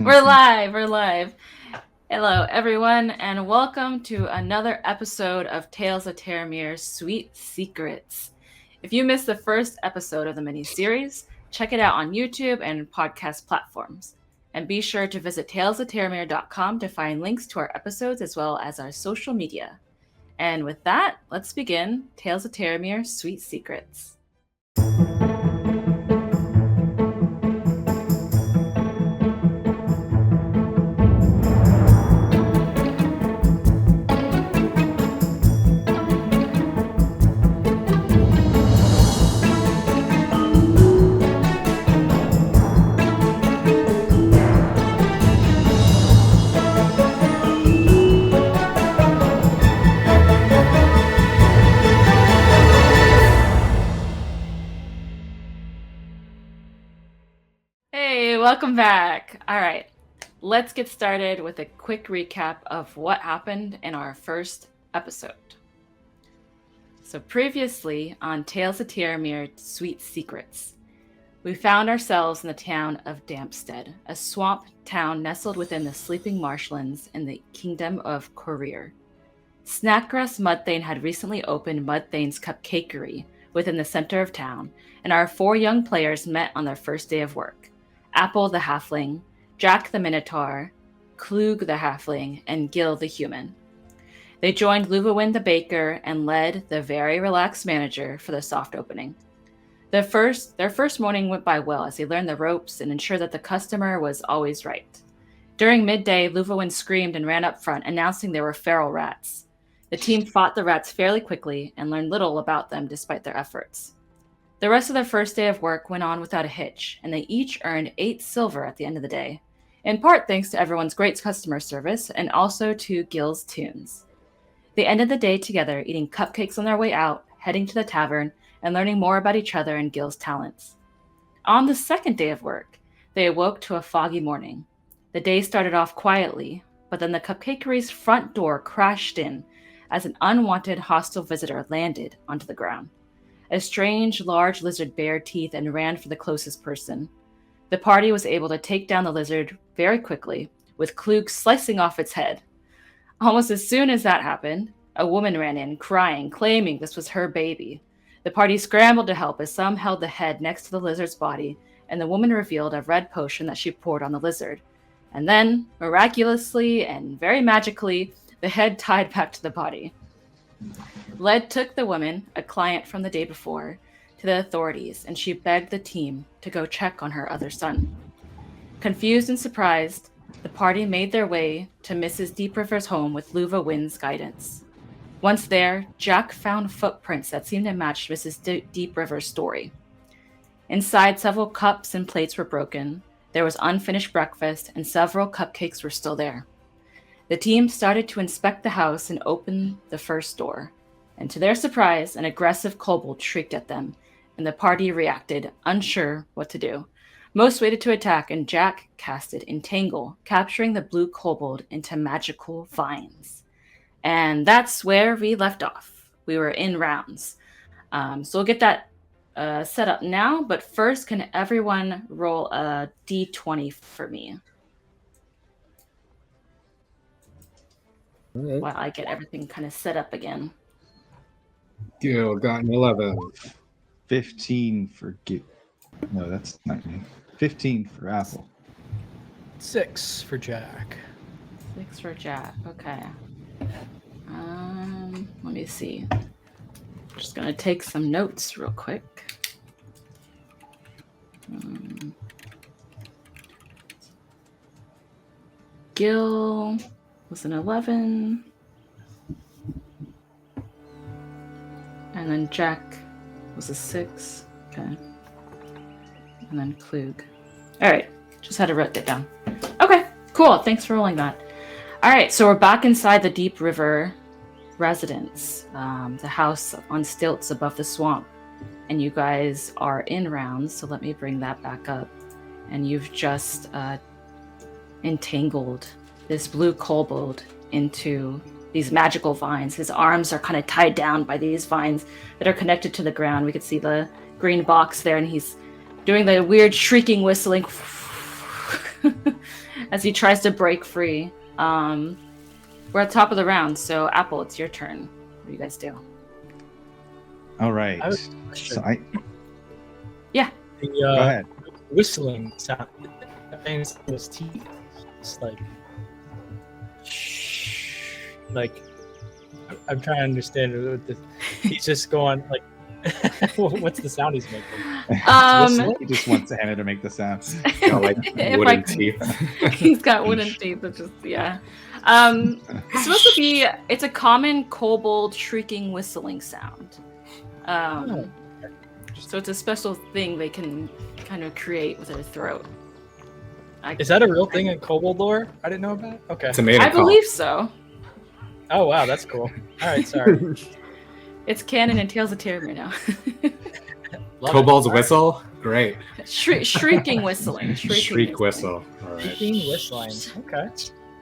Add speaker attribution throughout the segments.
Speaker 1: We're live. We're live. Hello, everyone, and welcome to another episode of Tales of Terramir Sweet Secrets. If you missed the first episode of the mini-series, check it out on YouTube and podcast platforms. And be sure to visit talesofterramir.com to find links to our episodes as well as our social media. And with that, let's begin Tales of Terramir Sweet Secrets. Welcome back. All right, let's get started with a quick recap of what happened in our first episode. So previously on Tales of Terramir Sweet Secrets, we found ourselves in the town of Dampstead, a swamp town nestled within the sleeping marshlands in the kingdom of Courier. Snackgrass Mudthane had recently opened Mudthane's Cupcakery within the center of town, and our 4 young players met on their first day of work. Apple the Halfling, Jack the Minotaur, Klug the Halfling, and Gil the Human. They joined Luvawin the Baker and led the very relaxed manager for the soft opening. Their first morning went by well as they learned the ropes and ensured that the customer was always right. During midday, Luvawin screamed and ran up front, announcing there were feral rats. The team fought the rats fairly quickly and learned little about them despite their efforts. The rest of their first day of work went on without a hitch, and they each earned 8 silver at the end of the day, in part thanks to everyone's great customer service and also to Gil's tunes. They ended the day together, eating cupcakes on their way out, heading to the tavern, and learning more about each other and Gil's talents. On the second day of work, they awoke to a foggy morning. The day started off quietly, but then the Cupcakery's front door crashed in as an unwanted hostile visitor landed onto the ground. A strange, large lizard bared teeth and ran for the closest person. The party was able to take down the lizard very quickly, with Klug slicing off its head. Almost as soon as that happened, a woman ran in, crying, claiming this was her baby. The party scrambled to help as some held the head next to the lizard's body, and the woman revealed a red potion that she poured on the lizard. And then, miraculously and very magically, the head tied back to the body. Led took the woman, a client from the day before, to the authorities, and she begged the team to go check on her other son. Confused and surprised, the party made their way to Mrs. Deep River's home with Luva Wynn's guidance. Once there, Jack found footprints that seemed to match Mrs. Deep River's story. Inside, several cups and plates were broken, there was unfinished breakfast, and several cupcakes were still there. The team started to inspect the house and open the first door. And to their surprise, an aggressive kobold shrieked at them, and the party reacted, unsure what to do. Most waited to attack, and Jack casted Entangle, capturing the blue kobold into magical vines. And that's where we left off. We were in rounds. So we'll get that set up now, but first, can everyone roll a d20 for me?
Speaker 2: Right.
Speaker 1: While I get everything kind of set up again.
Speaker 2: Gil got an 11.
Speaker 3: 15 for Gil. No, that's not me. 15 for Apple.
Speaker 4: 6 for Jack.
Speaker 1: 6 for Jack. Okay. Let me see. Just gonna take some notes real quick. Gil was an 11. And then Jack was a 6. Okay. And then Klug. All right. Just had to write that down. Okay. Cool. Thanks for rolling that. All right. So we're back inside the Deep River residence, the house on stilts above the swamp. And you guys are in rounds. So let me bring that back up. And you've just entangled this blue kobold into these magical vines. His arms are kind of tied down by these vines that are connected to the ground. We could see the green box there, and he's doing the weird shrieking whistling as he tries to break free. We're at the top of the round, so Apple, it's your turn. What do you guys do?
Speaker 3: All right.
Speaker 4: I
Speaker 3: So I
Speaker 1: Yeah.
Speaker 4: The
Speaker 3: go ahead.
Speaker 4: whistling sound. Things his teeth. It's like, shh. Like, I'm trying to understand it. He's just going like, what's the sound he's making?
Speaker 3: He just wants Hannah to make the sound.
Speaker 2: Got like
Speaker 1: If
Speaker 2: wooden
Speaker 1: I-
Speaker 2: teeth.
Speaker 1: He's got wooden teeth. It's just yeah. It's supposed to be. It's a common kobold shrieking whistling sound. So it's a special thing they can kind of create with their throat.
Speaker 4: Is that a real thing in kobold lore? I didn't know about it. Okay.
Speaker 2: Tomato
Speaker 1: I believe so.
Speaker 4: Oh wow, that's cool. All right, sorry.
Speaker 1: It's canon in Tales of Terramir now.
Speaker 4: Love
Speaker 2: Kobold's
Speaker 4: it.
Speaker 2: whistle? Great.
Speaker 1: Shrieking whistling.
Speaker 2: Shriek whistle. All right.
Speaker 4: Shrieking whistling. Okay.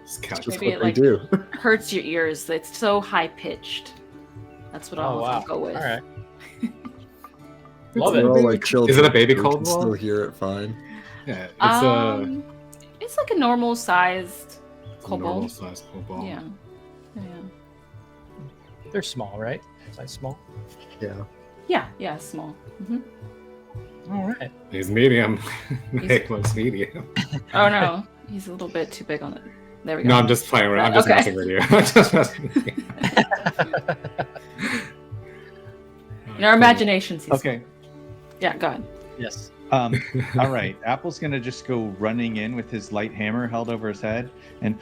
Speaker 2: Just count.
Speaker 1: Maybe it
Speaker 5: What they
Speaker 1: like
Speaker 5: do.
Speaker 1: hurts your ears. It's so high pitched. That's what
Speaker 4: Oh
Speaker 1: I'll
Speaker 4: wow.
Speaker 1: go with.
Speaker 4: All right. Love
Speaker 5: They're
Speaker 4: it.
Speaker 5: all like children.
Speaker 2: Is it a baby
Speaker 5: We can
Speaker 2: kobold?
Speaker 5: Still hear it fine.
Speaker 2: Yeah,
Speaker 1: It's like a normal sized
Speaker 2: it's a normal
Speaker 1: kobold.
Speaker 2: size kobold.
Speaker 1: Yeah. Yeah.
Speaker 4: They're small, right? Size small.
Speaker 5: Yeah.
Speaker 1: Yeah, small. Hmm.
Speaker 4: All right.
Speaker 2: He's medium. Nick looks medium.
Speaker 1: Oh no, he's a little bit too big on it. There we go.
Speaker 2: No, I'm just playing around. I'm just
Speaker 1: Okay.
Speaker 2: messing with you. I'm just messing with you.
Speaker 1: In our imaginations. He's
Speaker 3: Okay.
Speaker 1: Yeah, go ahead.
Speaker 4: Yes.
Speaker 3: All right. Apple's gonna just go running in with his light hammer held over his head and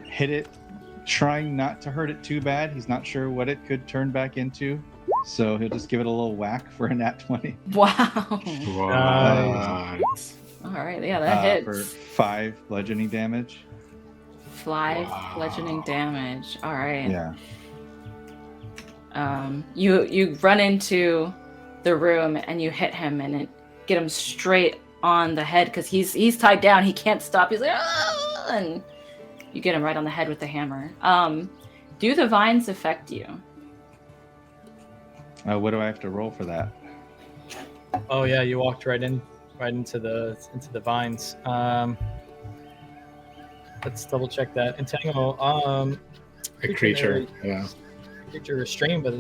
Speaker 3: hit it, trying not to hurt it too bad. He's not sure what it could turn back into, so he'll just give it a little whack for a nat 20
Speaker 1: Wow.
Speaker 2: What?
Speaker 1: All right, yeah, that
Speaker 3: for
Speaker 1: hits.
Speaker 3: 5 bludgeoning damage.
Speaker 1: 5
Speaker 2: Wow.
Speaker 1: bludgeoning damage. All right.
Speaker 3: Yeah.
Speaker 1: You run into the room and you hit him and get him straight on the head because he's tied down. He can't stop. He's like, "Ah!" And you get him right on the head with the hammer. Do the vines affect you?
Speaker 3: What do I have to roll for that?
Speaker 4: Oh yeah, you walked right into the vines. Let's double check that. Entangle.
Speaker 2: A creature. Yeah.
Speaker 4: Creature restrained, but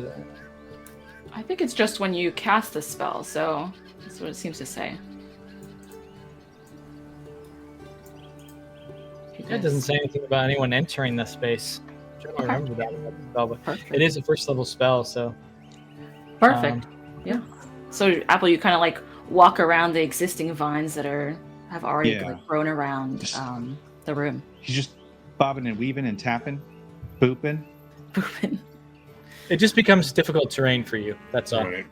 Speaker 1: I think it's just when you cast the spell, so that's what it seems to say.
Speaker 4: it doesn't say anything about anyone entering the space. I don't remember that spell, but
Speaker 1: Perfect.
Speaker 4: it is a first level spell, so
Speaker 1: Perfect. Yeah. So Apple, you kind of like walk around the existing vines that have already
Speaker 3: Yeah.
Speaker 1: like, grown around the room.
Speaker 3: He's just bobbing and weaving and tapping, booping.
Speaker 1: Booping.
Speaker 4: it just becomes difficult terrain for you. That's all.
Speaker 2: Right.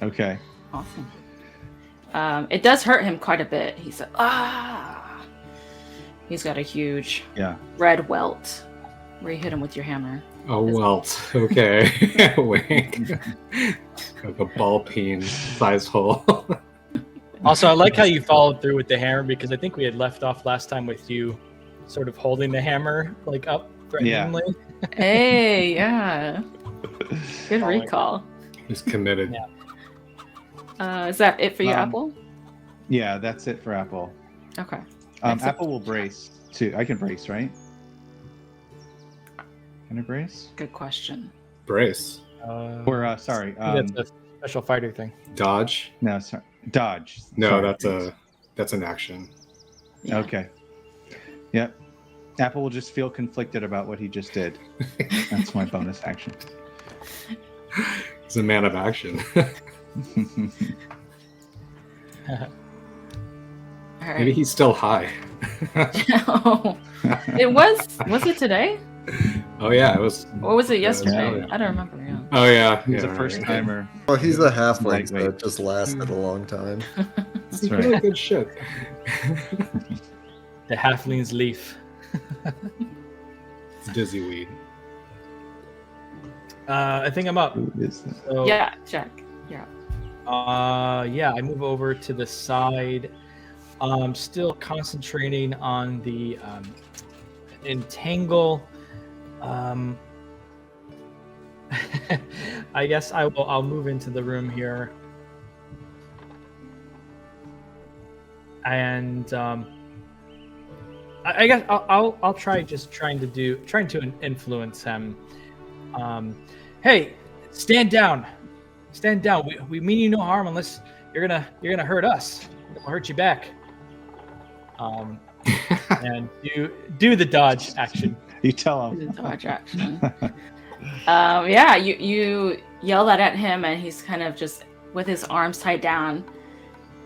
Speaker 3: Okay.
Speaker 1: Awesome. It does hurt him quite a bit. He's like, ah. He's got a huge red welt where you hit him with your hammer.
Speaker 2: A welt. Okay. Wink. Like a ball peen sized hole.
Speaker 4: Also, I like how you followed through with the hammer because I think we had left off last time with you sort of holding the hammer like up threateningly.
Speaker 1: Hey, yeah. Good recall.
Speaker 2: He's committed.
Speaker 4: Yeah.
Speaker 1: Is that it for you,
Speaker 3: Um,
Speaker 1: Apple?
Speaker 3: Yeah, that's it for Apple.
Speaker 1: Okay. That's it.
Speaker 3: Apple will brace too. I can brace, right? Can I brace?
Speaker 1: Good question.
Speaker 2: Brace.
Speaker 3: Or sorry,
Speaker 4: that's a special fighter thing.
Speaker 2: Dodge.
Speaker 3: no, sorry, dodge.
Speaker 2: No,
Speaker 3: Sorry.
Speaker 2: that's an action.
Speaker 1: Yeah.
Speaker 3: Okay. Yep. Apple will just feel conflicted about what he just did. That's my bonus action.
Speaker 2: He's a man of action.
Speaker 1: All right.
Speaker 2: Maybe he's still high.
Speaker 1: Oh, it was it today?
Speaker 2: Oh yeah, it was.
Speaker 1: Or was it yesterday?
Speaker 3: Yeah.
Speaker 1: I don't remember. Yeah.
Speaker 2: Oh yeah,
Speaker 3: He's
Speaker 2: yeah,
Speaker 3: a first
Speaker 2: right.
Speaker 3: timer.
Speaker 5: Well, he's a halfling, so
Speaker 3: Lightweight.
Speaker 5: it just lasted a long time.
Speaker 3: That's
Speaker 2: He's
Speaker 3: right.
Speaker 2: really good shit.
Speaker 4: The halfling's leaf.
Speaker 2: It's dizzy weed.
Speaker 4: I think I'm up.
Speaker 3: Who is that?
Speaker 4: So,
Speaker 1: Yeah, Jack. Yeah.
Speaker 4: yeah, I move over to the side. Still concentrating on the entangle. I guess I'll move into the room here. and I guess I'll try trying to influence him. Hey, stand down. Stand down. We mean you no harm unless you're gonna hurt us. We'll hurt you back. And you do the dodge action.
Speaker 3: You tell him.
Speaker 1: The dodge action. Yeah, you yell that at him, and he's kind of just with his arms tied down.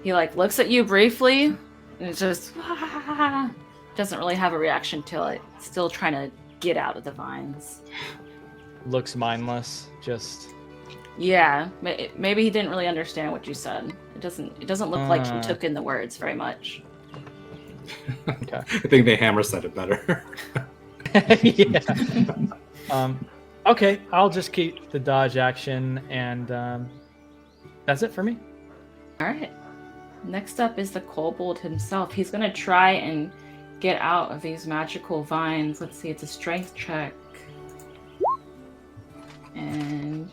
Speaker 1: He like looks at you briefly, and it's just doesn't really have a reaction to it. Still trying to get out of the vines.
Speaker 4: Looks mindless. Just.
Speaker 1: Yeah, maybe he didn't really understand what you said. It doesn't look like he took in the words very much.
Speaker 4: Okay.
Speaker 2: I think the hammer said it better.
Speaker 4: Yeah. Okay, I'll just keep the dodge action, and that's it for me.
Speaker 1: All right. Next up is the kobold himself. He's gonna try and get out of these magical vines. Let's see, it's a strength check, and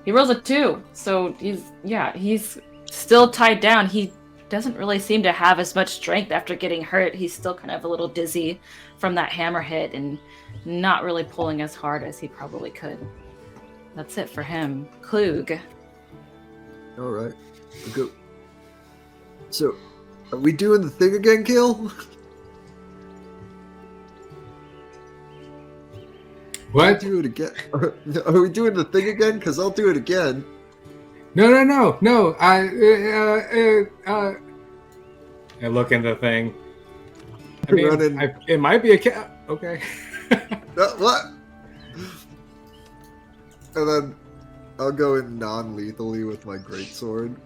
Speaker 1: he rolls a 2. So he's still tied down. He doesn't really seem to have as much strength after getting hurt. He's still kind of a little dizzy from that hammer hit and not really pulling as hard as he probably could. That's it for him. Klug.
Speaker 5: All right, we'll go. So, are we doing the thing again, Kill?
Speaker 2: What?
Speaker 5: Do it again? Are we doing the thing again? Because I'll do it again.
Speaker 2: No. I look into the thing. I mean, it might be a cat. Okay.
Speaker 5: What? And then I'll go in non-lethally with my greatsword.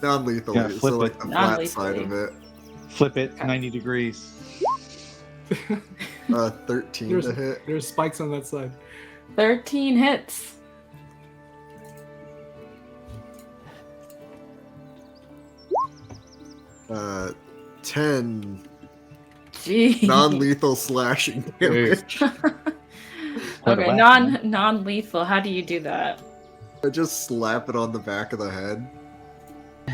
Speaker 5: Non-lethally,
Speaker 3: Yeah,
Speaker 5: so
Speaker 3: flip
Speaker 5: like
Speaker 3: it.
Speaker 5: the flat
Speaker 1: Non-lethally.
Speaker 5: side of it.
Speaker 3: Flip it 90 degrees.
Speaker 5: 13 to hit.
Speaker 2: There's spikes on that side.
Speaker 1: 13 hits.
Speaker 5: Uh, 10
Speaker 1: Gee.
Speaker 5: non-lethal slashing damage.
Speaker 1: Okay, non-lethal. How do you do that?
Speaker 5: I just slap it on the back of the head.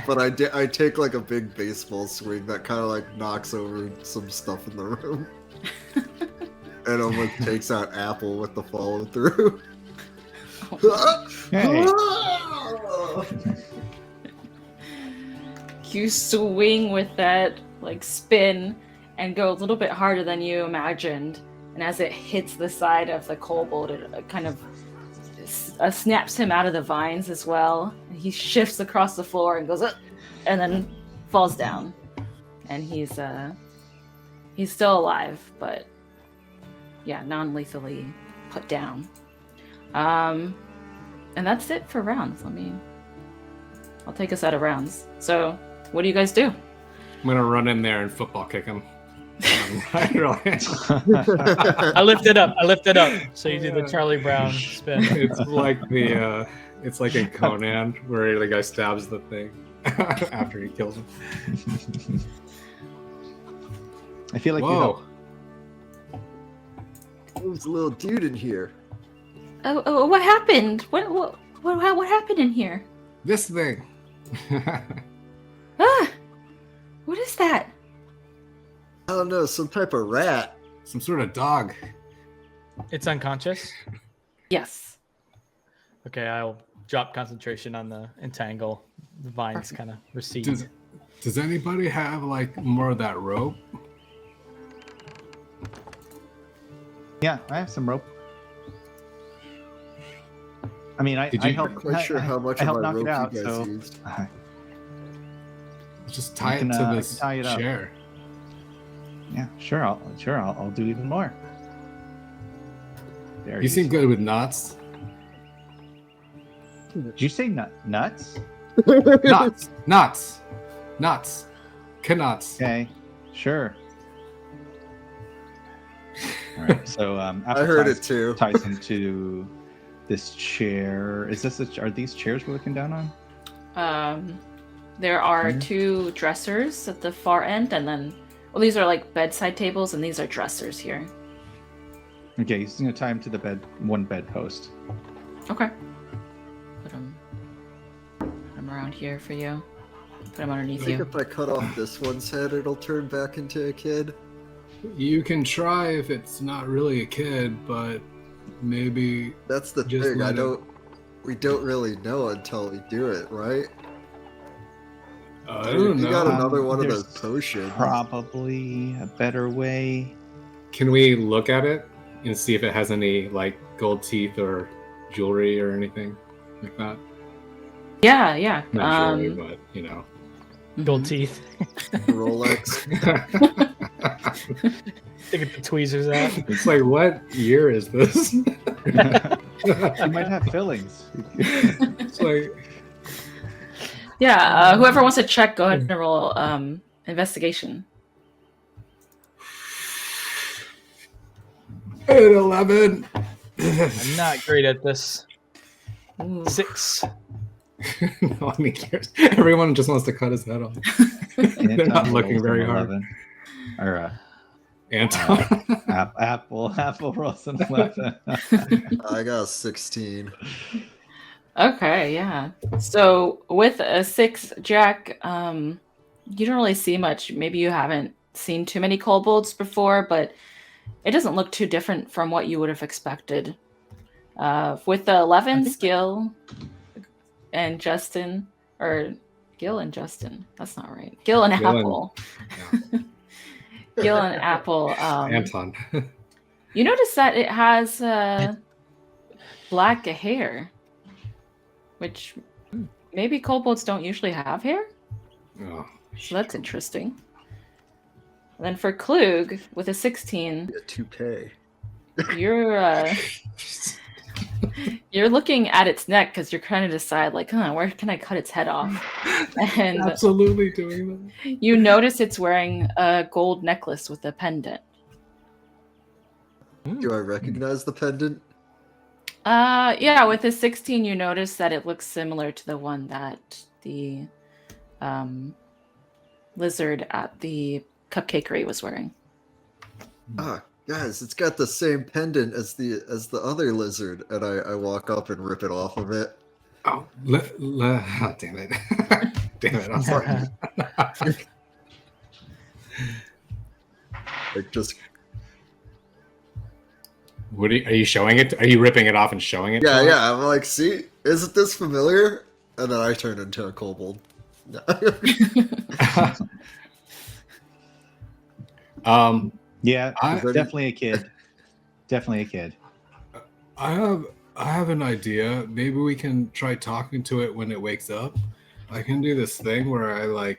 Speaker 5: But I take like a big baseball swing that kind of like knocks over some stuff in the room. And almost takes out Apple with the follow through.
Speaker 3: Hey.
Speaker 1: You swing with that like spin and go a little bit harder than you imagined. And as it hits the side of the kobold, it kind of snaps him out of the vines as well. He shifts across the floor and goes up, and then falls down. And he's still alive, but yeah, non-lethally put down. And that's it for rounds. I'll take us out of rounds. So, what do you guys do?
Speaker 2: I'm gonna run in there and football kick him.
Speaker 4: I lift it up. So you do the Charlie Brown spin.
Speaker 2: It's like in Conan where the guy stabs the thing after he kills him.
Speaker 3: I feel like
Speaker 2: Whoa.
Speaker 5: There's a little dude in here.
Speaker 1: Oh, what happened? What happened in here?
Speaker 2: This thing.
Speaker 1: Ah, what is that?
Speaker 5: I don't know, some type of rat.
Speaker 2: Some sort of dog.
Speaker 4: It's unconscious.
Speaker 1: Yes.
Speaker 4: Okay, I'll drop concentration on the entangle. The vines kind of recede.
Speaker 2: Does anybody have like more of that rope?
Speaker 3: Yeah, I have some rope. I mean, I
Speaker 5: I'm
Speaker 3: helped.
Speaker 5: not quite sure how much
Speaker 3: I
Speaker 5: of
Speaker 3: helped
Speaker 5: my
Speaker 3: knock
Speaker 5: rope
Speaker 3: it out,
Speaker 5: you guys
Speaker 3: so
Speaker 5: used.
Speaker 2: Just tie it
Speaker 3: can,
Speaker 2: to
Speaker 3: I
Speaker 2: this
Speaker 3: can tie it up.
Speaker 2: chair.
Speaker 3: yeah, sure. I'll do even more. There
Speaker 2: You seem good with knots.
Speaker 3: Did you say nuts?
Speaker 2: Knots. Knots.
Speaker 3: Okay, sure. All right. So
Speaker 5: I heard it too.
Speaker 3: ties into this chair. Are these chairs we're looking down on?
Speaker 1: There are 2 dressers at the far end, and then, well, these are like bedside tables, and these are dressers here.
Speaker 3: Okay, he's gonna tie him to the one bedpost.
Speaker 1: Okay. Put 'em around here for you. Put him underneath
Speaker 5: I think
Speaker 1: you.
Speaker 5: if I cut off this one's head, it'll turn back into a kid.
Speaker 2: You can try if it's not really a kid, but maybe
Speaker 5: That's the
Speaker 2: Just
Speaker 5: thing.
Speaker 2: let it-
Speaker 5: We don't really know until we do it, right?
Speaker 2: I don't
Speaker 5: You got
Speaker 2: know.
Speaker 5: another one of
Speaker 3: There's
Speaker 5: those potions.
Speaker 3: Probably a better way.
Speaker 2: Can we look at it and see if it has any like gold teeth or jewelry or anything like that?
Speaker 1: Yeah.
Speaker 2: Not jewelry, but you know.
Speaker 4: Gold teeth.
Speaker 5: Rolex.
Speaker 4: Take the tweezers out.
Speaker 2: It's like, what year is this?
Speaker 3: It might have fillings.
Speaker 2: It's like,
Speaker 1: Yeah, whoever wants to check, go ahead and roll investigation.
Speaker 2: 11.
Speaker 4: I'm not great at this.
Speaker 1: Ooh.
Speaker 4: 6.
Speaker 2: No one cares. Everyone just wants to cut his head off. They're not looking very hard.
Speaker 3: 11. Or
Speaker 2: Anton.
Speaker 3: Apple rolls an 11.
Speaker 5: I got a 16.
Speaker 1: Okay, yeah. So with a 6, Jack, you don't really see much. Maybe you haven't seen too many kobolds before, but it doesn't look too different from what you would have expected. With the 11, Gil and Justin, or Gil and Justin, that's not right. Gil and
Speaker 2: Gil and-
Speaker 1: Apple.
Speaker 2: Yeah.
Speaker 1: Gil and Apple.
Speaker 2: Anton.
Speaker 1: You notice that it has black hair, which maybe kobolds don't usually have hair.
Speaker 2: Oh,
Speaker 1: So that's interesting. And then for Klug, with a 16,
Speaker 5: Yeah, 2K.
Speaker 1: you're looking at its neck because you're trying to decide, like, where can I cut its head off? And
Speaker 2: absolutely doing
Speaker 1: you notice it's wearing a gold necklace with a pendant.
Speaker 5: Do I recognize the pendant?
Speaker 1: Yeah, with a 16, you notice that it looks similar to the one that the lizard at the cupcakery was wearing.
Speaker 5: Ah, guys, it's got the same pendant as the other lizard, and I walk up and rip it off of it.
Speaker 2: that. Oh, damn it. Damn it. I'm sorry.
Speaker 5: Like just
Speaker 2: Are you showing it? Are you ripping it off and showing it? to us?
Speaker 5: yeah. I'm like, see, isn't this familiar? And then I turn into a kobold.
Speaker 3: Yeah,
Speaker 2: I-
Speaker 3: definitely a kid. Definitely a kid.
Speaker 2: I have an idea. Maybe we can try talking to it when it wakes up. I can do this thing where I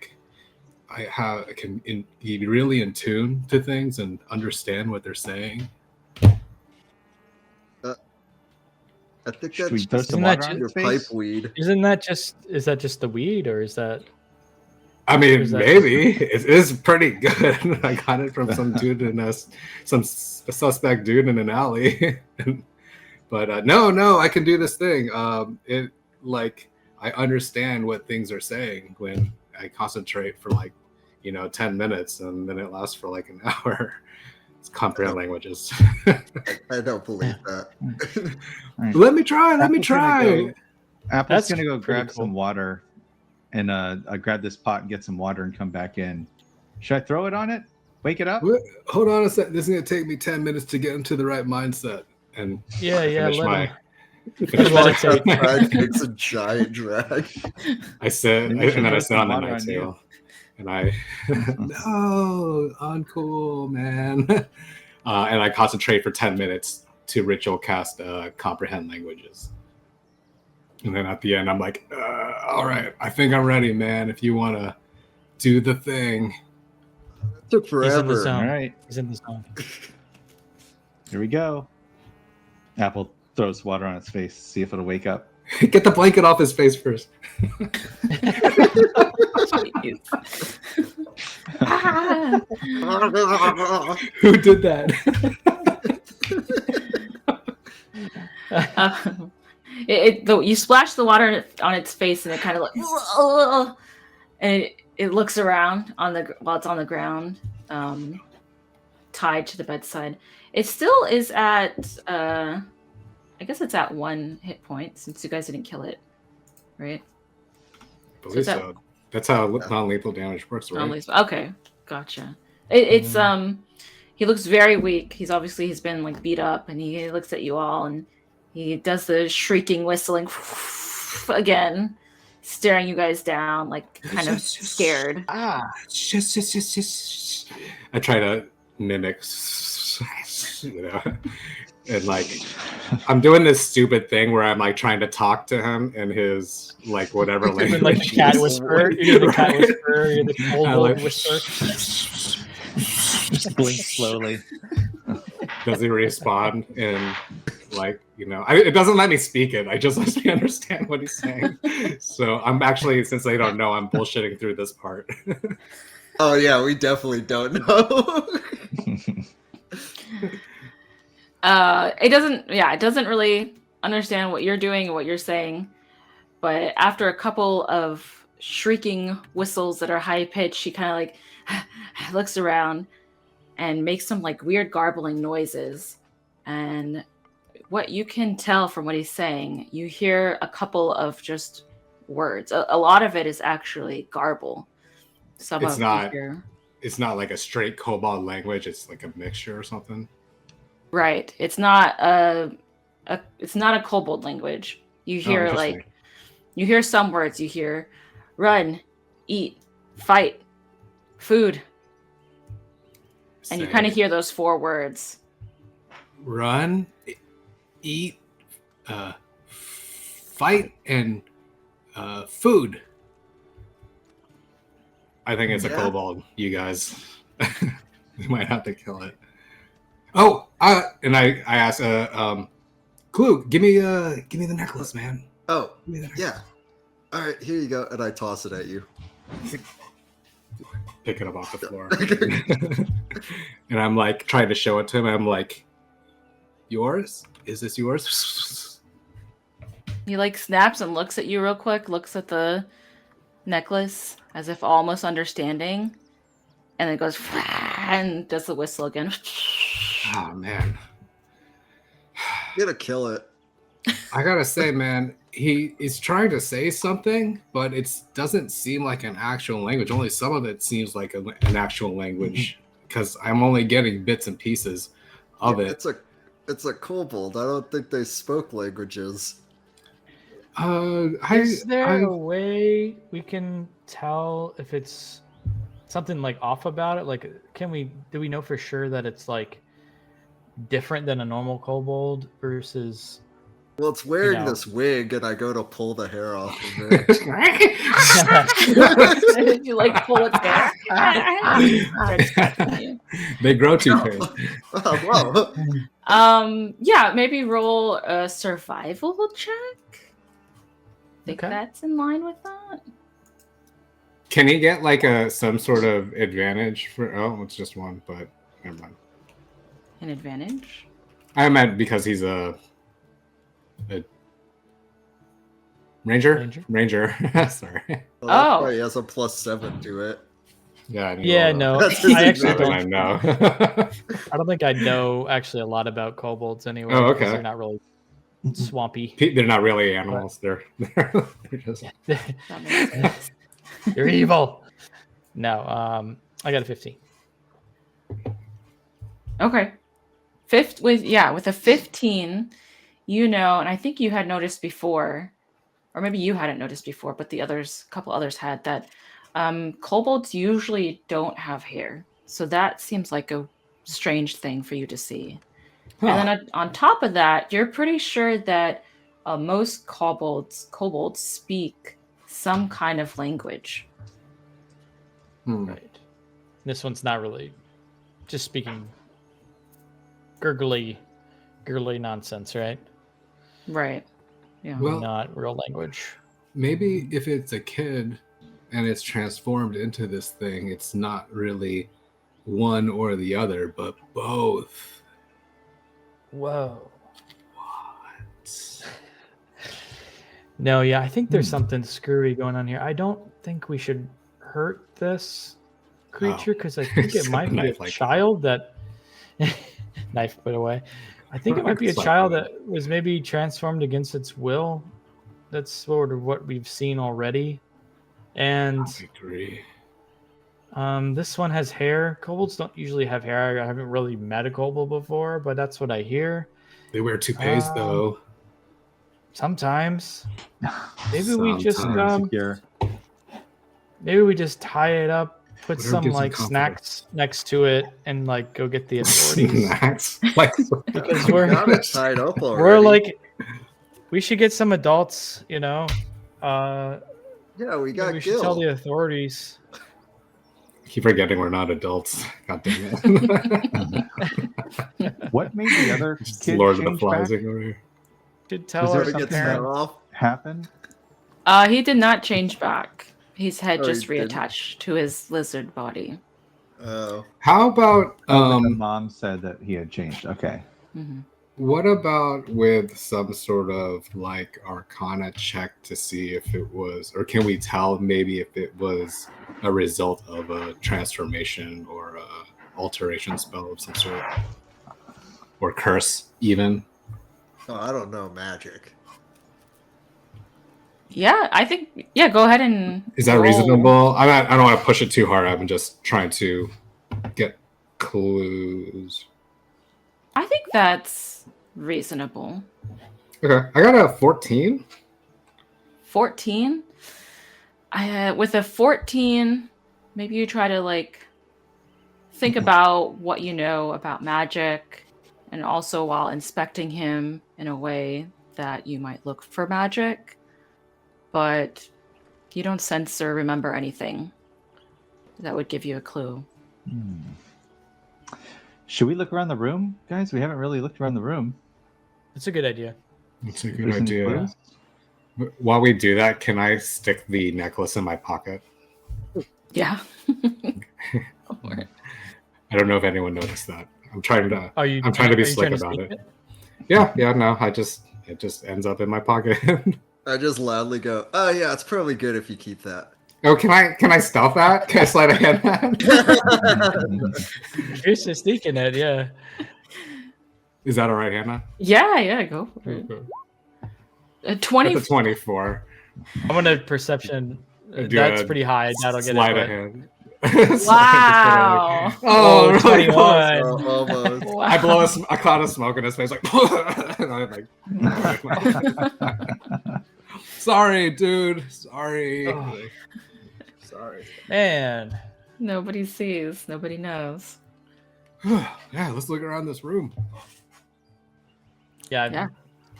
Speaker 2: can be really in tune to things and understand what they're saying.
Speaker 5: I think
Speaker 3: Should we
Speaker 5: that's
Speaker 3: throw
Speaker 5: just
Speaker 3: some
Speaker 4: Isn't that
Speaker 3: water on
Speaker 5: your
Speaker 3: his face?
Speaker 5: pipe weed.
Speaker 4: Is that just the weed, or is that?
Speaker 2: I mean,
Speaker 4: Is that-
Speaker 2: maybe it is pretty good. I got it from some dude a suspect dude in an alley. But no, I can do this thing. I understand what things are saying when I concentrate for 10 minutes, and then it lasts for like an hour. It's comprehend languages.
Speaker 5: I don't believe that.
Speaker 2: Let me try.
Speaker 3: Apple's
Speaker 4: That's
Speaker 3: gonna go
Speaker 4: pretty
Speaker 3: grab
Speaker 4: cool.
Speaker 3: some water, and I grab this pot and get some water and come back in. Should I throw it on it? Wake it up?
Speaker 2: Hold on a sec. This is gonna take me 10 minutes to get into the right mindset. And
Speaker 4: Yeah.
Speaker 2: finish
Speaker 4: Let
Speaker 2: my.
Speaker 4: him.
Speaker 2: Finish
Speaker 4: Let
Speaker 2: my
Speaker 4: it take-
Speaker 5: Outside takes a giant drag.
Speaker 2: I sit,
Speaker 3: Maybe you should
Speaker 2: and then I
Speaker 3: put
Speaker 2: sit
Speaker 3: some
Speaker 2: on the
Speaker 3: water
Speaker 2: night
Speaker 3: on you.
Speaker 2: table, and I no, uncool, man. And I concentrate for 10 minutes to ritual cast comprehend languages, and then at the end, I'm like, all right, I think I'm ready, man. If you want to do the thing,
Speaker 5: It took
Speaker 4: He's in the
Speaker 5: forever.
Speaker 3: All
Speaker 4: zone.
Speaker 3: right,
Speaker 4: He's in the zone.
Speaker 3: here we go. Apple throws water on its face, see if it'll wake up.
Speaker 2: get the blanket off his face first.
Speaker 1: Ah!
Speaker 2: Who did that?
Speaker 1: You splash the water on its face, and it kind of like, and it looks around while it's on the ground, tied to the bedside. It still is at, I guess it's at 1 hit point since you guys didn't kill it, right?
Speaker 2: believe
Speaker 1: that-
Speaker 2: so. That's how non-lethal damage works, right?
Speaker 1: Okay, gotcha. It's he looks very weak. He's been like beat up, and he looks at you all, and he does the shrieking whistling again, staring you guys down, like kind of scared.
Speaker 4: Ah,
Speaker 2: I try to mimic, you know, and like I'm doing this stupid thing where I'm like trying to talk to him in his like whatever
Speaker 4: you're
Speaker 2: language.
Speaker 4: doing like the cat whisperer. You're the cat whisperer. You're the cold
Speaker 2: I like-
Speaker 4: whisperer.
Speaker 3: Just blink slowly.
Speaker 2: Does he respond in like, you know, it doesn't let me speak it. I just let me understand what he's saying. So I'm actually, since they don't know, I'm bullshitting through this part.
Speaker 5: Oh yeah, we definitely don't know.
Speaker 1: It doesn't really understand what you're doing and what you're saying. But after a couple of shrieking whistles that are high pitched, she kind of like looks around and makes some like weird garbling noises. And what you can tell from what he's saying, you hear a couple of just words. A lot of it is actually garble.
Speaker 2: It's not like a straight kobold language. It's like a mixture or something.
Speaker 1: Right. It's not a kobold language. You hear
Speaker 2: interesting.
Speaker 1: you hear some words. You hear run, eat, fight, food. And you kind of hear those 4 words.
Speaker 2: Run, eat, fight, and food. I think it's a kobold, you guys. You might have to kill it. Oh, and I asked, Clue, give me the necklace, man.
Speaker 5: Oh,
Speaker 2: Give me the necklace.
Speaker 5: yeah. All right, here you go, and I toss it at you.
Speaker 2: Pick it up off the floor. And I'm like trying to show it to him. I'm like, yours? Is this yours?
Speaker 1: He like snaps and looks at you real quick, looks at the necklace as if almost understanding, and then goes and does the whistle again.
Speaker 2: Oh man.
Speaker 5: You're gonna kill it.
Speaker 2: I gotta say, man, he is trying to say something, but it doesn't seem like an actual language. Only some of it seems like an actual language, because I'm only getting bits and pieces of it.
Speaker 5: It's a kobold. I don't think they spoke languages.
Speaker 4: Is there a way we can tell if it's something like off about it? Like, do we know for sure that it's like different than a normal kobold versus?
Speaker 5: Well, it's wearing this wig, and I go to pull the hair off of it.
Speaker 1: You like pull its hair.
Speaker 2: They grow too fast.
Speaker 5: Oh, wow.
Speaker 1: Yeah, maybe roll a survival check. Think that's in line with that.
Speaker 2: Can he get like some sort of advantage for? Oh, it's just one, but never mind.
Speaker 1: An advantage?
Speaker 2: I meant because he's a ranger. Sorry.
Speaker 5: Well, that's why he has a +7 to it.
Speaker 2: Yeah.
Speaker 4: No.
Speaker 5: That's
Speaker 4: I actually
Speaker 2: Better than
Speaker 4: don't.
Speaker 2: I know.
Speaker 4: I don't think I know actually a lot about kobolds anyway.
Speaker 2: Oh,
Speaker 4: because
Speaker 2: okay.
Speaker 4: They're not really swampy.
Speaker 2: They're not really animals. They're just.
Speaker 1: That makes sense.
Speaker 4: You're evil. No. I got a 15.
Speaker 1: Okay. With a 15, you know, and I think you had noticed before, or maybe you hadn't noticed before, but a couple others had that kobolds usually don't have hair. So that seems like a strange thing for you to see.
Speaker 2: Huh.
Speaker 1: And then on top of that, you're pretty sure that most kobolds speak some kind of language.
Speaker 4: Right. This one's not really just speaking gurgly nonsense, right?
Speaker 1: Right. Yeah.
Speaker 2: Well,
Speaker 4: Not real language.
Speaker 2: maybe if it's a kid and it's transformed into this thing, it's not really one or the other, but both.
Speaker 4: Whoa. No, yeah, I think there's something screwy going on here. I don't think we should hurt this creature because I think it might be a child that knife put away. I think it might be a child that was maybe transformed against its will. That's sort of what we've seen already. And
Speaker 2: I agree.
Speaker 4: this one has hair. Kobolds don't usually have hair. I haven't really met a kobold before, but that's what I hear.
Speaker 2: They wear toupees though.
Speaker 4: Sometimes. Maybe we just
Speaker 3: Insecure.
Speaker 4: maybe we just tie it up, put
Speaker 2: Whatever
Speaker 4: some
Speaker 2: gives them
Speaker 4: like
Speaker 2: confidence.
Speaker 4: snacks next to it, and like go get the authorities.
Speaker 2: Snacks. Like
Speaker 4: Because
Speaker 5: We got it tied up already.
Speaker 4: we're like, we should get some adults, you know.
Speaker 5: yeah, we got
Speaker 4: We should tell the
Speaker 5: Gil.
Speaker 4: authorities.
Speaker 2: keep forgetting we're not adults. God damn it.
Speaker 3: What made the other
Speaker 2: Just
Speaker 3: kid
Speaker 2: Lord of the
Speaker 3: change
Speaker 2: Flies
Speaker 3: back?
Speaker 2: over here.
Speaker 4: Should tell
Speaker 3: Was there
Speaker 4: our
Speaker 5: Gotta get
Speaker 3: something
Speaker 5: set
Speaker 4: parents.
Speaker 5: off.
Speaker 3: Happen?
Speaker 1: He did not change back. His head
Speaker 5: Oh,
Speaker 1: just
Speaker 5: he didn't?
Speaker 1: reattached to his lizard body.
Speaker 5: Oh.
Speaker 2: How about
Speaker 3: Oh, but the mom said that he had changed. Okay.
Speaker 1: Mhm.
Speaker 2: what about with some sort of like Arcana check to see if it was, or can we tell maybe if it was a result of a transformation or a alteration spell of some sort, or curse even?
Speaker 5: Oh, I don't know magic.
Speaker 1: Yeah, I think. Yeah, go ahead and.
Speaker 2: Is that
Speaker 1: roll.
Speaker 2: reasonable? I don't want to push it too hard. I'm just trying to get clues.
Speaker 1: I think that's reasonable.
Speaker 2: Okay, I got a 14.
Speaker 1: 14. With a 14, maybe you try to like think about what you know about magic, and also while inspecting him in a way that you might look for magic, but you don't sense or remember anything that would give you a clue.
Speaker 3: Should we look around the room, guys? We haven't really looked around the room.
Speaker 4: It's a good idea.
Speaker 2: That's a
Speaker 3: If
Speaker 2: good
Speaker 3: there's any
Speaker 2: idea.
Speaker 3: clues.
Speaker 2: While we do that, can I stick the necklace in my pocket?
Speaker 1: Yeah.
Speaker 2: I don't know if anyone noticed that. I'm trying to.
Speaker 4: Are you?
Speaker 2: I'm trying to be
Speaker 4: are you
Speaker 2: slick
Speaker 4: trying to
Speaker 2: about
Speaker 4: sneak
Speaker 2: it. Yeah. No. It just ends up in my pocket.
Speaker 5: I just loudly go, oh yeah, it's probably good if you keep that.
Speaker 2: Oh, can I stealth that? Can I slide ahead that?
Speaker 4: You're just sneaking it, yeah.
Speaker 2: Is that all right, Hannah?
Speaker 1: Yeah, go for it.
Speaker 2: Okay.
Speaker 1: A 20.
Speaker 2: That's a 24.
Speaker 4: I'm gonna perception.
Speaker 2: Do
Speaker 4: That's
Speaker 2: a
Speaker 4: pretty high. That'll get
Speaker 2: slide
Speaker 4: it.
Speaker 2: ahead.
Speaker 1: Wow.
Speaker 2: Oh, really
Speaker 4: 21.
Speaker 2: close.
Speaker 5: Oh, almost.
Speaker 1: Wow.
Speaker 2: I blow a cloud of smoke in his face, like, and I'm like, sorry, dude. Sorry.
Speaker 4: Oh.
Speaker 2: Sorry.
Speaker 4: Man,
Speaker 1: Nobody sees, nobody knows.
Speaker 2: Yeah, let's look around this room.
Speaker 4: yeah.
Speaker 1: Yeah.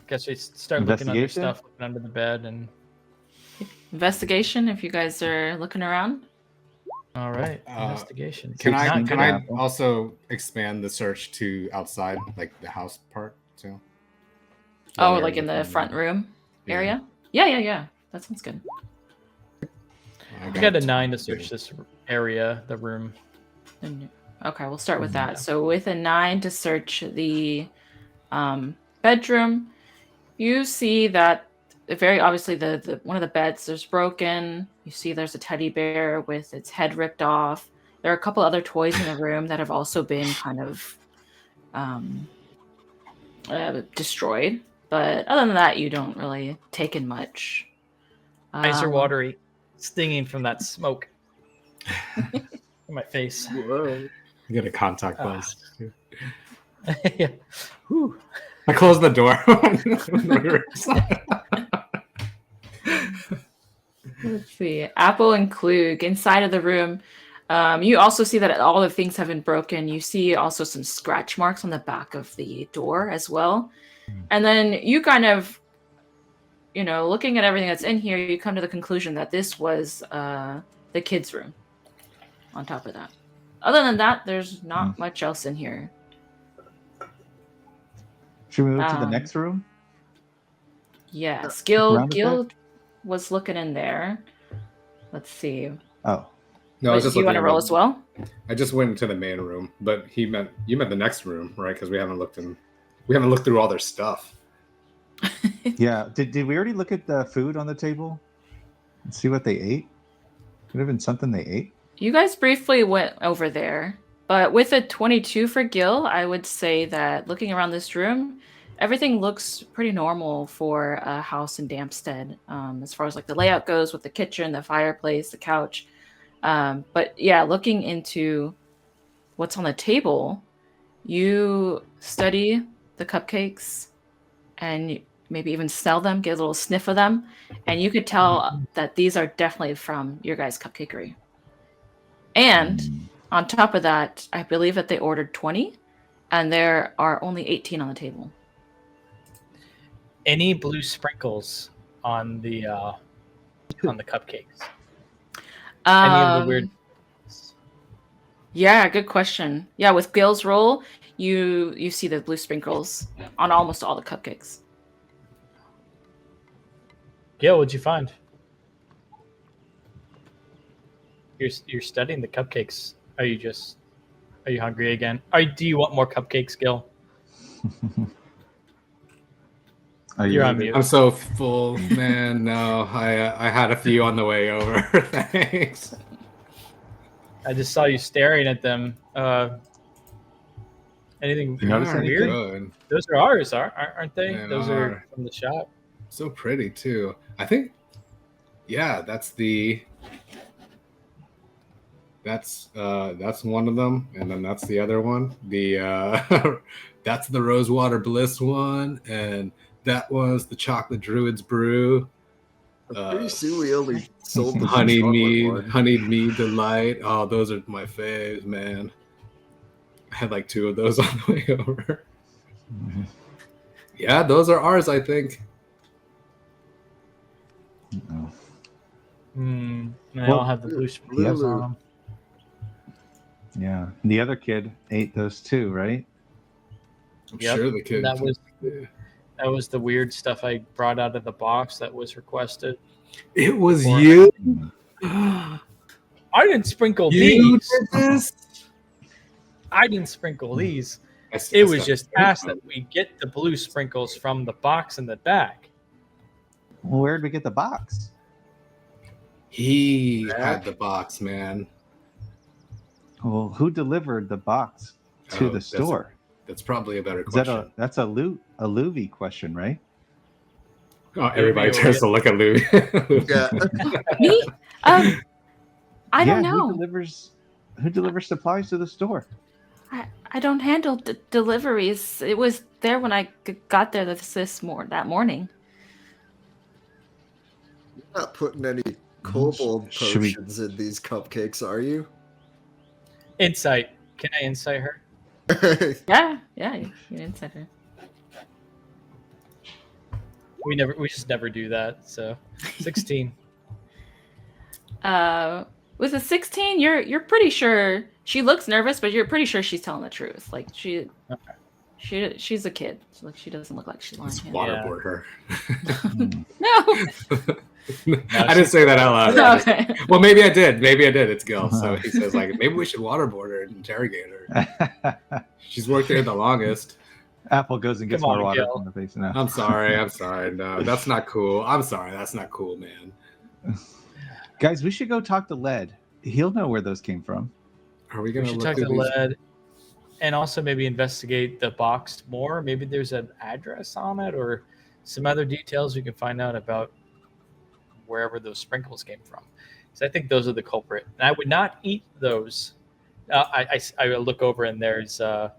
Speaker 4: Guess we start looking under
Speaker 3: Investigation?
Speaker 4: stuff, looking under the bed, and
Speaker 1: Investigation, if you guys are looking around.
Speaker 4: all right.
Speaker 2: Uh,
Speaker 4: Investigation.
Speaker 2: Can
Speaker 4: It's
Speaker 2: I
Speaker 4: not
Speaker 2: can
Speaker 4: good.
Speaker 2: I
Speaker 3: Apple.
Speaker 2: also expand the search to outside, like the house part too?
Speaker 1: Oh,
Speaker 2: While we're
Speaker 1: like in the
Speaker 2: looking
Speaker 1: front
Speaker 2: around.
Speaker 1: room
Speaker 2: Yeah.
Speaker 1: area? Yeah. That sounds good.
Speaker 4: I got a 9 to search this area, the room.
Speaker 1: Okay, we'll start with that. So with a 9 to search the bedroom, you see that very obviously the one of the beds is broken. You see there's a teddy bear with its head ripped off. There are a couple other toys in the room that have also been kind of destroyed. But other than that, you don't really take in much.
Speaker 4: Nice or watery, stinging from that smoke in my face.
Speaker 5: Whoa.
Speaker 2: I get a contact lens.
Speaker 4: Yeah. Whew.
Speaker 2: I close the door.
Speaker 1: Let's see. Apple and Klug inside of the room. You also see that all the things have been broken. You see also some scratch marks on the back of the door as well. And then you kind of, looking at everything that's in here, you come to the conclusion that this was the kids' room on top of that. Other than that, there's not much else in here.
Speaker 3: Should we move to the
Speaker 1: Um,
Speaker 3: next room?
Speaker 1: Yes,
Speaker 3: around a
Speaker 1: Gil was looking in there. Let's see.
Speaker 3: Oh,
Speaker 2: No, I was
Speaker 1: Wait,
Speaker 2: just
Speaker 1: do you want to
Speaker 2: looking
Speaker 1: roll
Speaker 2: at-
Speaker 1: as well?
Speaker 2: I just went into the main room, but you meant the next room, right? Because we haven't looked through all their stuff.
Speaker 3: yeah. Did we already look at the food on the table and see what they ate? Could have been something they ate.
Speaker 1: You guys briefly went over there, but with a 22 for Gil, I would say that looking around this room, everything looks pretty normal for a house in Dampstead, as far as like the layout goes, with the kitchen, the fireplace, the couch. But yeah, looking into what's on the table, you study the cupcakes and maybe even sell them, get a little sniff of them, and you could tell that these are definitely from your guys' cupcakery. And on top of that, I believe that they ordered 20, and there are only 18 on the table.
Speaker 4: Any blue sprinkles on the cupcakes? Any of the weird?
Speaker 1: Yeah, good question. Yeah, with Gil's roll, you see the blue sprinkles on almost all the cupcakes.
Speaker 4: Gil, what'd you find? You're studying the cupcakes. Are you hungry again? Do you want more cupcakes, Gil? You're on mute.
Speaker 2: I'm so full, man. No, I had a few on the way over. Thanks.
Speaker 4: I just saw you staring at them. Anything weird?
Speaker 2: Good.
Speaker 4: Those are ours, aren't they?
Speaker 2: They
Speaker 4: Those are from the shop.
Speaker 2: So pretty too. I think. Yeah, that's one of them, and then that's the other one. That's the Rosewater Bliss one, and that was the Chocolate Druid's Brew.
Speaker 5: Pretty soon we only sold the
Speaker 2: honeyed
Speaker 5: chocolate
Speaker 2: mead delight. Oh, those are my faves, man. I had like 2 of those on the way over.
Speaker 3: Mm-hmm.
Speaker 2: Yeah, those are ours, I think.
Speaker 4: They all have the blue sprinkles on them.
Speaker 3: Yeah, the other kid ate those too, right?
Speaker 2: I'm sure the kid.
Speaker 4: That was the weird stuff I brought out of the box that was requested.
Speaker 2: It was you.
Speaker 4: I didn't sprinkle
Speaker 2: You
Speaker 4: these.
Speaker 2: did this?
Speaker 4: I didn't sprinkle these.
Speaker 2: That's
Speaker 4: It was
Speaker 2: not
Speaker 4: just asked that we get the blue sprinkles from the box in the back.
Speaker 3: Well, where did we get the box?
Speaker 2: He had the box, man.
Speaker 3: Well, who delivered the box to the store?
Speaker 2: That's probably a better
Speaker 3: Is
Speaker 2: question.
Speaker 3: that's a Louvie question, right?
Speaker 2: Oh, everybody turns to look at Lou.
Speaker 5: Yeah.
Speaker 1: Me? I don't know.
Speaker 3: Who delivers supplies to the store?
Speaker 1: I don't handle deliveries. It was there when I got there that morning.
Speaker 5: You're not putting any kobold potions in these cupcakes, are you?
Speaker 4: Insight. Can I insight her?
Speaker 1: Yeah, you insight her.
Speaker 4: We just never do that. So 16.
Speaker 1: With a 16, you're pretty sure she looks nervous, but you're pretty sure she's telling the truth. Like she's a kid. So like she doesn't look like she's lying.
Speaker 2: Let's waterboard her.
Speaker 1: No.
Speaker 2: I didn't say that out loud.
Speaker 1: No, okay.
Speaker 2: Well, maybe I did. It's Gil. So he says like maybe we should waterboard her and interrogate her. She's worked there the longest.
Speaker 3: Apple goes and gets more water from the face now.
Speaker 2: I'm sorry. No, that's not cool. I'm sorry. That's not cool, man.
Speaker 3: Guys, we should go talk to Led. He'll know where those came from.
Speaker 2: Are we
Speaker 4: We
Speaker 2: going
Speaker 4: should talk to Led and also maybe investigate the box more. Maybe there's an address on it or some other details we can find out about wherever those sprinkles came from. So I think those are the culprit. And I would not eat those. I look over and there's, I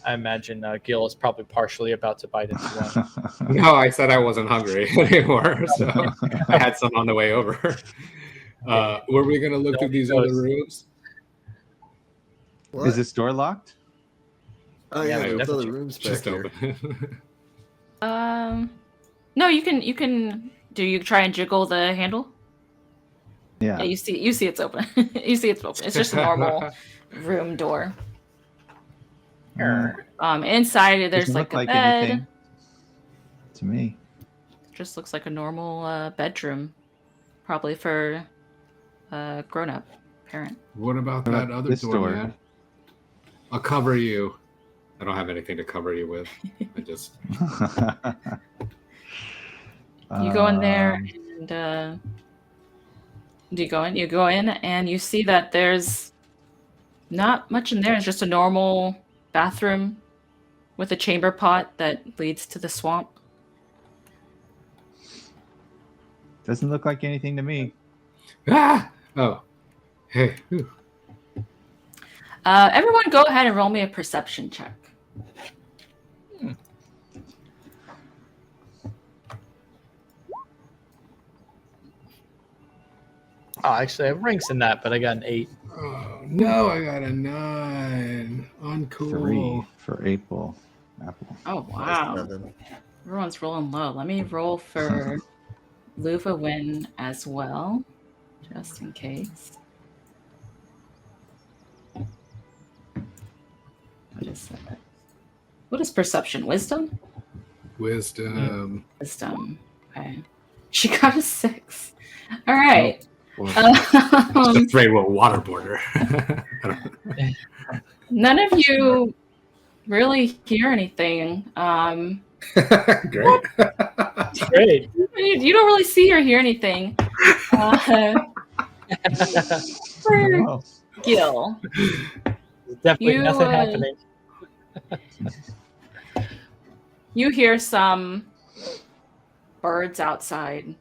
Speaker 4: imagine Gil is probably partially about to bite into one.
Speaker 2: No, I said I wasn't hungry anymore. So I had some on the way over. Were we going to look through these other rooms?
Speaker 5: What?
Speaker 3: Is this door locked?
Speaker 5: Oh yeah,
Speaker 4: Yeah,
Speaker 5: there's
Speaker 4: definitely.
Speaker 5: other rooms back
Speaker 2: Just
Speaker 5: here.
Speaker 2: open.
Speaker 1: No, you can. Do you try and jiggle the handle?
Speaker 3: Yeah.
Speaker 1: Yeah, you see it's open. You see it's open. It's just a normal room door. Inside there's
Speaker 3: Doesn't
Speaker 1: like
Speaker 3: look
Speaker 1: a bed.
Speaker 3: anything to me.
Speaker 1: Just looks like a normal bedroom, probably for a grown-up parent.
Speaker 2: What about that other
Speaker 3: this
Speaker 2: door, man? I'll cover you. I don't have anything to cover you with. I just
Speaker 1: You go in there and you go in and you see that there's not much in there. It's just a normal bathroom. with a chamber pot that leads to the swamp.
Speaker 3: Doesn't look like anything to me.
Speaker 2: Ah! Oh. Hey. Whew.
Speaker 1: Everyone go ahead and roll me a perception check.
Speaker 4: Oh, actually, I have ranks in that, but I got an 8.
Speaker 2: Oh, no, I got a 9. Uncool.
Speaker 3: 3 for Apple.
Speaker 1: Oh, wow.
Speaker 5: 7.
Speaker 1: Everyone's rolling low. Let me roll for Luva win as well, just in case. What is that? What is perception? Wisdom?
Speaker 2: Wisdom.
Speaker 1: Wisdom. Okay. She got a 6. All right.
Speaker 2: Just afraid what waterboarder.
Speaker 1: None of you really hear anything.
Speaker 2: Great.
Speaker 4: Great.
Speaker 1: You don't really see or hear anything. For Gil,
Speaker 4: Definitely
Speaker 1: You,
Speaker 4: nothing happening.
Speaker 1: you hear some birds outside.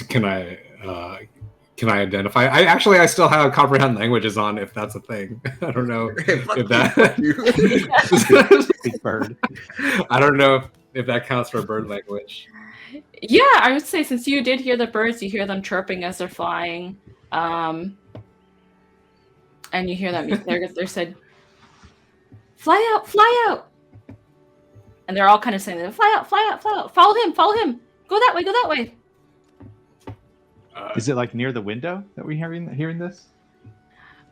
Speaker 2: Can I identify? I still have comprehend languages on, if that's a thing. I don't know if that.
Speaker 3: Big bird.
Speaker 2: I don't know if that counts for bird language.
Speaker 1: Yeah, I would say since you did hear the birds, you hear them chirping as they're flying, and you hear them. They're said, "Fly out!" And they're all kind of saying, "Fly out! Follow him! Go that way!"
Speaker 3: Is it like near the window that we're hearing this?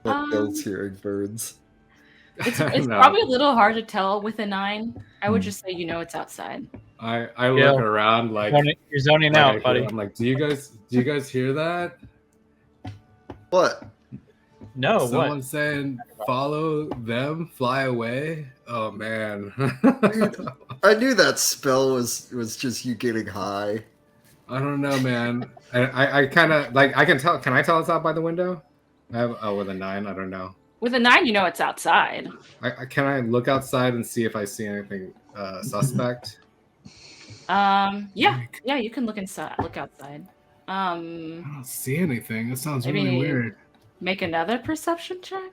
Speaker 5: Those hearing birds.
Speaker 1: It's
Speaker 2: No.
Speaker 1: probably a little hard to tell with a 9. I would just say it's outside.
Speaker 2: I
Speaker 4: Yeah.
Speaker 2: look around like
Speaker 4: You're zoning out, buddy.
Speaker 2: I'm like, do you guys hear that?
Speaker 5: What?
Speaker 4: No,
Speaker 2: Someone
Speaker 4: what?
Speaker 2: saying follow them, fly away. Oh man.
Speaker 5: I knew that spell was just you getting high.
Speaker 2: I don't know, man. I kind of like I can tell. Can I tell it's out by the window? With a 9, I don't know.
Speaker 1: With a 9, it's outside.
Speaker 2: Can I look outside and see if I see anything suspect?
Speaker 1: Yeah, you can look inside. Look outside.
Speaker 2: I don't see anything. That sounds
Speaker 1: Maybe-
Speaker 2: really weird.
Speaker 1: Make another perception check.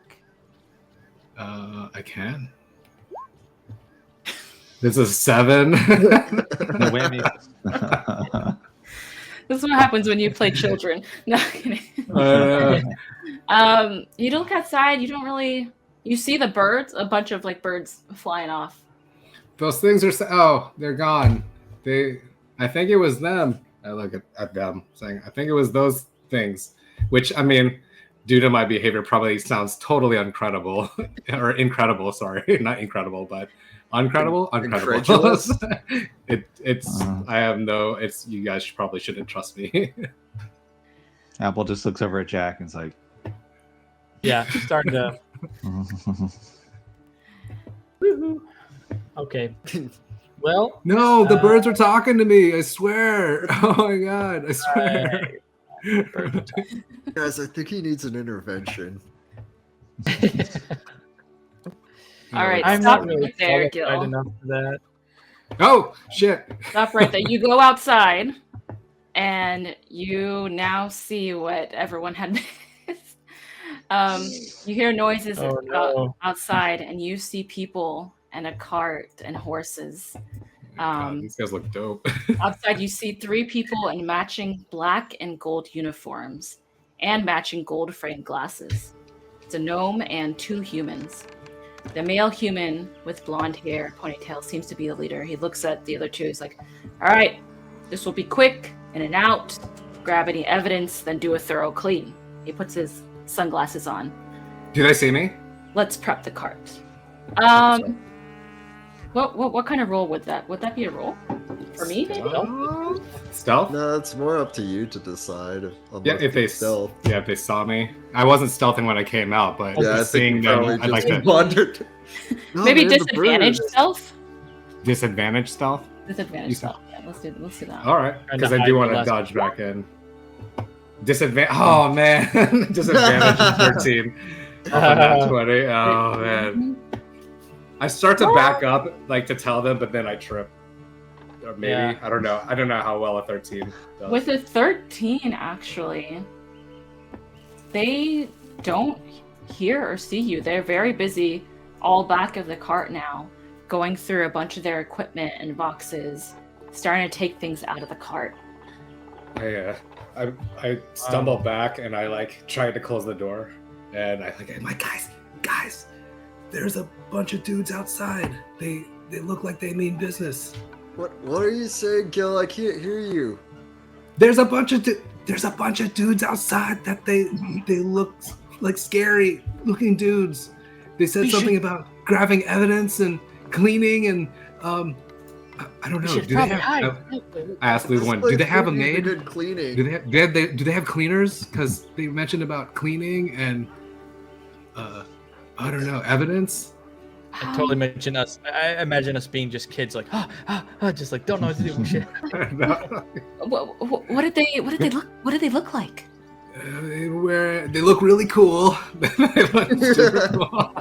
Speaker 2: I can. This is 7.
Speaker 3: No whammy.
Speaker 1: This is what happens when you play children. No, I'm kidding. You look outside. You don't really. You see the birds. A bunch of birds flying off.
Speaker 2: Those things are. Oh, they're gone. I think it was them. I look at them saying, I think it was those things. Which, I mean, due to my behavior, probably sounds totally uncredible. Or incredible, sorry. Not incredible, but uncredible?
Speaker 5: Incredulous?
Speaker 2: It's I have no, you guys probably shouldn't trust me.
Speaker 3: Apple just looks over at Jack and is like,
Speaker 4: Yeah, starting to. Woohoo. Okay. Well.
Speaker 2: No, the birds are talking to me. I swear. Oh my god, I swear.
Speaker 5: Guys, I think he needs an intervention.
Speaker 1: All right,
Speaker 4: I'm
Speaker 1: stop
Speaker 4: not really
Speaker 1: there,
Speaker 4: qualified
Speaker 1: Gil.
Speaker 4: enough for that.
Speaker 2: Oh shit.
Speaker 1: Stop right there. You go outside, and you now see what everyone had missed. You hear noises
Speaker 4: Oh, no.
Speaker 1: outside, and you see people and a cart and horses.
Speaker 2: God, these guys look dope.
Speaker 1: Outside, you see 3 people in matching black and gold uniforms and matching gold framed glasses. It's a gnome and 2 humans. The male human with blonde hair, ponytail, seems to be the leader. He looks at the other 2. He's like, all right, this will be quick, in and out. Grab any evidence, then do a thorough clean. He puts his sunglasses on.
Speaker 2: Do they see me?
Speaker 1: Let's prep the cart. What kind of roll would that? Would that be a roll for me? Maybe.
Speaker 2: Stealth?
Speaker 5: No, it's more up to you to decide.
Speaker 2: Yeah, if they
Speaker 5: stealth.
Speaker 2: Yeah, if they saw me. I wasn't stealthing when I came out, but
Speaker 5: Yeah, I
Speaker 2: just
Speaker 5: think
Speaker 2: seeing
Speaker 5: you
Speaker 2: them,
Speaker 5: probably
Speaker 2: I'd like
Speaker 5: just
Speaker 2: to
Speaker 5: wandered. No,
Speaker 1: Maybe
Speaker 5: man, the
Speaker 1: disadvantage
Speaker 5: birds.
Speaker 1: stealth.
Speaker 2: disadvantage stealth.
Speaker 1: Disadvantage
Speaker 2: You
Speaker 1: stealth. Yeah, let's do that.
Speaker 2: All right,
Speaker 4: Trying
Speaker 2: because
Speaker 4: to
Speaker 2: I do
Speaker 4: hide
Speaker 2: want
Speaker 4: the
Speaker 2: to
Speaker 4: last-
Speaker 2: dodge back in. Disadvantage. Oh man, disadvantage is 13. Not 20. Oh man. I start to back up, like to tell them, but then I trip. Or maybe
Speaker 4: Yeah.
Speaker 2: I don't know. I don't know how well a 13 does.
Speaker 1: With a 13, actually, they don't hear or see you. They're very busy, all back of the cart now, going through a bunch of their equipment and boxes, starting to take things out of the cart.
Speaker 2: I stumble back and I like try to close the door, and I'm like, guys, there's a bunch of dudes outside. They look like they mean business.
Speaker 5: What are you saying, Gil? I can't hear you.
Speaker 2: There's a bunch of dudes outside that they look like scary looking dudes. They said something about grabbing evidence and cleaning and I don't know. Do they have? I asked Lou one. Do they have a maid?
Speaker 5: Good cleaning.
Speaker 2: Do they have cleaners? Because they mentioned about cleaning and I don't know, evidence.
Speaker 4: I totally imagine us. I imagine us being just kids, like just like don't know what to do. Shit.
Speaker 1: What did they look like?
Speaker 2: They look really cool. They look super cool.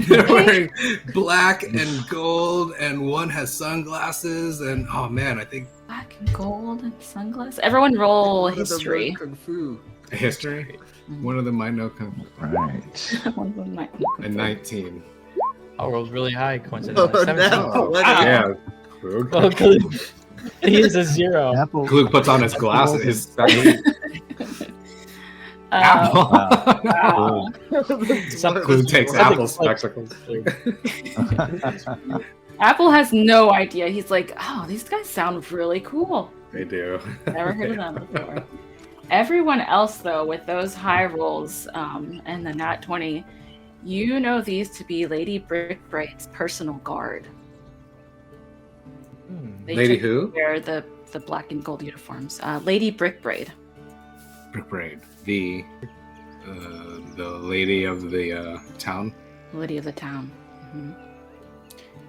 Speaker 2: They're wearing black and gold, and one has sunglasses. And oh man, I think
Speaker 1: Black and gold and sunglasses. Everyone roll
Speaker 5: One of them
Speaker 1: history.
Speaker 5: learned Kung Fu.
Speaker 2: history. One of them might know Kung Fu.
Speaker 3: Right.
Speaker 1: One of them might.
Speaker 2: A 19.
Speaker 4: Our roll's really high, coincidentally.
Speaker 5: Oh,
Speaker 4: 17.
Speaker 5: now, what
Speaker 1: Wow.
Speaker 2: Yeah, Krug.
Speaker 4: Oh, Klug. He is a 0.
Speaker 3: Apple.
Speaker 2: Klug puts on his glasses. His spectacles. Apple.
Speaker 1: Wow.
Speaker 2: Klug takes
Speaker 4: Something
Speaker 2: Apple
Speaker 4: like-
Speaker 2: spectacles.
Speaker 1: Apple has no idea. He's like, oh, these guys sound really cool.
Speaker 2: They do.
Speaker 1: Never heard of them before. Everyone else, though, with those high rolls and the nat 20, you know these to be Lady Brickbraid's personal guard. They
Speaker 2: Lady
Speaker 1: just
Speaker 2: who?
Speaker 1: wear the black and gold uniforms. Lady Brickbraid.
Speaker 2: Brickbraid. The lady of the town.
Speaker 1: Lady of the town. Mm-hmm.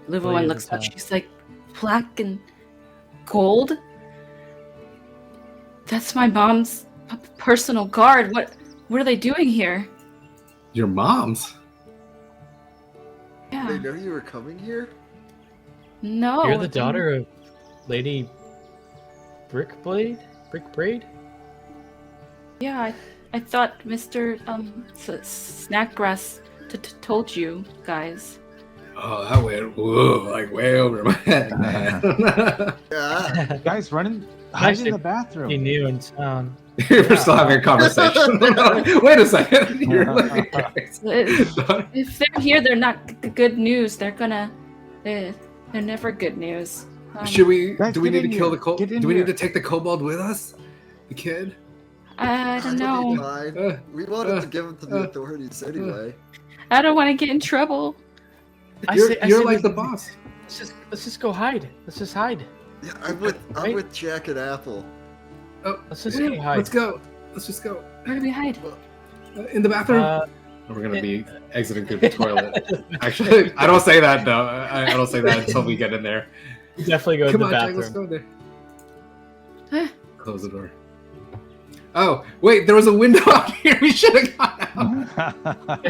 Speaker 1: Luva
Speaker 4: Lady
Speaker 1: one
Speaker 4: of
Speaker 1: looks
Speaker 4: the
Speaker 1: up.
Speaker 4: town.
Speaker 1: She's like, black and gold? That's my mom's personal guard. What are they doing here?
Speaker 2: Your mom's?
Speaker 5: They
Speaker 1: Yeah.
Speaker 5: know you were coming here?
Speaker 1: No.
Speaker 4: You're the daughter of Lady Brickbraid?
Speaker 1: Yeah, I thought Mr. Snackgrass told you guys.
Speaker 2: Oh, that went way over my head, man.
Speaker 5: Yeah.
Speaker 3: Guys, hide in
Speaker 4: Actually,
Speaker 3: the bathroom.
Speaker 4: He knew in town.
Speaker 2: We're still having a conversation. Wait a second. You're like,
Speaker 1: If they're here, they're not good news. They're never good news.
Speaker 2: should we?
Speaker 3: Guys,
Speaker 2: Do we
Speaker 3: get
Speaker 2: need to
Speaker 3: in
Speaker 2: kill
Speaker 3: here.
Speaker 2: the
Speaker 3: Get in
Speaker 2: Do we need
Speaker 3: here.
Speaker 2: to take the kobold with us? The kid?
Speaker 1: I don't
Speaker 5: That'll be
Speaker 1: know.
Speaker 5: fine. We wanted to give him to the authorities anyway.
Speaker 1: I don't want to get in trouble.
Speaker 2: You're
Speaker 4: I
Speaker 2: like
Speaker 4: we-
Speaker 2: the boss.
Speaker 4: Let's just go hide. Let's just hide.
Speaker 5: Yeah, I'm with Jack and Apple.
Speaker 2: Oh,
Speaker 4: Let's just
Speaker 2: yeah,
Speaker 4: go hide.
Speaker 2: let's go. Let's just go.
Speaker 1: Where do we hide?
Speaker 2: In the bathroom. We're gonna be exiting through the toilet. Actually, I don't say that though. I don't say that until we get in there.
Speaker 4: Definitely go to
Speaker 2: Come
Speaker 4: the
Speaker 2: on, Jack, let's
Speaker 4: bathroom.
Speaker 2: go there. Close the door. Oh, wait, there was a window out here. We should have gone out.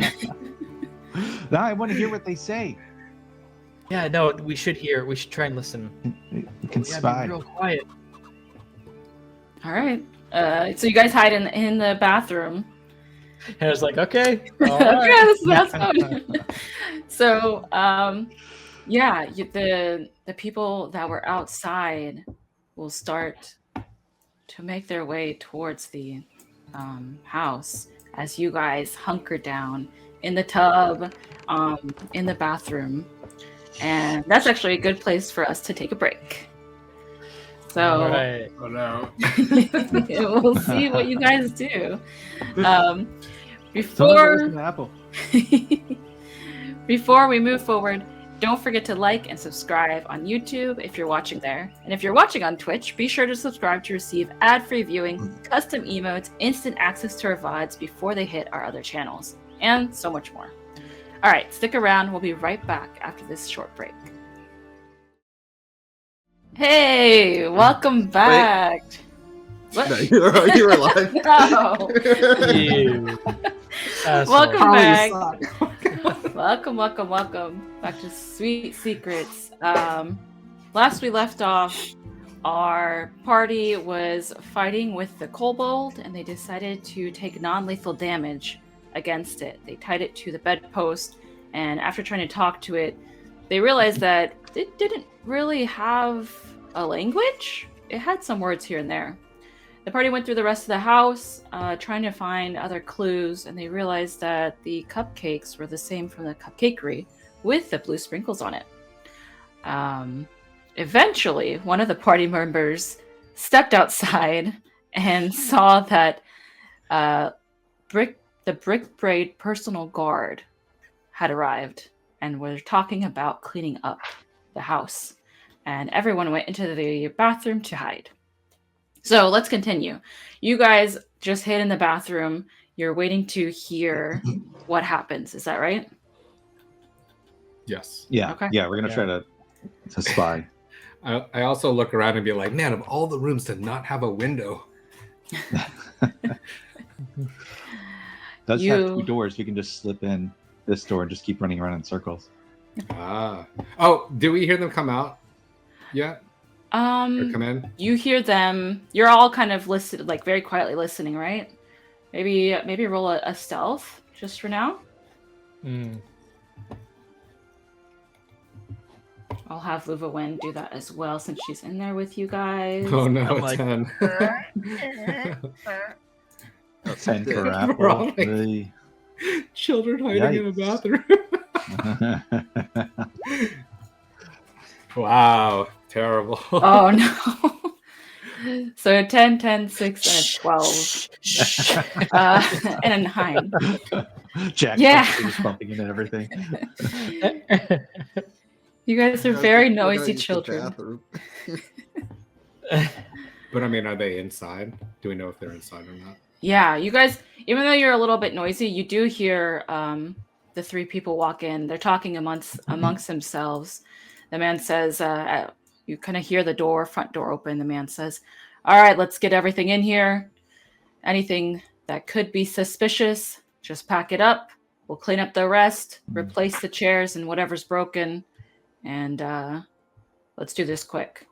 Speaker 3: Now I want to hear what they say.
Speaker 4: Yeah, no, we should try and listen.
Speaker 3: We can
Speaker 4: Yeah,
Speaker 3: spy.
Speaker 4: be real quiet.
Speaker 1: All right. So you guys hide in the bathroom.
Speaker 4: And I was like, okay. all
Speaker 1: Okay,
Speaker 4: right.
Speaker 1: that's fine. So, yeah, the people that were outside will start to make their way towards the house as you guys hunker down in the tub, in the bathroom, and that's actually a good place for us to take a break. So
Speaker 4: All right.
Speaker 2: Oh no.
Speaker 1: we'll see what you guys do.
Speaker 3: Someone
Speaker 1: Before
Speaker 3: listen to Apple.
Speaker 1: Before we move forward, don't forget to like and subscribe on YouTube if you're watching there. And if you're watching on Twitch, be sure to subscribe to receive ad-free viewing, custom emotes, instant access to our VODs before they hit our other channels, and so much more. All right, stick around. We'll be right back after this short break. Hey, welcome back. What?
Speaker 5: No, you were alive.
Speaker 1: No.
Speaker 4: Ew.
Speaker 1: Welcome
Speaker 2: Carly,
Speaker 1: back.
Speaker 2: you suck.
Speaker 1: Welcome back to Sweet Secrets. Last we left off, our party was fighting with the kobold, and they decided to take non-lethal damage against it. They tied it to the bedpost, and after trying to talk to it, they realized that it didn't really have a language. It had some words here and there. The party went through the rest of the house, trying to find other clues, and they realized that the cupcakes were the same from the cupcakery with the blue sprinkles on it. Eventually, one of the party members stepped outside and saw that the Brick Braid personal guard had arrived and was talking about cleaning up the house. And everyone went into the bathroom to hide. So let's continue. You guys just hid in the bathroom. You're waiting to hear what happens. Is that right?
Speaker 2: Yes.
Speaker 3: Yeah.
Speaker 1: Okay.
Speaker 3: Yeah, we're gonna try to spy.
Speaker 2: I also look around and be like, man, of all the rooms to not have a window.
Speaker 3: Does have two doors. We can just slip in this door and just keep running around in circles.
Speaker 2: Oh, did we hear them come out yet? Or come in?
Speaker 1: You hear them. You're all kind of like very quietly listening, right? Maybe roll a stealth just for now. I'll have Luva Wen do that as well since she's in there with you guys.
Speaker 2: Oh no,
Speaker 4: I'm
Speaker 2: it's
Speaker 4: like-
Speaker 2: 10.
Speaker 3: 10 for
Speaker 2: We're all
Speaker 3: apple.
Speaker 2: like-
Speaker 3: Really?
Speaker 2: Children hiding in a bathroom. Wow, terrible.
Speaker 1: Oh no. So 10, 10, 6, and a 12. And a 9.
Speaker 3: Jack just bumping into everything.
Speaker 1: You guys are very noisy children.
Speaker 5: Bathroom.
Speaker 2: But I mean, are they inside? Do we know if they're inside or not?
Speaker 1: Yeah, you guys, even though you're a little bit noisy, you do hear the three people walk in. They're talking amongst themselves. The man says, you kind of hear the front door open. The man says, all right, let's get everything in here. Anything that could be suspicious, just pack it up. We'll clean up the rest, replace the chairs and whatever's broken. And let's do this quick.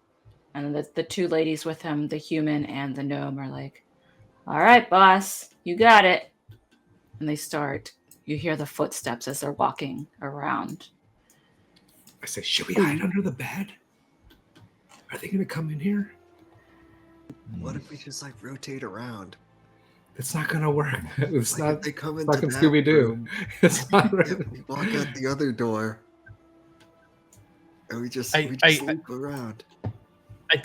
Speaker 1: And the two ladies with him, the human and the gnome, are like, all right, boss, you got it. And they start. You hear the footsteps as they're walking around.
Speaker 2: I say, should we hide under the bed? Are they going to come in here?
Speaker 5: What if we just like rotate around?
Speaker 2: It's not going to work. It's
Speaker 5: Like,
Speaker 2: not
Speaker 5: if they come into
Speaker 2: fucking
Speaker 5: that
Speaker 2: Scooby Doo.
Speaker 5: room,
Speaker 2: It's not
Speaker 5: yeah,
Speaker 2: right.
Speaker 5: we walk out the other door, and we just loop around.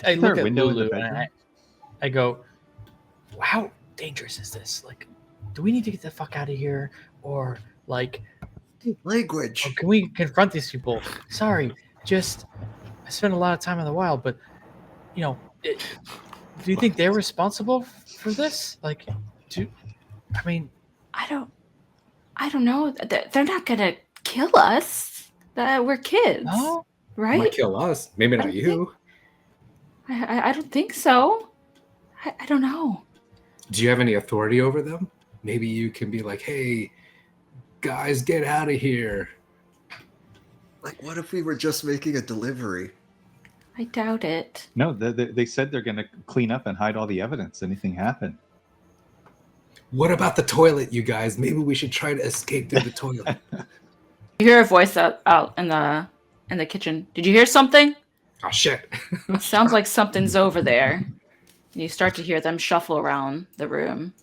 Speaker 4: I look at
Speaker 3: window in the
Speaker 4: Lulu and I go, how dangerous is this? Like, do we need to get the fuck out of here? Or like,
Speaker 5: Language.
Speaker 4: or can we confront these people? Sorry, I spent a lot of time in the wild, but do you think they're responsible for this? Like,
Speaker 1: I don't know. They're not gonna kill us. We're kids,
Speaker 4: no?
Speaker 1: right?
Speaker 2: Might kill us. Maybe not
Speaker 1: don't
Speaker 2: you.
Speaker 1: I don't think so. I don't know.
Speaker 2: Do you have any authority over them? Maybe you can be like, hey, guys, get out of here.
Speaker 5: Like, what if we were just making a delivery?
Speaker 1: I doubt it.
Speaker 3: No, they said they're going to clean up and hide all the evidence. Anything happened?
Speaker 2: What about the toilet, you guys? Maybe we should try to escape through the toilet.
Speaker 1: You hear a voice out in the kitchen. Did you hear something?
Speaker 2: Oh, shit.
Speaker 1: Sounds like something's over there. You start to hear them shuffle around the room.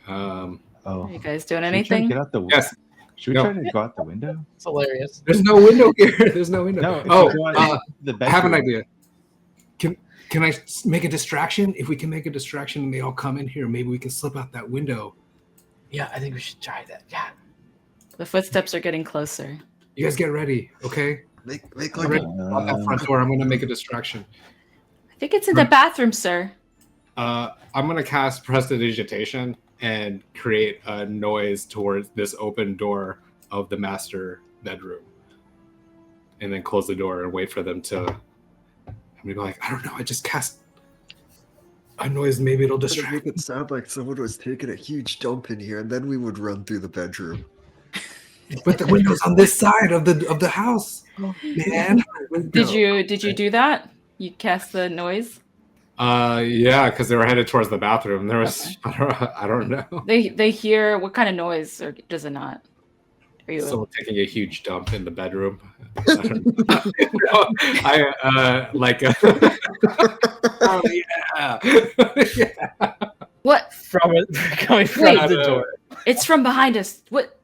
Speaker 3: Oh,
Speaker 1: Are you guys doing
Speaker 3: Should we try to
Speaker 1: anything?
Speaker 3: get out the
Speaker 2: Yes.
Speaker 3: Should we
Speaker 2: No.
Speaker 3: try to go out the window?
Speaker 4: It's hilarious.
Speaker 2: There's no window here. There's no window.
Speaker 3: No. if
Speaker 2: Oh,
Speaker 3: we go out the
Speaker 2: I have an
Speaker 3: bedroom-
Speaker 2: idea. Can I make a distraction? If we can make a distraction and they all come in here, maybe we can slip out that window.
Speaker 4: Yeah, I think we should try that. Yeah.
Speaker 1: The footsteps are getting closer.
Speaker 2: You guys get ready, okay?
Speaker 5: Make
Speaker 2: I'm
Speaker 5: like
Speaker 2: ready. Out that front door. I'm going to make a distraction.
Speaker 1: I think it's in the bathroom, sir.
Speaker 2: I'm going to cast Prestidigitation and create a noise towards this open door of the master bedroom. And then close the door and wait for them to... I'm going to be like, I don't know, I just cast a noise, maybe it'll
Speaker 5: It'll
Speaker 2: distract.
Speaker 5: make it sound like someone was taking a huge dump in here, and then we would run through the bedroom.
Speaker 2: But the window's on this side of the house, man.
Speaker 1: Did you do that? You cast the noise?
Speaker 2: Yeah, because they were headed towards the bathroom. There was I don't know.
Speaker 1: They hear what kind of noise, or does it not? Are you
Speaker 2: Someone taking a huge dump in the bedroom. I like. Oh yeah. Yeah.
Speaker 1: what?
Speaker 4: From it coming from
Speaker 1: Wait.
Speaker 4: the door.
Speaker 1: It's from behind us. What?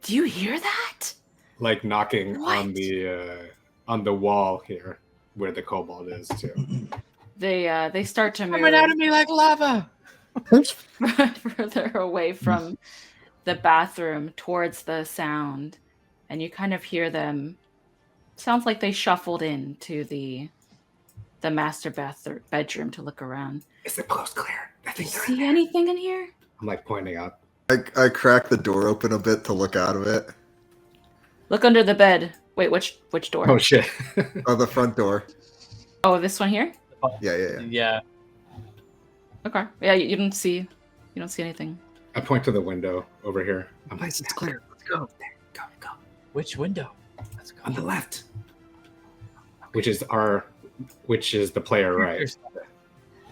Speaker 1: Do you hear that?
Speaker 2: Like knocking
Speaker 1: What?
Speaker 2: on the wall here, where the kobold is too.
Speaker 1: They start to move
Speaker 4: Coming out of me like lava.
Speaker 1: further away from the bathroom towards the sound, and you kind of hear them. Sounds like they shuffled into the master bedroom to look around.
Speaker 2: Is the close clear? I
Speaker 1: Do you
Speaker 2: think they're in
Speaker 1: see
Speaker 2: there.
Speaker 1: anything in here?
Speaker 2: I'm like pointing out.
Speaker 5: I crack the door open a bit to look out of it.
Speaker 1: Look under the bed. Wait, which door?
Speaker 2: Oh shit.
Speaker 5: Oh, the front door.
Speaker 1: Oh, this one here.
Speaker 5: Yeah.
Speaker 4: Yeah.
Speaker 1: Okay. Yeah, you don't see anything.
Speaker 2: I point to the window over here. I'm like,
Speaker 5: Nice, it's clear. Let's go.
Speaker 2: go.
Speaker 4: Which window? Let's go.
Speaker 2: On the left. Which is the player right.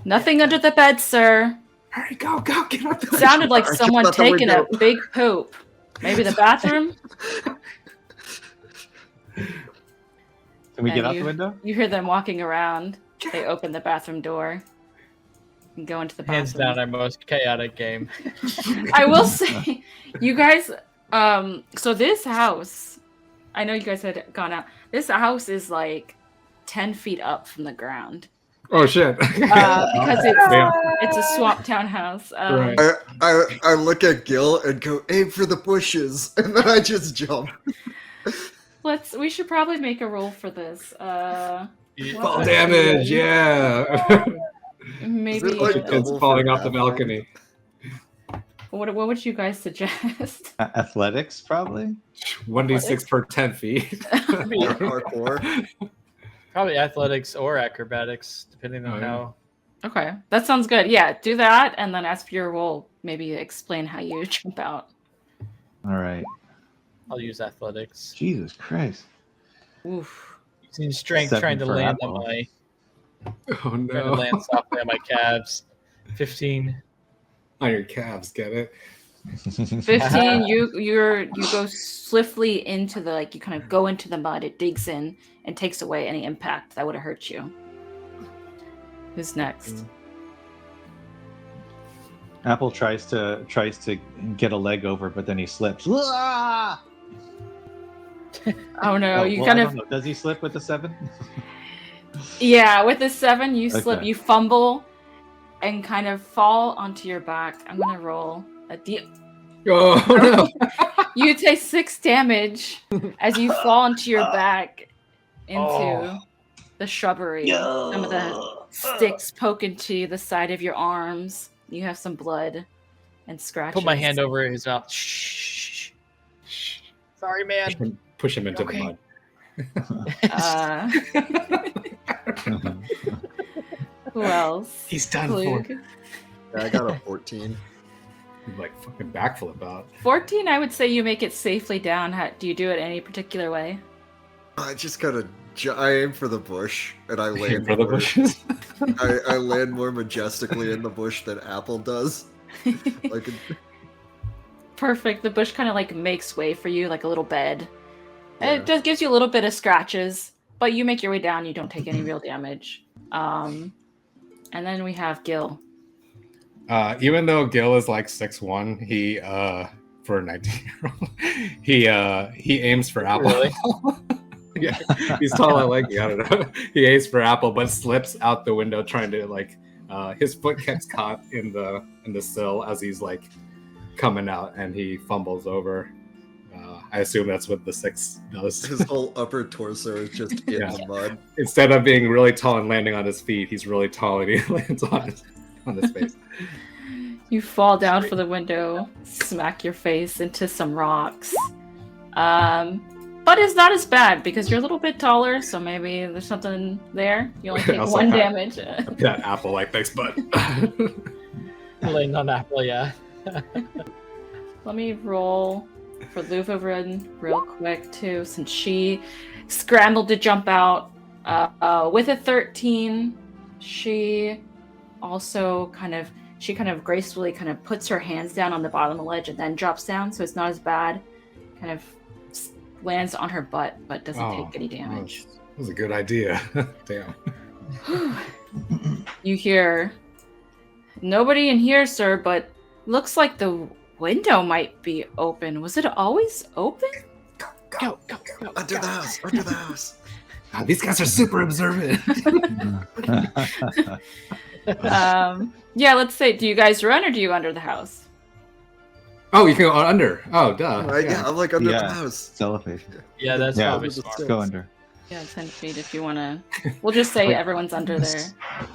Speaker 1: Nothing under the bed, sir.
Speaker 2: Hurry, go, get up.
Speaker 1: It sounded like
Speaker 5: I jumped
Speaker 1: someone
Speaker 5: out the
Speaker 1: taking a
Speaker 5: window.
Speaker 1: big poop. Maybe the bathroom.
Speaker 3: Can we
Speaker 1: And
Speaker 3: get out the window?
Speaker 1: You hear them walking around. They open the bathroom door and go into the bathroom.
Speaker 4: Hands down, our most chaotic game.
Speaker 1: I will say, you guys. So this house, I know you guys had gone out. This house is like 10 feet up from the ground
Speaker 2: Oh shit.
Speaker 1: because
Speaker 2: Damn.
Speaker 1: it's a swamp town house.
Speaker 2: Right.
Speaker 5: I look at Gil and go, aim for the bushes, and then I just jump.
Speaker 1: We should probably make a roll for this.
Speaker 2: Fall damage, yeah.
Speaker 1: Maybe.
Speaker 5: Is it like
Speaker 2: It's
Speaker 5: double
Speaker 2: falling
Speaker 5: for
Speaker 2: off the
Speaker 5: Affleck?
Speaker 2: balcony.
Speaker 1: What would you guys suggest?
Speaker 3: Athletics, probably.
Speaker 2: 1d6 per 10 feet.
Speaker 5: Parkour.
Speaker 4: Probably athletics or acrobatics, depending on
Speaker 2: Oh, yeah.
Speaker 4: how.
Speaker 1: Okay, that sounds good. Yeah, do that, and then as for your roll, maybe explain how you jump out.
Speaker 3: All right.
Speaker 4: I'll use athletics.
Speaker 3: Jesus Christ.
Speaker 1: Oof.
Speaker 4: Using strength,
Speaker 3: 7
Speaker 4: trying to
Speaker 3: for
Speaker 4: land
Speaker 3: Apple.
Speaker 4: on my
Speaker 2: Oh
Speaker 4: trying to
Speaker 2: no.
Speaker 4: land softly on my calves. 15.
Speaker 2: On your calves, get it?
Speaker 1: 15. You go swiftly into the you kind of go into the mud. It digs in and takes away any impact that would have hurt you. Who's next?
Speaker 3: Apple tries to get a leg over, but then he slips. Ah!
Speaker 1: Oh no, you
Speaker 3: well,
Speaker 1: kind
Speaker 3: I
Speaker 1: of
Speaker 3: don't know. Does he slip with the 7?
Speaker 1: yeah. With the 7, you slip,
Speaker 3: Okay.
Speaker 1: you fumble, and kind of fall onto your back. I'm gonna roll a d.
Speaker 2: Oh no.
Speaker 1: You take 6 damage as you fall onto your back into
Speaker 4: Oh.
Speaker 1: the shrubbery. Some of the sticks poke into the side of your arms. You have some blood and scratches.
Speaker 4: Put my hand over his mouth. Shh. Sorry, man.
Speaker 2: Push him into
Speaker 4: Okay.
Speaker 2: the mud.
Speaker 1: Who else?
Speaker 2: He's done
Speaker 1: Klug.
Speaker 2: for.
Speaker 5: Yeah, I got a 14.
Speaker 2: He's like fucking backflip out.
Speaker 1: 14, I would say you make it safely down. Do you do it any particular way?
Speaker 5: I just gotta. I aim for the bush, and I land
Speaker 2: For the
Speaker 5: more-
Speaker 2: bushes.
Speaker 5: I land more majestically in the bush than Apple does. Like,
Speaker 1: Perfect. The bush kind of makes way for you, like a little bed.
Speaker 5: Yeah.
Speaker 1: It just gives you a little bit of scratches, but you make your way down. You don't take any real damage. And then we have Gil.
Speaker 2: Even though Gil is like 6'1", he for a 19-year-old, he aims for Apple.
Speaker 4: Really?
Speaker 2: Yeah, he's taller like you. I don't know. He aims for Apple, but slips out the window trying to his foot gets caught in the sill as he's coming out, and he fumbles over. I assume that's what the 6 does.
Speaker 5: his whole upper torso is just in
Speaker 2: Yeah.
Speaker 5: the mud.
Speaker 2: Instead of being really tall and landing on his feet, he's really tall and he lands on his face.
Speaker 1: You fall down for the window, smack your face into some rocks. But it's not as bad because you're a little bit taller, so maybe there's something there. You only take
Speaker 2: Also
Speaker 1: one
Speaker 2: kind
Speaker 1: damage.
Speaker 2: That apple like thanks, bud.
Speaker 4: Laying on apple, yeah.
Speaker 1: Let me roll for Luvarin real quick too, since she scrambled to jump out with a 13. She also kind of gracefully kind of puts her hands down on the bottom of the ledge and then drops down, so it's not as bad. Kind of lands on her butt, but doesn't take any damage.
Speaker 2: That was a good idea. Damn.
Speaker 1: You hear, "Nobody in here, sir, but looks like the window might be open. Was it always open?"
Speaker 4: Go.
Speaker 5: Under the house. Under the house.
Speaker 2: God, these guys are super observant.
Speaker 1: Yeah, let's say, do you guys run or do you under the house?
Speaker 2: Oh, you can go under. Oh, duh.
Speaker 5: Yeah, I'm like under
Speaker 3: Yeah.
Speaker 5: the house.
Speaker 3: Cellophane.
Speaker 4: Yeah, that's
Speaker 3: Yeah,
Speaker 4: probably
Speaker 5: let's
Speaker 4: smart.
Speaker 3: Let's go under.
Speaker 1: Yeah, 10 feet if you want to. We'll just say everyone's under there.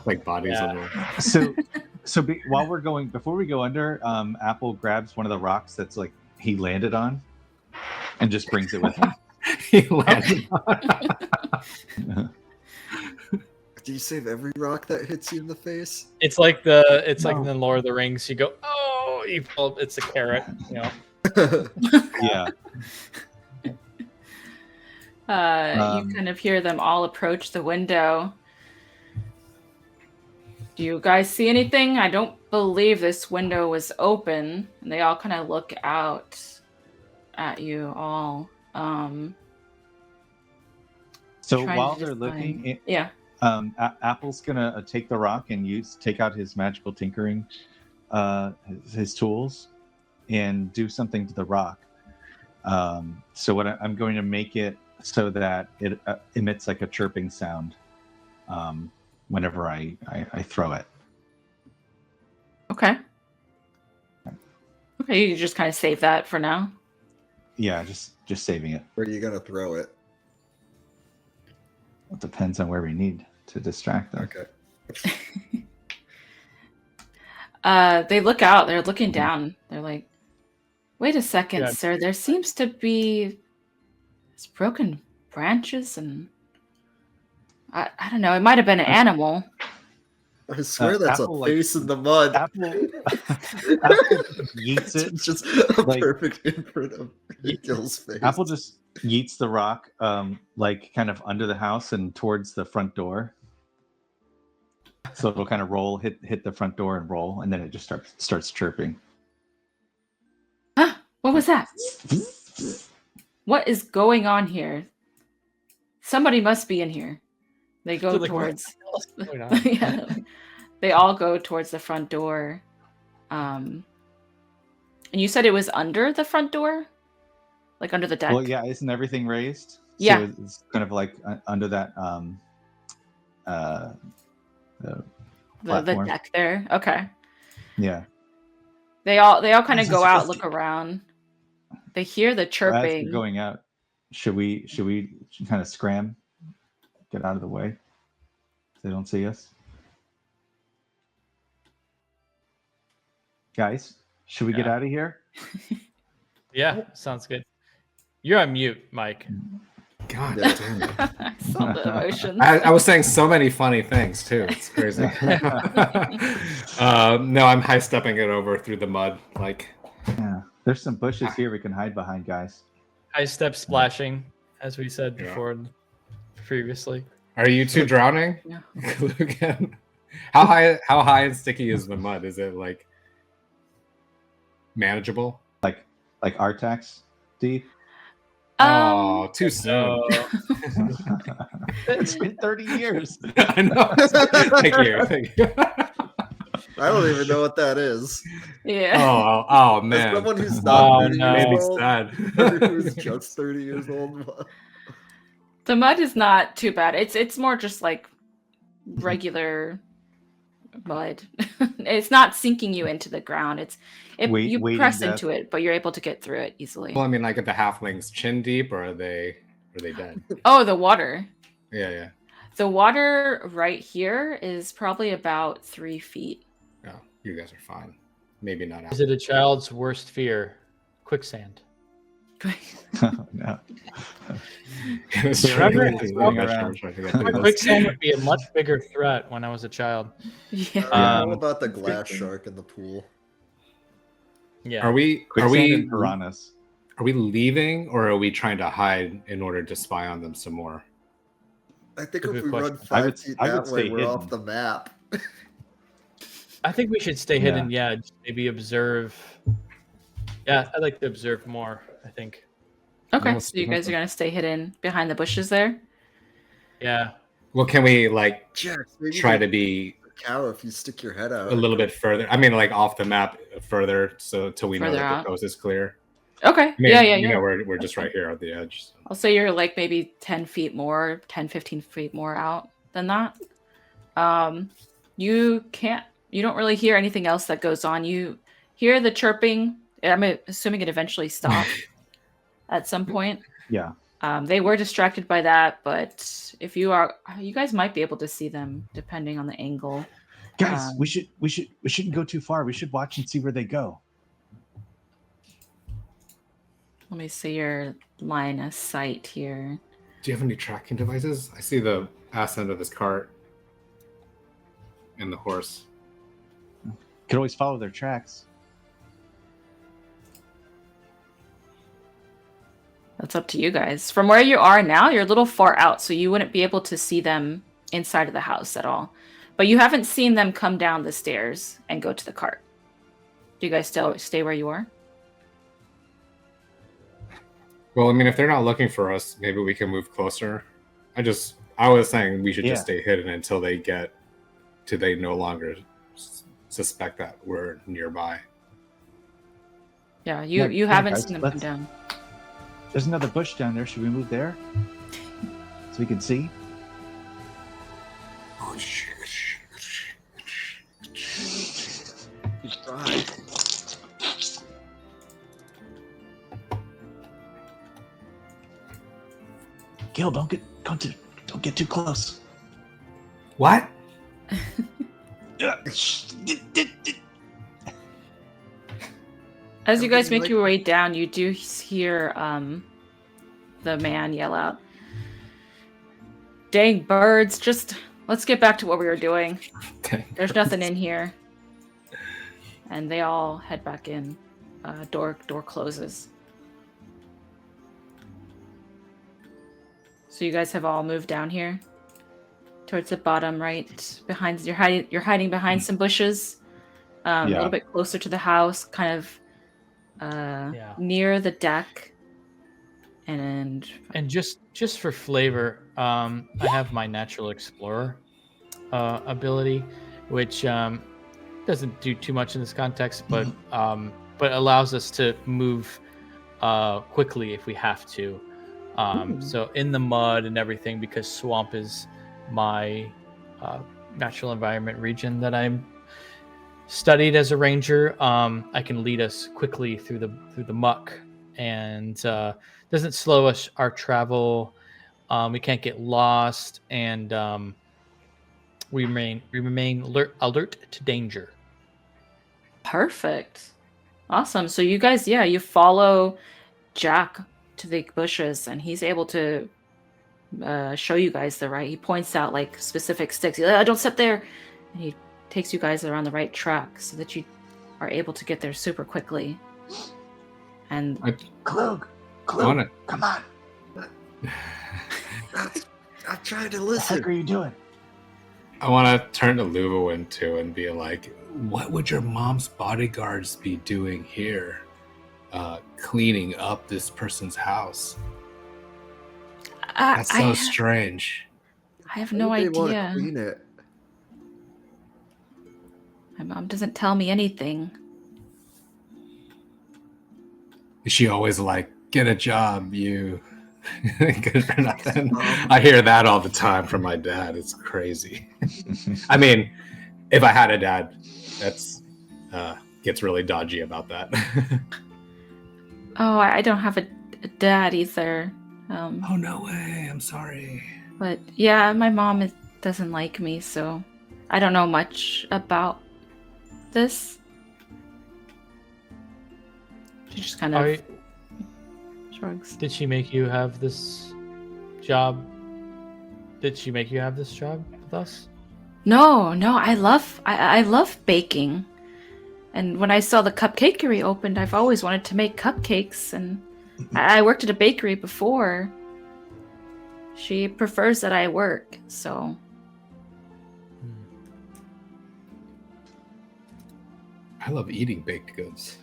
Speaker 2: Like bodies
Speaker 4: Yeah.
Speaker 2: over.
Speaker 3: While we're going, before we go under, Apple grabs one of the rocks that's like he landed on, and just brings it with him.
Speaker 2: He landed
Speaker 5: Do you save every rock that hits you in the face?
Speaker 4: It's like like in the Lord of the Rings. You go, oh, you pull. It's a carrot. You know.
Speaker 3: Yeah.
Speaker 1: You kind of hear them all approach the window. Do you guys see anything? I don't believe this window was open. And they all kind of look out at you all.
Speaker 3: So
Speaker 1: Trying
Speaker 3: while
Speaker 1: to
Speaker 3: they're
Speaker 1: just
Speaker 3: looking,
Speaker 1: find- Yeah.
Speaker 3: Apple's gonna take the rock and take out his magical tinkering, his tools, and do something to the rock. So what I'm going to make it so that it emits like a chirping sound whenever I throw it.
Speaker 1: Okay. Okay, you just kind of save that for now.
Speaker 3: Yeah, just saving it.
Speaker 5: Where are you gonna throw it?
Speaker 3: It depends on where we need to distract them.
Speaker 5: Okay.
Speaker 1: They look out. They're looking down. They're like, "Wait a second,
Speaker 4: Yeah.
Speaker 1: sir. There seems to be broken branches and I don't know. It might have been an animal."
Speaker 5: I swear that's
Speaker 3: Apple,
Speaker 5: a
Speaker 3: like,
Speaker 5: face in the mud.
Speaker 3: Apple yeets it.
Speaker 5: It's just a
Speaker 3: like-
Speaker 5: perfect imprint of Gil's face.
Speaker 3: Apple just yeets the rock, like kind of under the house and towards the front door. So it'll kind of roll, hit the front door and roll, and then it just starts chirping.
Speaker 1: Huh? What was that? What is going on here? Somebody must be in here. They go
Speaker 4: So, like,
Speaker 1: towards.
Speaker 4: What's going on?
Speaker 1: Yeah. They all go towards the front door. And you said it was under the front door? Like under the deck?
Speaker 3: Well, yeah, isn't everything raised?
Speaker 1: Yeah.
Speaker 3: So it's kind of like under that the
Speaker 1: the
Speaker 3: platform.
Speaker 1: deck there. Okay.
Speaker 3: Yeah.
Speaker 1: They all kind of go out, look around. They hear the
Speaker 3: As
Speaker 1: chirping.
Speaker 3: we're going out, should we kind of scram, get out of the way, so they don't see us? Guys, should we get
Speaker 4: Yeah.
Speaker 3: out of here?
Speaker 4: Yeah, sounds good. You're on mute, Mike.
Speaker 2: God
Speaker 5: Yeah.
Speaker 2: damn it.
Speaker 1: I saw the emotions.
Speaker 2: I was saying so many funny things too. It's crazy. No, I'm high stepping it over through the mud. Like,
Speaker 3: Yeah. There's some bushes here we can hide behind, guys.
Speaker 4: High step splashing, as we said
Speaker 2: Yeah.
Speaker 4: before previously.
Speaker 2: are you two drowning?
Speaker 1: Yeah.
Speaker 2: Again? How high and sticky is the mud? Is it like manageable?
Speaker 3: Like Artax deep.
Speaker 2: Oh, too soon.
Speaker 4: So,
Speaker 3: It's been 30 years.
Speaker 2: I know. Thank you.
Speaker 5: I don't even know what that is.
Speaker 1: Yeah.
Speaker 2: Oh
Speaker 5: As
Speaker 2: man.
Speaker 5: someone who's not 30
Speaker 4: no.
Speaker 2: Made me
Speaker 5: years old,
Speaker 2: sad.
Speaker 5: who's just 30 years old.
Speaker 1: The mud is not too bad. It's more just like regular mud. It's not sinking you into the ground. You
Speaker 3: Wait
Speaker 1: press
Speaker 3: in
Speaker 1: into it, but you're able to get through it easily.
Speaker 2: Well, I mean, like, are the halflings chin deep, or are they dead?
Speaker 1: Oh, the water.
Speaker 2: Yeah.
Speaker 1: The water right here is probably about 3 feet.
Speaker 2: Oh, you guys are fine. Maybe not.
Speaker 4: is it a child's worst fear? Quicksand.
Speaker 3: Oh, no.
Speaker 2: It's
Speaker 4: Trevor,
Speaker 2: really
Speaker 3: running
Speaker 2: bad
Speaker 3: around.
Speaker 2: trying to get through this.
Speaker 4: Quicksand would be a much bigger threat when I was a child.
Speaker 1: Yeah.
Speaker 5: All about the
Speaker 1: That's
Speaker 5: glass
Speaker 1: good.
Speaker 5: shark in the pool.
Speaker 4: Yeah.
Speaker 2: Are we
Speaker 3: Quicksand and piranhas.
Speaker 2: are we leaving or are we trying to hide in order to spy on them some more?
Speaker 5: I think
Speaker 4: Good
Speaker 5: if we
Speaker 4: question.
Speaker 5: run
Speaker 3: I would-
Speaker 5: 5 feet
Speaker 3: I would
Speaker 5: that way,
Speaker 3: stay
Speaker 5: we're
Speaker 3: hidden.
Speaker 5: off the map.
Speaker 4: I think we should stay hidden. Yeah, just maybe observe. Yeah, I'd like to observe more. I think.
Speaker 1: Okay,
Speaker 2: Well,
Speaker 1: so you guys are gonna stay hidden behind the bushes there.
Speaker 4: Yeah.
Speaker 2: Well, can we like
Speaker 5: Jax, maybe
Speaker 2: try
Speaker 5: you
Speaker 2: to be
Speaker 5: a cow if you stick your head out.
Speaker 2: a little bit further? I mean, like off the map further, so till we know
Speaker 1: Further
Speaker 2: that
Speaker 1: out.
Speaker 2: the coast is clear.
Speaker 1: Okay.
Speaker 2: I mean,
Speaker 1: yeah.
Speaker 2: you know, we're just right here at the edge. So.
Speaker 1: I'll say you're like maybe 10 feet more, 10, 15 feet more out than that. You don't really hear anything else that goes on. You hear the chirping. I'm assuming it eventually stopped at some point.
Speaker 3: Yeah.
Speaker 1: They were distracted by that, but you guys might be able to see them depending on the angle.
Speaker 3: Guys, we shouldn't go too far. We should watch and see where they go.
Speaker 1: Let me see your line of sight here.
Speaker 2: Do you have any tracking devices? I see the ass end of this cart and the horse.
Speaker 3: Could always follow their tracks.
Speaker 1: That's up to you guys. From where you are now, you're a little far out, so you wouldn't be able to see them inside of the house at all. But you haven't seen them come down the stairs and go to the cart. Do you guys still stay where you are?
Speaker 2: Well, I mean, if they're not looking for us, maybe we can move closer. I was saying we should just stay hidden until they no longer suspect that we're nearby.
Speaker 1: Yeah, you haven't
Speaker 3: guys,
Speaker 1: seen them come down.
Speaker 3: There's another bush down there. Should we move there? So we can see?
Speaker 2: Oh, shit.
Speaker 5: He's trying.
Speaker 3: Gil, don't get too close.
Speaker 2: What?
Speaker 1: As you guys make your way down, you do hear the man yell out, "Dang birds, just let's get back to what we were doing. There's nothing in here." And they all head back in. Door closes. So you guys have all moved down here towards the bottom right. Behind you're hiding behind some bushes. A little bit closer to the house, kind of near the deck. And
Speaker 4: just for flavor, I have my natural explorer ability, which doesn't do too much in this context, but allows us to move quickly if we have to. So in the mud and everything, because swamp is my natural environment region that I'm studied as a ranger, I can lead us quickly through the muck, and doesn't slow us our travel. We can't get lost, and we remain alert to danger.
Speaker 1: perfect. Awesome. So you guys, you follow Jack to the bushes, and he's able to show you guys he points out like specific sticks. He's like, don't sit there. And he takes you guys around the right track so that you are able to get there super quickly. And
Speaker 3: Klug,
Speaker 2: On
Speaker 3: come on.
Speaker 5: I'm trying to
Speaker 3: What the heck
Speaker 5: listen.
Speaker 3: are you doing?
Speaker 2: I want to turn to Luwin too and be like, what would your mom's bodyguards be doing here? Cleaning up this person's house. That's so strange.
Speaker 1: I have no
Speaker 5: They want to
Speaker 1: idea.
Speaker 5: clean it.
Speaker 1: My mom doesn't tell me anything.
Speaker 2: Is she always like, get a job, you good for nothing? I hear that all the time from my dad. It's crazy. I mean, if I had a dad, that's gets really dodgy about that.
Speaker 1: Oh, I don't have a dad either.
Speaker 2: Oh, no way. I'm sorry.
Speaker 1: But yeah, my mom doesn't like me, so I don't know much about this. She just kind of Shrugs.
Speaker 4: Did she make you have this job? Did she make you have this job with us?
Speaker 1: No, I love baking. And when I saw the cupcakery opened, I've always wanted to make cupcakes, and I worked at a bakery before. She prefers that I work, so.
Speaker 2: I love eating baked goods.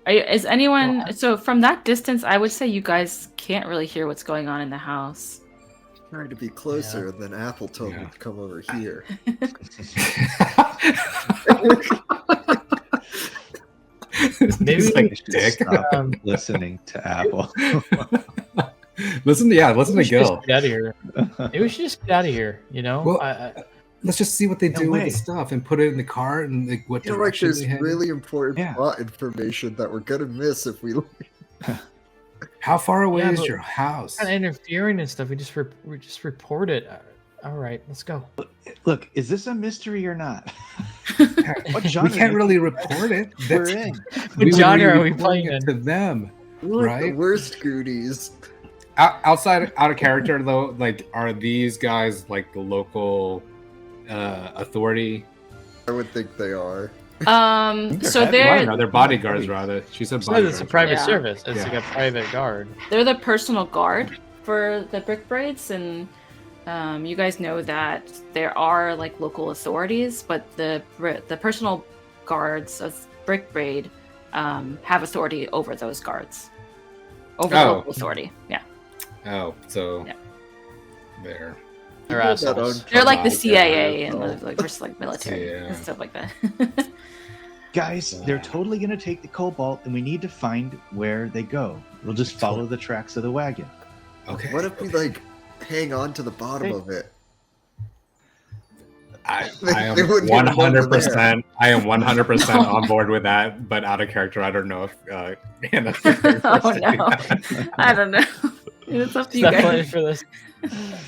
Speaker 1: Is anyone so from that distance? I would say you guys can't really hear what's going on in the house.
Speaker 5: Trying to be closer, then Apple told me to come over here.
Speaker 4: Maybe
Speaker 3: He's
Speaker 4: we
Speaker 3: like,
Speaker 4: should
Speaker 3: dick.
Speaker 4: stop
Speaker 3: Listening to Apple.
Speaker 2: listen to
Speaker 4: We should
Speaker 2: Gil.
Speaker 4: just get out of here. Maybe we should just get out of here. You know.
Speaker 2: Well, let's just see what they
Speaker 3: No
Speaker 2: do with
Speaker 3: way.
Speaker 2: the stuff and put it in the car and like what
Speaker 5: You know, like
Speaker 2: direction
Speaker 5: there's
Speaker 2: they head.
Speaker 5: really important
Speaker 3: Yeah.
Speaker 5: plot information that we're gonna miss if we.
Speaker 2: How far away
Speaker 4: Yeah,
Speaker 2: is
Speaker 4: but-
Speaker 2: your house?
Speaker 4: Kind of interfering and stuff. We just report it. All right, let's go.
Speaker 3: Look, is this a mystery or not? What
Speaker 2: We
Speaker 3: genre
Speaker 2: can't
Speaker 3: do
Speaker 2: really
Speaker 3: you
Speaker 2: report it.
Speaker 3: we're
Speaker 2: That's,
Speaker 3: in?
Speaker 4: What
Speaker 2: we would
Speaker 4: genre
Speaker 2: be
Speaker 4: are we
Speaker 2: reporting
Speaker 4: playing
Speaker 2: it
Speaker 4: in?
Speaker 2: to them?
Speaker 5: We're like the
Speaker 2: Right?
Speaker 5: worst Goonies.
Speaker 2: Out of character though, like are these guys like the local authority?
Speaker 5: I would think they are.
Speaker 3: they're
Speaker 1: So
Speaker 3: heavy.
Speaker 1: they're
Speaker 2: No, they're bodyguards rather. She said
Speaker 4: So
Speaker 2: bodyguards.
Speaker 4: it's a private
Speaker 1: Yeah.
Speaker 4: service. It's
Speaker 2: Yeah.
Speaker 4: like a private guard.
Speaker 1: they're the personal guard for the Brick Braids, and you guys know that there are like local authorities, but the personal guards of Brick Braid have authority over those guards, over the
Speaker 2: Oh.
Speaker 1: local authority. Yeah,
Speaker 2: Oh, so
Speaker 1: Yeah.
Speaker 2: there.
Speaker 4: They're
Speaker 5: People that
Speaker 4: assholes.
Speaker 5: own
Speaker 1: they're like the
Speaker 5: companies
Speaker 1: CIA
Speaker 5: are
Speaker 1: and
Speaker 5: assholes.
Speaker 1: like versus like military
Speaker 2: Yeah.
Speaker 1: and stuff like that.
Speaker 3: Guys, they're totally going to take the cobalt, and we need to find where they go. We'll just follow the tracks of the wagon.
Speaker 2: Okay.
Speaker 5: What if we like hang on to the bottom of it?
Speaker 2: I am
Speaker 5: They wouldn't even know we're
Speaker 2: 100%. I am 100% on board with that. But out of character, I don't know if Hannah.
Speaker 1: Oh no, I don't know. It's up to you
Speaker 4: Stop playing
Speaker 1: guys.
Speaker 4: for this.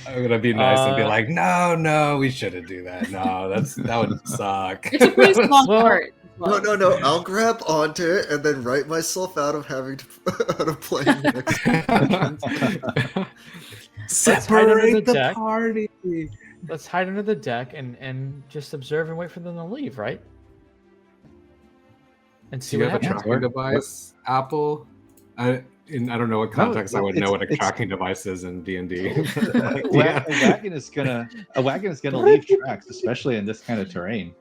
Speaker 2: I'm gonna be nice and be
Speaker 4: Uh,
Speaker 2: like, no, we shouldn't do that. No, that would suck.
Speaker 1: It's a pretty small
Speaker 4: Well-
Speaker 1: part.
Speaker 5: No. I'll grab onto it and then write myself out of having to out of playing next.
Speaker 2: Separate
Speaker 4: the
Speaker 2: the
Speaker 4: deck.
Speaker 2: party.
Speaker 4: Let's hide under the deck and just observe and wait for them to leave, right? And
Speaker 2: Do
Speaker 4: see
Speaker 2: you
Speaker 4: what
Speaker 2: have a
Speaker 4: happens.
Speaker 2: tracking device, Apple? I don't know what context I would know what a
Speaker 3: it's-
Speaker 2: tracking device is in D&D.
Speaker 3: A wagon is gonna leave tracks, especially in this kind of terrain.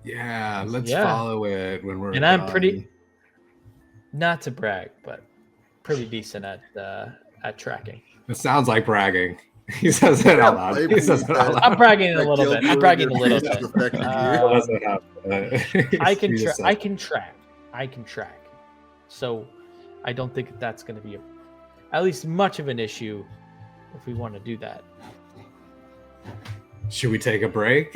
Speaker 2: Yeah, let's
Speaker 4: Yeah.
Speaker 2: follow it when we're.
Speaker 4: And I'm
Speaker 2: done.
Speaker 4: pretty- Not to brag, but pretty decent at tracking.
Speaker 2: It sounds like bragging. He says it out loud. He says it out loud.
Speaker 4: I'm bragging a
Speaker 5: That
Speaker 4: little
Speaker 5: guilt
Speaker 4: bit. I'm
Speaker 5: ruined
Speaker 4: bragging a
Speaker 5: your
Speaker 4: little
Speaker 5: future
Speaker 4: bit.
Speaker 5: affected you.
Speaker 4: Uh,
Speaker 2: He doesn't have-
Speaker 4: I can
Speaker 2: he just said-
Speaker 4: I can track. So I don't think that's going to be at least much of an issue if we want to do that.
Speaker 2: Should we take a break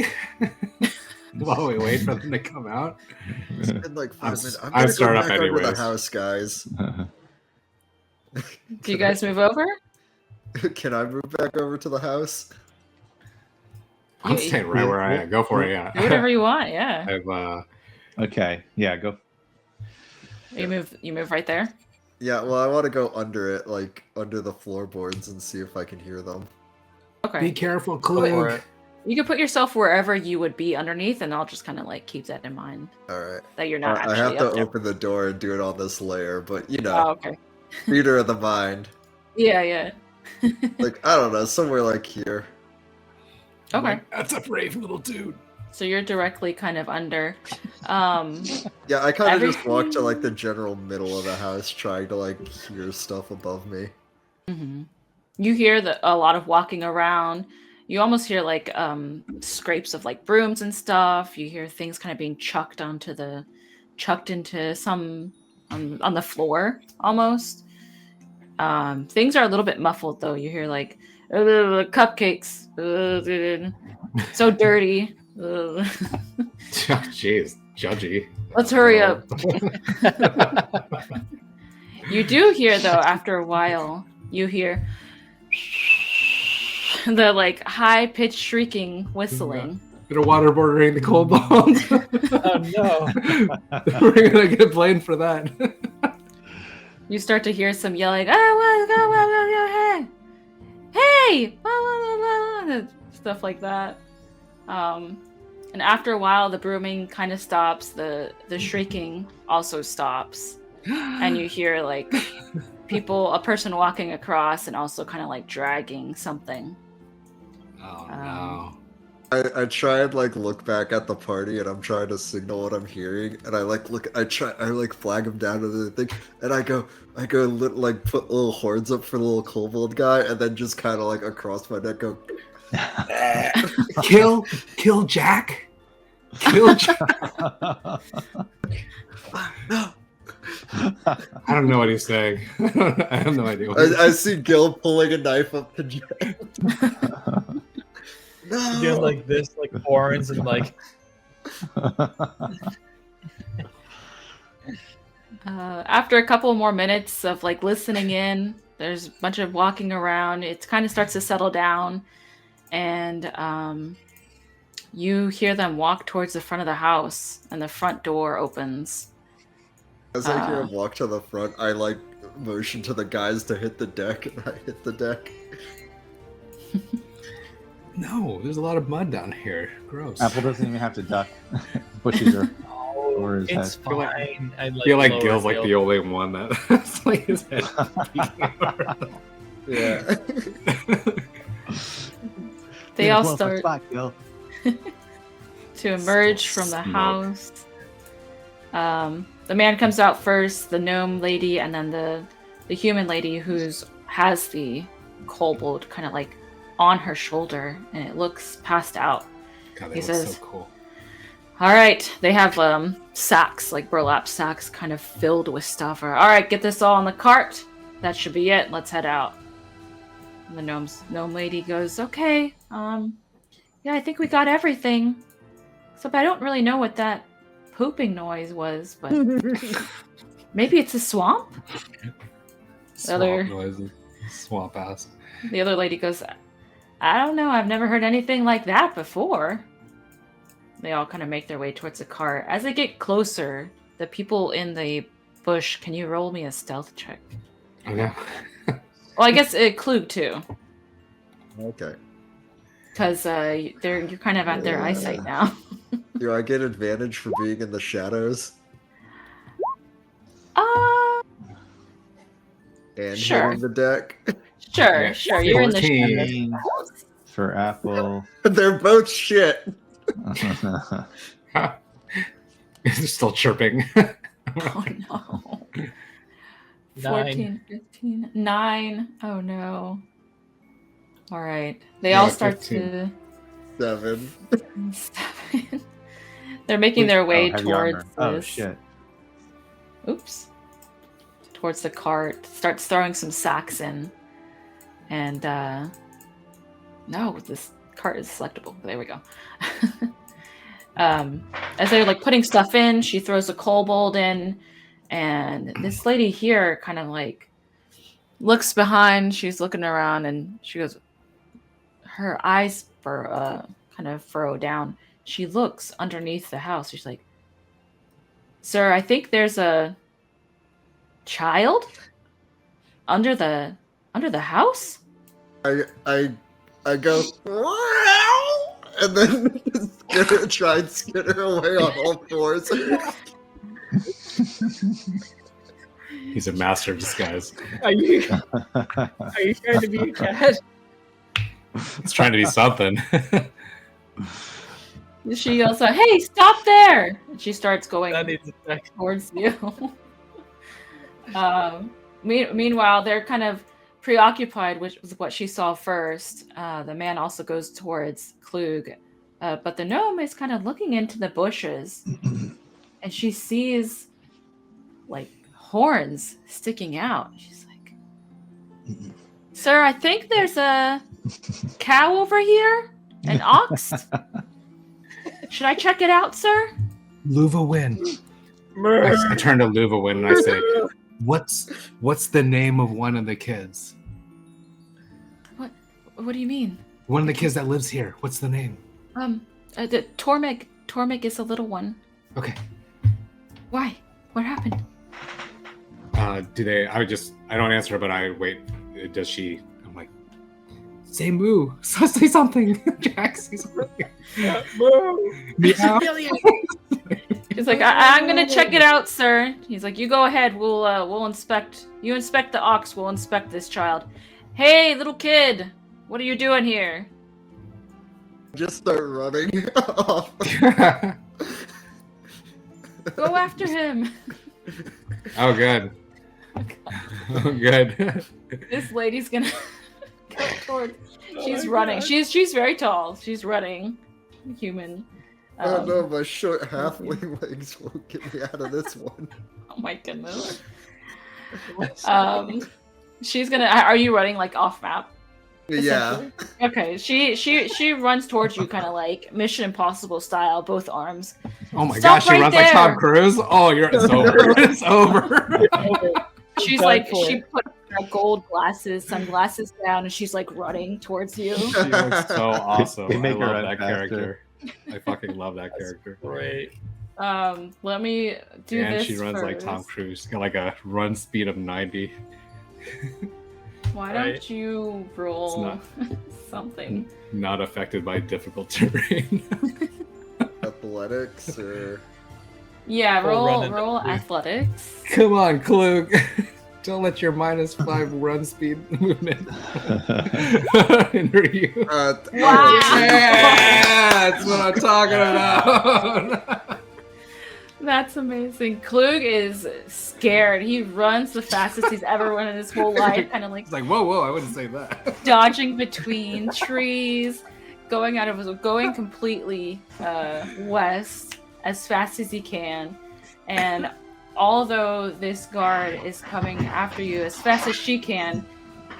Speaker 2: while we wait for them to come out?
Speaker 5: It's been like 5
Speaker 2: I'm
Speaker 5: minutes. I'm
Speaker 2: I'm
Speaker 5: gonna go
Speaker 2: started up
Speaker 5: back under the
Speaker 2: anyways.
Speaker 5: house, guys.
Speaker 1: Do you guys move over?
Speaker 5: Can I move back over to the house?
Speaker 2: I'm
Speaker 1: You-
Speaker 2: staying right where I am. Go for it. Yeah.
Speaker 1: Do whatever you want. Yeah,
Speaker 2: I've,
Speaker 3: Okay, yeah, go.
Speaker 1: you move right there.
Speaker 5: Yeah, well, I want to go under it, like under the floorboards, and see if I can hear them.
Speaker 2: be
Speaker 1: Okay,
Speaker 2: careful,
Speaker 4: Go for
Speaker 2: Clink.
Speaker 4: it.
Speaker 1: you can put yourself wherever you would be underneath, and I'll just kind of like keep that in mind
Speaker 5: All right.
Speaker 1: that you're not
Speaker 5: I
Speaker 1: actually
Speaker 5: have to
Speaker 1: up there.
Speaker 5: open the door and do it on this layer, but you
Speaker 1: Oh,
Speaker 5: know,
Speaker 1: okay.
Speaker 5: theater of the mind.
Speaker 1: Yeah.
Speaker 5: Like I don't know, somewhere like here.
Speaker 1: Okay.
Speaker 2: That's a brave little dude.
Speaker 1: So you're directly kind of under.
Speaker 5: Yeah, I kind of just walk to
Speaker 1: Everything-
Speaker 5: like the general middle of the house, trying to like hear stuff above me.
Speaker 1: You hear a lot of walking around. You almost hear like scrapes of like brooms and stuff. You hear things kind of being chucked into some on the floor almost. Things are a little bit muffled though. You hear like cupcakes, so dirty.
Speaker 2: Jeez, judgy.
Speaker 1: Let's hurry up. You do hear though after a while, you hear the like high pitched shrieking whistling
Speaker 2: They're waterboarding the kobolds.
Speaker 4: Oh no!
Speaker 2: We're gonna get blamed for that.
Speaker 1: You start to hear some yelling, hey! Hey! Blah, blah, blah, blah," stuff like that. And after a while, the brooming kind of stops. The shrieking also stops. And you hear like a person walking across and also kind of like dragging something.
Speaker 2: Oh no.
Speaker 5: I try and like look back at the party, and I'm trying to signal what I'm hearing, and I like flag him down to the thing, and I go like put little horns up for the little kobold guy, and then just kind of like across my neck go,
Speaker 2: Kill Jack. Kill Jack.
Speaker 5: no.
Speaker 2: I don't know what he's saying. I have no idea.
Speaker 5: I see Gil pulling a knife up to Jack. No.
Speaker 4: Doing like this, like horns and like.
Speaker 1: After a couple more minutes of like listening in, there's a bunch of walking around. It kind of starts to settle down, and you hear them walk towards the front of the house, and the front door opens.
Speaker 5: As I hear him walk to the front, I like motion to the guys to hit the deck, and I hit the deck.
Speaker 2: No, there's a lot of mud down here. Gross.
Speaker 3: Apple doesn't even have to duck. Bushes are over his
Speaker 4: It's
Speaker 3: head.
Speaker 4: fine.
Speaker 2: I feel like
Speaker 4: lower
Speaker 2: Gil's like
Speaker 4: Gil.
Speaker 2: the only one that's like his head.
Speaker 5: Yeah.
Speaker 1: They all start
Speaker 3: Spot, Gil.
Speaker 1: to emerge from the house. The man comes out first, the gnome lady, and then the human lady has the kobold kind of like on her shoulder, and it looks passed out.
Speaker 2: God,
Speaker 1: He
Speaker 2: they look
Speaker 1: says,
Speaker 2: so cool.
Speaker 1: All right, they have sacks, like burlap sacks, kind of filled with stuff. All right, get this all on the cart. That should be it. Let's head out. And the gnome lady goes, okay, yeah, I think we got everything. Except I don't really know what that pooping noise was, but maybe it's a swamp?
Speaker 2: Swamp noises. Swamp ass.
Speaker 1: The other lady goes, I don't know. I've never heard anything like that before. They all kind of make their way towards the car. As they get closer, the people in the bush, can you roll me a stealth check?
Speaker 2: Oh, no.
Speaker 1: Well, I guess Klug too.
Speaker 5: Okay.
Speaker 1: Because you're kind of at their eyesight now.
Speaker 5: Do I get advantage for being in the shadows? And
Speaker 1: Sure.
Speaker 5: hitting the deck?
Speaker 1: Sure. You're in the
Speaker 2: 14.
Speaker 1: shadows.
Speaker 3: For Apple.
Speaker 5: They're both shit.
Speaker 2: They're still chirping.
Speaker 1: Oh no.
Speaker 4: 9.
Speaker 1: 14, 15, 9. Oh no. All right. They all start
Speaker 2: 15.
Speaker 5: 7.
Speaker 1: to. They're making their way
Speaker 3: heavy
Speaker 1: towards
Speaker 3: armor. Oh
Speaker 1: this.
Speaker 3: shit.
Speaker 1: Oops. Towards the cart. Starts throwing some sacks in. And no, this cart is selectable. There we go. As they're like putting stuff in, she throws a kobold in, and this lady here kind of like looks behind. She's looking around, and she goes, her eyes kind of furrow down. She looks underneath the house. She's like, "Sir, I think there's a child under the house."
Speaker 5: I go, "Wow!" and then try and skitter away on all fours.
Speaker 2: He's a master of disguise.
Speaker 4: Are you trying to be a cat?
Speaker 2: It's trying to be something.
Speaker 1: She yells out, "Hey, stop there!" And she starts going
Speaker 4: That needs a check.
Speaker 1: towards you. Meanwhile, they're kind of preoccupied with what she saw first. The man also goes towards Klug, but the gnome is kind of looking into the bushes, and she sees like horns sticking out. She's like, "Sir, I think there's a cow over here, an ox. Should I check it out, sir?"
Speaker 2: Luva-Win. I turn to Luva-Win and I say, What's the name of one of the kids?
Speaker 1: What do you mean?
Speaker 2: One of the kids that lives here. What's the name?
Speaker 1: The Tormig is a little one.
Speaker 2: Okay.
Speaker 1: Why? What happened?
Speaker 2: Do they? I don't answer, but I wait. Does she? I'm like, say moo. So say something. Jack, say something.
Speaker 4: Moo.
Speaker 2: Meow.
Speaker 1: He's like, I'm gonna check it out, sir. He's like, you go ahead. We'll inspect. You inspect the ox. We'll inspect this child. Hey, little kid, what are you doing here?
Speaker 5: Just start running off.
Speaker 1: Go after him.
Speaker 2: Oh, good. Oh, good.
Speaker 1: This lady's gonna go towards. She's running. God. She's very tall. She's running. Human.
Speaker 5: Oh no, my short halfling legs won't get me out of this one.
Speaker 1: Oh my goodness. She's gonna. Are you running like off map?
Speaker 5: Yeah.
Speaker 1: Okay. She runs towards you, kind of like Mission Impossible style, both arms.
Speaker 2: Oh my gosh, she runs like Tom Cruise. Oh, it's over. It's over.
Speaker 1: She's like, she put her gold glasses, sunglasses down, and she's like running towards you.
Speaker 2: She looks so awesome.
Speaker 3: They make
Speaker 2: I
Speaker 3: her
Speaker 2: love that
Speaker 3: faster.
Speaker 2: character. I fucking love that character.
Speaker 4: Great.
Speaker 1: Let me do
Speaker 2: and
Speaker 1: this.
Speaker 2: And she runs
Speaker 1: first.
Speaker 2: like Tom Cruise, got like a run speed of 90.
Speaker 1: Why don't you roll something?
Speaker 2: Not affected by difficult terrain.
Speaker 5: Athletics or
Speaker 1: yeah, roll athletics.
Speaker 2: Come on, Klug. Don't let your -5 run speed movement hinder you.
Speaker 1: Wow.
Speaker 2: Yeah, that's what I'm talking about.
Speaker 1: That's amazing. Klug is scared. He runs the fastest he's ever run in his whole life, kind of like.
Speaker 2: It's like whoa, I wouldn't say that.
Speaker 1: Dodging between trees, going completely west as fast as he can, and although this guard is coming after you as fast as she can,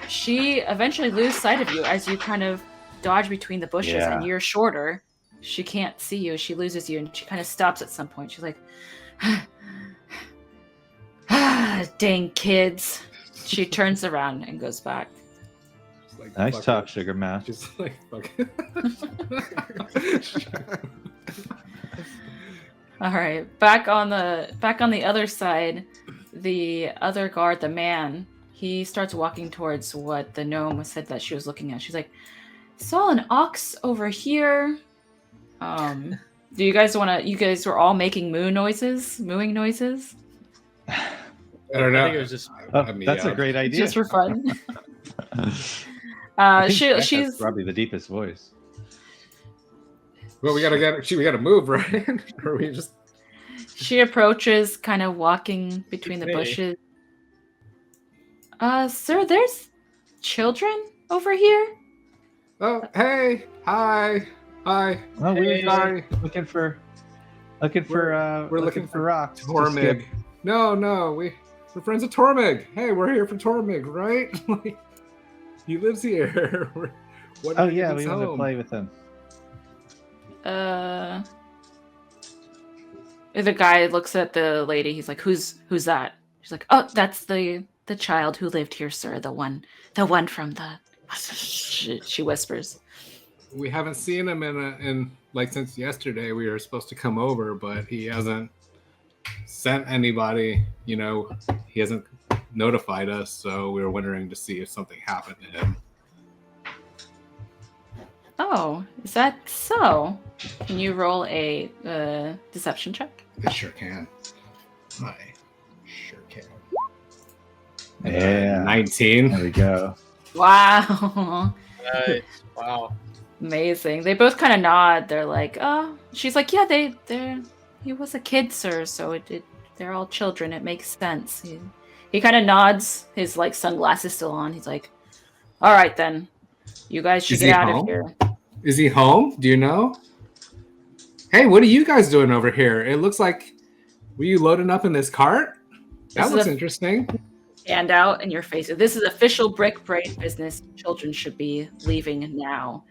Speaker 1: she eventually loses sight of you as you kind of dodge between the bushes, and you're shorter. She can't see you. She loses you, and she kind of stops at some point. She's like, dang kids. She turns around and goes back.
Speaker 2: Like,
Speaker 3: nice talk, Sugar Mash.
Speaker 2: Just like, fuck.
Speaker 1: All right, back on the other side, the other guard, the man, he starts walking towards what the gnome said that she was looking at. She's like, saw an ox over here. Do you guys you guys were all making mooing noises?
Speaker 2: I don't know.
Speaker 4: I think it was just.
Speaker 3: That's a great idea.
Speaker 1: Just for fun.
Speaker 3: She's probably the deepest voice.
Speaker 2: Well, we gotta move, right? Or we just.
Speaker 1: She approaches, kind of walking between the bushes. Sir, there's children over here.
Speaker 2: Oh, hey, hi.
Speaker 3: Oh, we're
Speaker 2: sorry.
Speaker 3: looking for rocks.
Speaker 2: Tormig. No, we're friends with Tormig. Hey, we're here for Tormig, right? He lives here.
Speaker 3: We want to play with him.
Speaker 1: The guy looks at the lady. He's like, "Who's that?" She's like, "Oh, that's the child who lived here, sir. The one from the." She whispers.
Speaker 2: We haven't seen him in since yesterday. We were supposed to come over, but he hasn't sent anybody. He hasn't notified us, so we were wondering to see if something happened to him.
Speaker 1: Oh, is that so? Can you roll a deception check?
Speaker 2: I sure can. I sure can.
Speaker 3: Yeah.
Speaker 2: 19.
Speaker 3: There we go.
Speaker 1: Wow.
Speaker 4: Nice. Wow.
Speaker 1: Amazing. They both kind of nod. They're like, oh. She's like, yeah, he was a kid, sir, so they're all children. It makes sense. He kind of nods, his sunglasses still on. He's like, all right then. You guys should get out of here.
Speaker 2: Is he home? Do you know? Hey, what are you guys doing over here? It looks like, were you loading up in this cart? That looks interesting.
Speaker 1: Stand out in your face. This is official brick brain business. Children should be leaving now.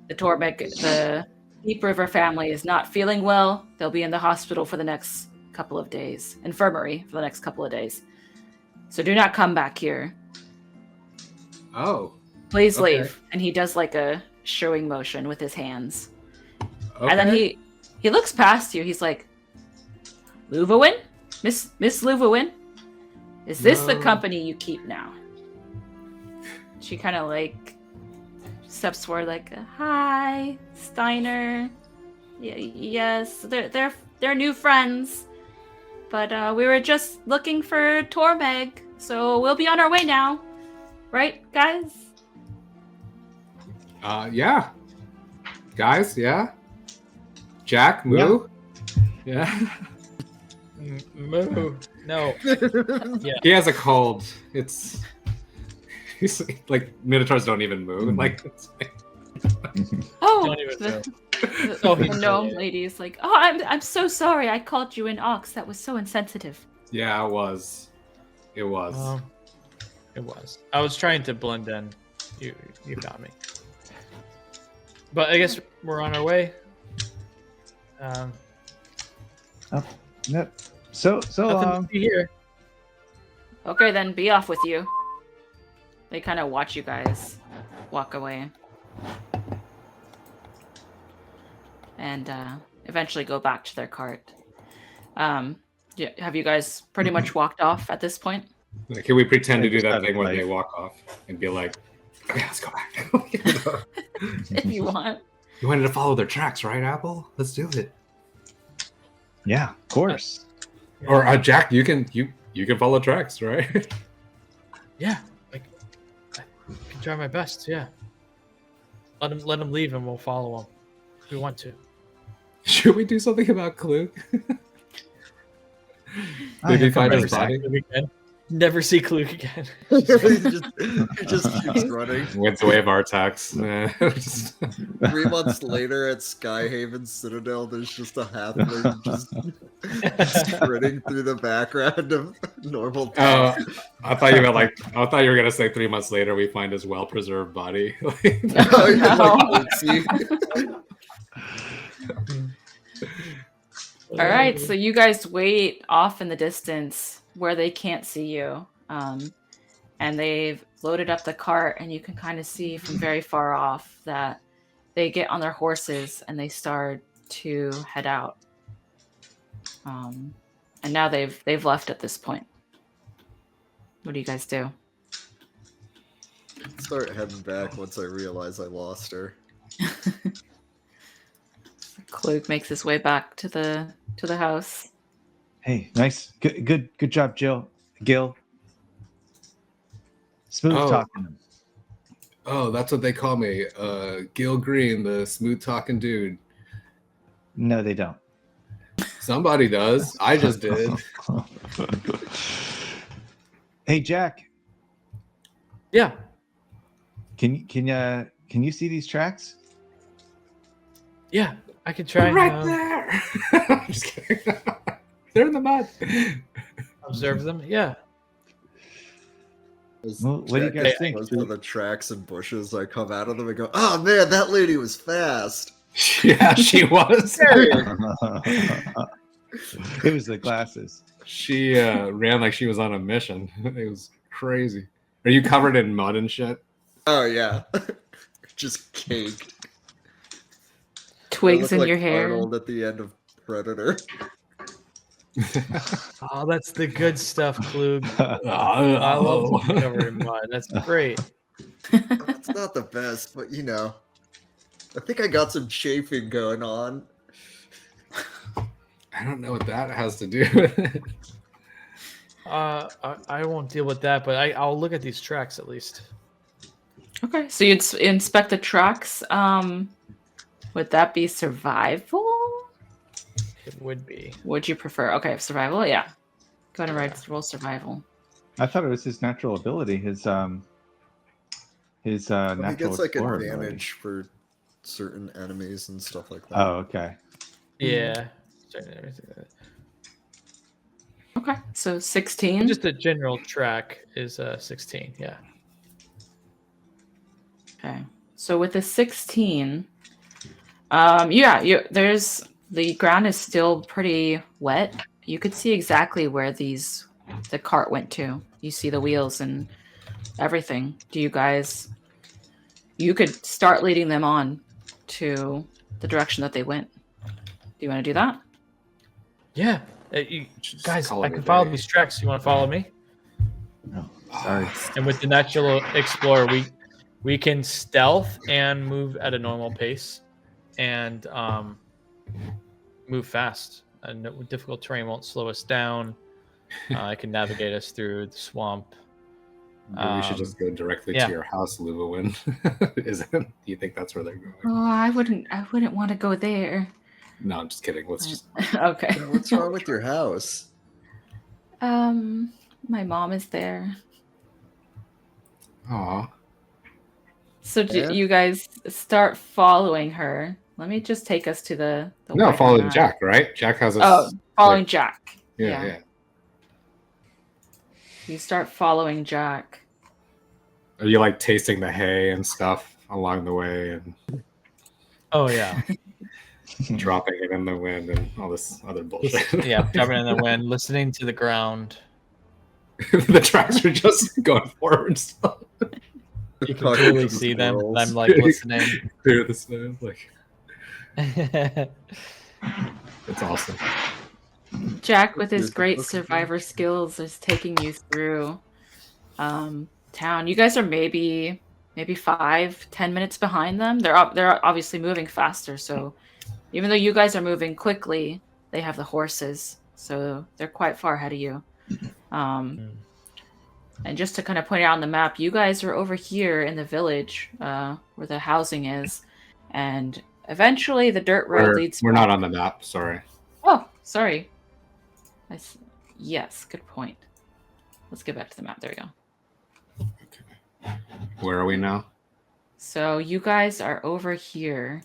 Speaker 1: The Tormig, the Deep River family is not feeling well. They'll be in the hospital for the next couple of days. Infirmary for the next couple of days. So do not come back here.
Speaker 2: Oh.
Speaker 1: Please leave. And he does a showing motion with his hands. And then he looks past you. He's like, Luvawin? Miss Luvawin? Is this the
Speaker 2: No.
Speaker 1: company you keep now? She kind of like steps forward like, hi, Steiner. Yes, they're new friends. But we were just looking for Tormeg, so we'll be on our way now. Right, guys?
Speaker 2: Yeah. Guys, yeah. Jack, Moo. Yeah.
Speaker 4: Moo. No. Yeah.
Speaker 2: He has a cold. He's like Minotaurs don't even move. Like,
Speaker 1: Oh,
Speaker 4: Don't even know.
Speaker 1: the gnome lady is like, oh, I'm so sorry. I called you an ox. That was so insensitive.
Speaker 2: yeah, it was. It was.
Speaker 4: It was. I was trying to blend in. You got me. But I guess we're on our way.
Speaker 3: Yep. So
Speaker 4: Nothing
Speaker 3: long.
Speaker 4: to see here.
Speaker 1: Okay, then be off with you. They kind of watch you guys walk away. And eventually go back to their cart. Yeah, have you guys pretty much walked off at this point?
Speaker 2: Like, can we pretend to
Speaker 3: Yeah,
Speaker 2: do
Speaker 3: just
Speaker 2: that
Speaker 3: out of
Speaker 2: thing where
Speaker 3: life.
Speaker 2: they walk off and be like, okay, let's go back.
Speaker 1: If you want.
Speaker 2: You wanted to follow their tracks, right, Apple? Let's do it.
Speaker 3: Yeah, of course.
Speaker 2: Or Jack, you can follow tracks, right?
Speaker 4: Yeah, like I can try my best. Yeah. Let him leave, and we'll follow him if we want to.
Speaker 2: Should we do something about Klug?
Speaker 3: I
Speaker 2: Maybe
Speaker 3: have
Speaker 2: find
Speaker 3: come
Speaker 2: his
Speaker 3: back.
Speaker 2: body.
Speaker 4: Klug again. Never see Klug again.
Speaker 5: he just keeps running.
Speaker 2: Wins away of our attacks. Just-
Speaker 5: 3 months later at Skyhaven Citadel, there's just a halfling just sprinting through the background of normal
Speaker 2: Oh,
Speaker 5: text.
Speaker 2: I thought you were gonna say 3 months later we find his well-preserved body.
Speaker 5: Oh, you're like, oopsie.
Speaker 1: All right, so you guys wait off in the distance where they can't see you. And they've loaded up the cart, and you can kind of see from very far off that they get on their horses and they start to head out. And now they've left at this point. What do you guys do?
Speaker 5: Start heading back once I realize I lost her.
Speaker 1: Klug makes his way back to the house.
Speaker 3: Hey, nice, good job, Gil. Smooth
Speaker 2: Oh.
Speaker 3: talking.
Speaker 2: Oh, that's what they call me. Gil Green, the smooth talking dude.
Speaker 3: No, they don't.
Speaker 2: Somebody does. I just did.
Speaker 3: Hey, Jack,
Speaker 4: Yeah.
Speaker 3: can you see these tracks?
Speaker 4: Yeah. I could try
Speaker 2: Right
Speaker 4: and
Speaker 2: there. I'm just kidding. They're in the mud.
Speaker 4: observe them. Yeah.
Speaker 5: As
Speaker 3: Well, what do you
Speaker 5: Jack
Speaker 3: guys
Speaker 5: is
Speaker 3: think?
Speaker 5: close to the tracks and bushes, I come out of them and go, "Oh man, that lady was fast."
Speaker 2: Yeah, she was.
Speaker 3: It was the glasses.
Speaker 2: She ran like she was on a mission. It was crazy. Are you covered in mud and shit?
Speaker 5: Oh yeah, just caked. I
Speaker 1: Twigs
Speaker 5: look
Speaker 1: in
Speaker 5: like
Speaker 1: your hair.
Speaker 5: Arnold at the end of Predator.
Speaker 4: Oh, that's the good stuff, Klug. I love to be covered in mud. That's great.
Speaker 5: It's not the best, but you know, I think I got some chafing going on.
Speaker 2: I don't know what that has to do with it.
Speaker 4: I won't deal with that, but I'll look at these tracks at least.
Speaker 1: Okay, so you'd inspect the tracks. Would that be survival?
Speaker 4: It would be.
Speaker 1: Would you prefer? Okay, survival. Yeah, go ahead and roll survival.
Speaker 3: I thought it was his natural ability, his
Speaker 5: But he
Speaker 3: natural
Speaker 5: gets like
Speaker 3: explorer
Speaker 5: advantage for certain enemies and stuff like that.
Speaker 3: ability. Oh, okay.
Speaker 4: Yeah.
Speaker 1: Okay, so 16.
Speaker 4: Just a general track is 16. Yeah.
Speaker 1: Okay, so with the 16, there's the ground is still pretty wet. You could see exactly where the cart went to. You see the wheels and everything. You could start leading them on to the direction that they went. Do you want to do that?
Speaker 4: Yeah.
Speaker 2: Just
Speaker 4: Guys,
Speaker 2: call
Speaker 4: I
Speaker 2: it a
Speaker 4: can follow
Speaker 2: day.
Speaker 4: these tracks. You want to follow me?
Speaker 3: No, sorry.
Speaker 4: And with the Natural Explorer, we can stealth and move at a normal pace, and move fast. And difficult terrain won't slow us down. It can navigate us through the swamp.
Speaker 2: Maybe we should just go directly
Speaker 4: yeah.
Speaker 2: to your house, Lubawin. Do you think that's where they're going?
Speaker 1: Oh, I wouldn't want to go there.
Speaker 2: No, I'm just kidding. Let's just.
Speaker 1: Okay.
Speaker 5: What's wrong with your house?
Speaker 1: My mom is there.
Speaker 2: Aw.
Speaker 1: So
Speaker 5: Yeah.
Speaker 1: you guys start following her. Let me just take us to the
Speaker 2: No,
Speaker 1: wider
Speaker 2: following
Speaker 1: map.
Speaker 2: Jack, right? Jack has us.
Speaker 1: Oh, following
Speaker 2: like-
Speaker 1: Jack.
Speaker 2: Yeah.
Speaker 1: You start following Jack.
Speaker 2: Are you like tasting the hay and stuff along the way and
Speaker 4: Oh yeah.
Speaker 2: dropping it in the wind and all this other bullshit?
Speaker 4: Yeah, jumping in the wind, listening to the ground.
Speaker 2: The tracks are just going forward still.
Speaker 4: You can
Speaker 5: Talking
Speaker 4: clearly
Speaker 5: to the
Speaker 4: see them.
Speaker 5: squirrels.
Speaker 4: I'm like listening.
Speaker 2: Clear the snow. Like, it's awesome.
Speaker 1: Jack, with his
Speaker 5: Here's the
Speaker 1: great
Speaker 5: book again.
Speaker 1: survivor skills, is taking you through town. You guys are maybe 5-10 minutes behind them. They're obviously moving faster. So even though you guys are moving quickly, they have the horses, so they're quite far ahead of you. And just to kind of point it out on the map, you guys are over here in the village where the housing is, and eventually the dirt road leads.
Speaker 2: We're not on the map. Sorry.
Speaker 1: Oh, sorry. Yes, good point. Let's get back to the map. There we go.
Speaker 2: Where are we now?
Speaker 1: So you guys are over here.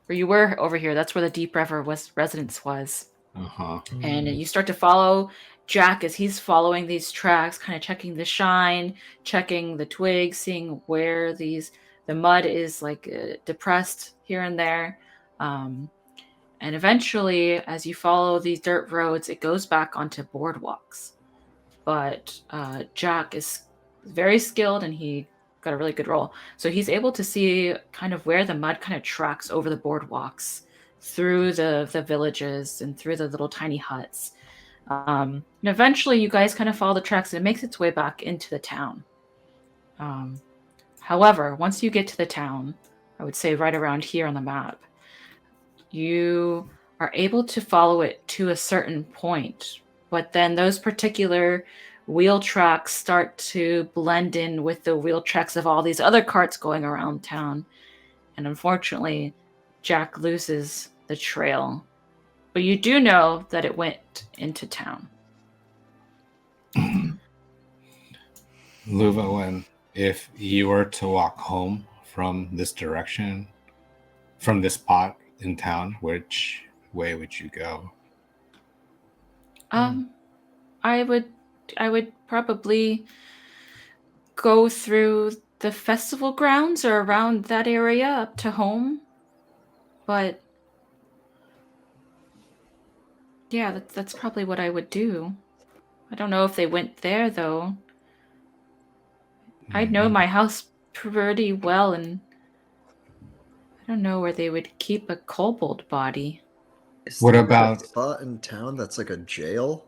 Speaker 1: Or you were over here. That's where the Deep River residence was.
Speaker 2: Uh-huh.
Speaker 1: And you start to follow Jack as he's following these tracks, kind of checking the shine, checking the twigs, seeing where the mud is like depressed here and there. And eventually, as you follow these dirt roads, it goes back onto boardwalks. But Jack is very skilled and he got a really good roll. So he's able to see kind of where the mud kind of tracks over the boardwalks through the villages and through the little tiny huts. And eventually you guys kind of follow the tracks and it makes its way back into the town. However, once you get to the town, I would say right around here on the map, you are able to follow it to a certain point, but then those particular wheel tracks start to blend in with the wheel tracks of all these other carts going around town. And unfortunately, Jack loses the trail. But you do know that it went into town.
Speaker 2: Luvawin, if you were to walk home from this direction, from this spot in town, which way would you go?
Speaker 1: I would probably go through the festival grounds or around that area up to home. But yeah, that's probably what I would do. I don't know if they went there though. I know my house pretty well, and I don't know where they would keep a kobold body.
Speaker 5: Is
Speaker 2: What
Speaker 5: there
Speaker 2: about-
Speaker 5: a spot in town that's like a jail?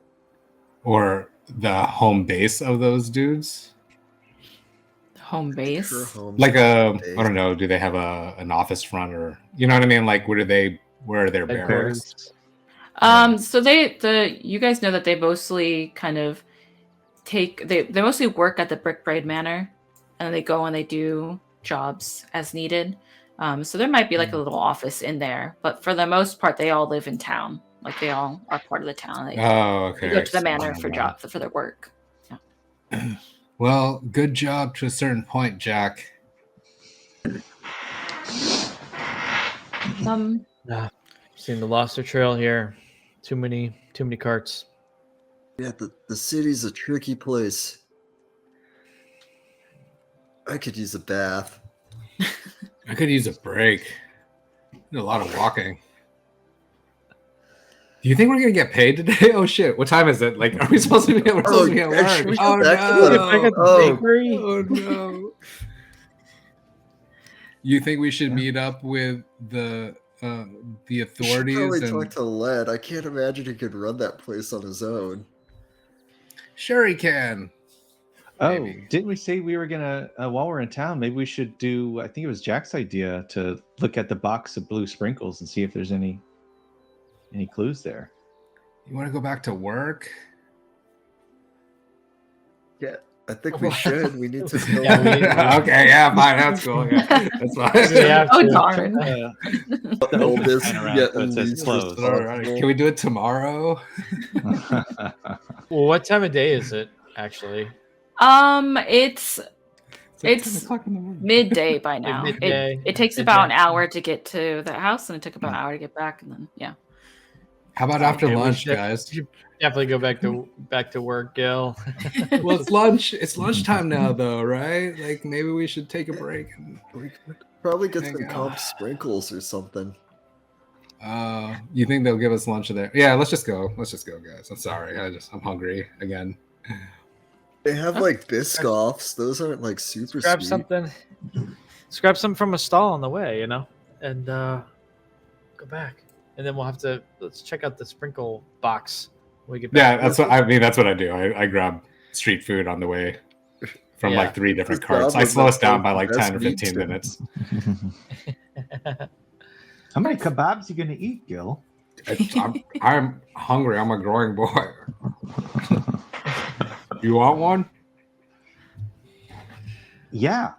Speaker 2: Or the home base of those dudes?
Speaker 1: Home base.
Speaker 5: Sure, home
Speaker 2: Like I
Speaker 5: base.
Speaker 2: don't know, do they have an office front, or you know what I mean? Like where are their barracks?
Speaker 1: So you guys know that they mostly kind of they mostly work at the Brick Braid Manor, and they go and they do jobs as needed. So there might be like a little office in there, but for the most part, they all live in town. Like they all are part of the town. They
Speaker 2: Oh, okay.
Speaker 1: go to the manor for their work.
Speaker 2: Well, good job to a certain point, Jack.
Speaker 4: Seeing the Loster Trail here. Too many carts.
Speaker 5: Yeah, the city's a tricky place. I could use a bath.
Speaker 2: I could use a break. Did a lot of walking. Do you think we're gonna get paid today? Oh shit! What time is it? Like, are we supposed to be? We're supposed to be at
Speaker 5: should
Speaker 2: work.
Speaker 5: we
Speaker 2: Oh
Speaker 5: go back to the-
Speaker 2: no!
Speaker 5: Oh.
Speaker 4: bakery.
Speaker 2: Oh no! You think we should meet up with the the
Speaker 5: You should
Speaker 2: authorities
Speaker 5: probably
Speaker 2: and
Speaker 5: talk to Led. I can't imagine he could run that place on his own.
Speaker 2: sure he can.
Speaker 3: Oh,
Speaker 2: Maybe.
Speaker 3: didn't we say we were gonna while we're in town? Maybe we should do. I think it was Jack's idea to look at the box of blue sprinkles and see if there's any clues there.
Speaker 2: You want to go back to work?
Speaker 5: Yeah, I think we should. We need to kill
Speaker 4: Yeah,
Speaker 2: Okay, yeah, fine, that's cool. Yeah, that's fine.
Speaker 4: We have
Speaker 1: Oh
Speaker 4: to.
Speaker 1: darn!
Speaker 5: the oldest
Speaker 3: Sign around
Speaker 5: yet
Speaker 3: so it says
Speaker 5: least
Speaker 3: closed.
Speaker 2: All right.
Speaker 5: responsible.
Speaker 2: Can we do it tomorrow?
Speaker 4: Well, what time of day is it actually?
Speaker 1: It's
Speaker 2: like
Speaker 1: It's
Speaker 2: 10 o'clock in the morning.
Speaker 1: midday by now.
Speaker 4: midday.
Speaker 1: It takes about an hour to get to the house, and it took about an hour to get back, and then yeah.
Speaker 2: How about after
Speaker 4: Okay, we
Speaker 2: lunch,
Speaker 4: should-
Speaker 2: guys?
Speaker 4: we should definitely go back to work, Gil.
Speaker 2: Well, it's lunch. It's lunchtime now, though, right? Like maybe we should take a break and
Speaker 5: Probably get
Speaker 2: Hang
Speaker 5: some
Speaker 2: on.
Speaker 5: comp sprinkles or something.
Speaker 2: you think they'll give us lunch there? Yeah, let's just go. Let's just go, guys. I'm sorry. I'm hungry again.
Speaker 5: They have like Biscoffs. Those aren't like super
Speaker 4: Grab
Speaker 5: sweet.
Speaker 4: something. Let's grab something from a stall on the way, and go back. And then let's check out the sprinkle box when we get back.
Speaker 2: Yeah, that's what I mean. That's what I do. I grab street food on the way from
Speaker 4: Yeah.
Speaker 2: like 3 different
Speaker 5: Just
Speaker 2: carts. I
Speaker 5: grab
Speaker 2: slow
Speaker 5: them,
Speaker 2: us down by
Speaker 5: that's
Speaker 2: like
Speaker 5: the
Speaker 2: 10 or
Speaker 5: best
Speaker 2: 15
Speaker 5: meat.
Speaker 2: minutes.
Speaker 3: How many kebabs you gonna eat, Gil?
Speaker 2: I'm hungry. I'm a growing boy. You want one?
Speaker 3: Yeah.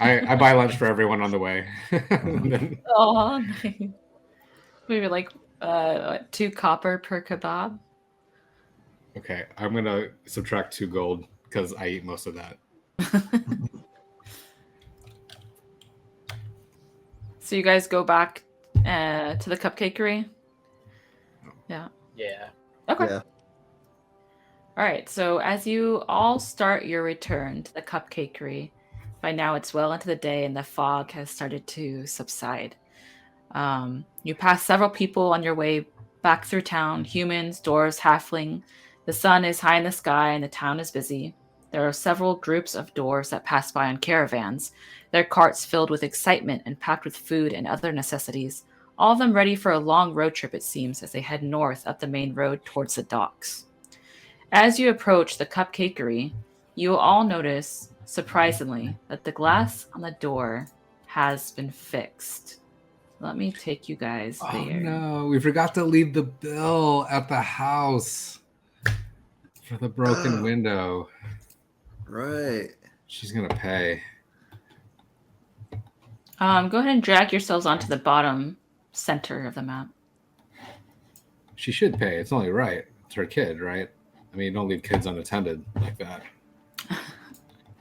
Speaker 2: I buy lunch for everyone on the way. Then-
Speaker 1: Oh, nice. Maybe like 2 copper per kebab.
Speaker 2: okay, I'm gonna subtract 2 gold because I eat most of that.
Speaker 1: So you guys go back to the cupcakery. Yeah.
Speaker 4: Yeah.
Speaker 1: Okay.
Speaker 5: Yeah.
Speaker 1: All right. So as you all start your return to the cupcakery, by now it's well into the day and the fog has started to subside. You pass several people on your way back through town: humans, dwarves, halfling. The sun is high in the sky and the town is busy. There are several groups of dwarves that pass by on caravans, their carts filled with excitement and packed with food and other necessities, all of them ready for a long road trip, it seems, as they head north up the main road towards the docks. As you approach the cupcakery, you will all notice, surprisingly, that the glass on the door has been fixed. Let me take you guys
Speaker 2: Oh
Speaker 1: there.
Speaker 2: no, we forgot to leave the bill at the house for the broken window.
Speaker 5: Right.
Speaker 2: She's gonna pay.
Speaker 1: Go ahead and drag yourselves onto the bottom center of the map.
Speaker 2: She should pay. It's only right. It's her kid, right? I mean, you don't leave kids unattended like that.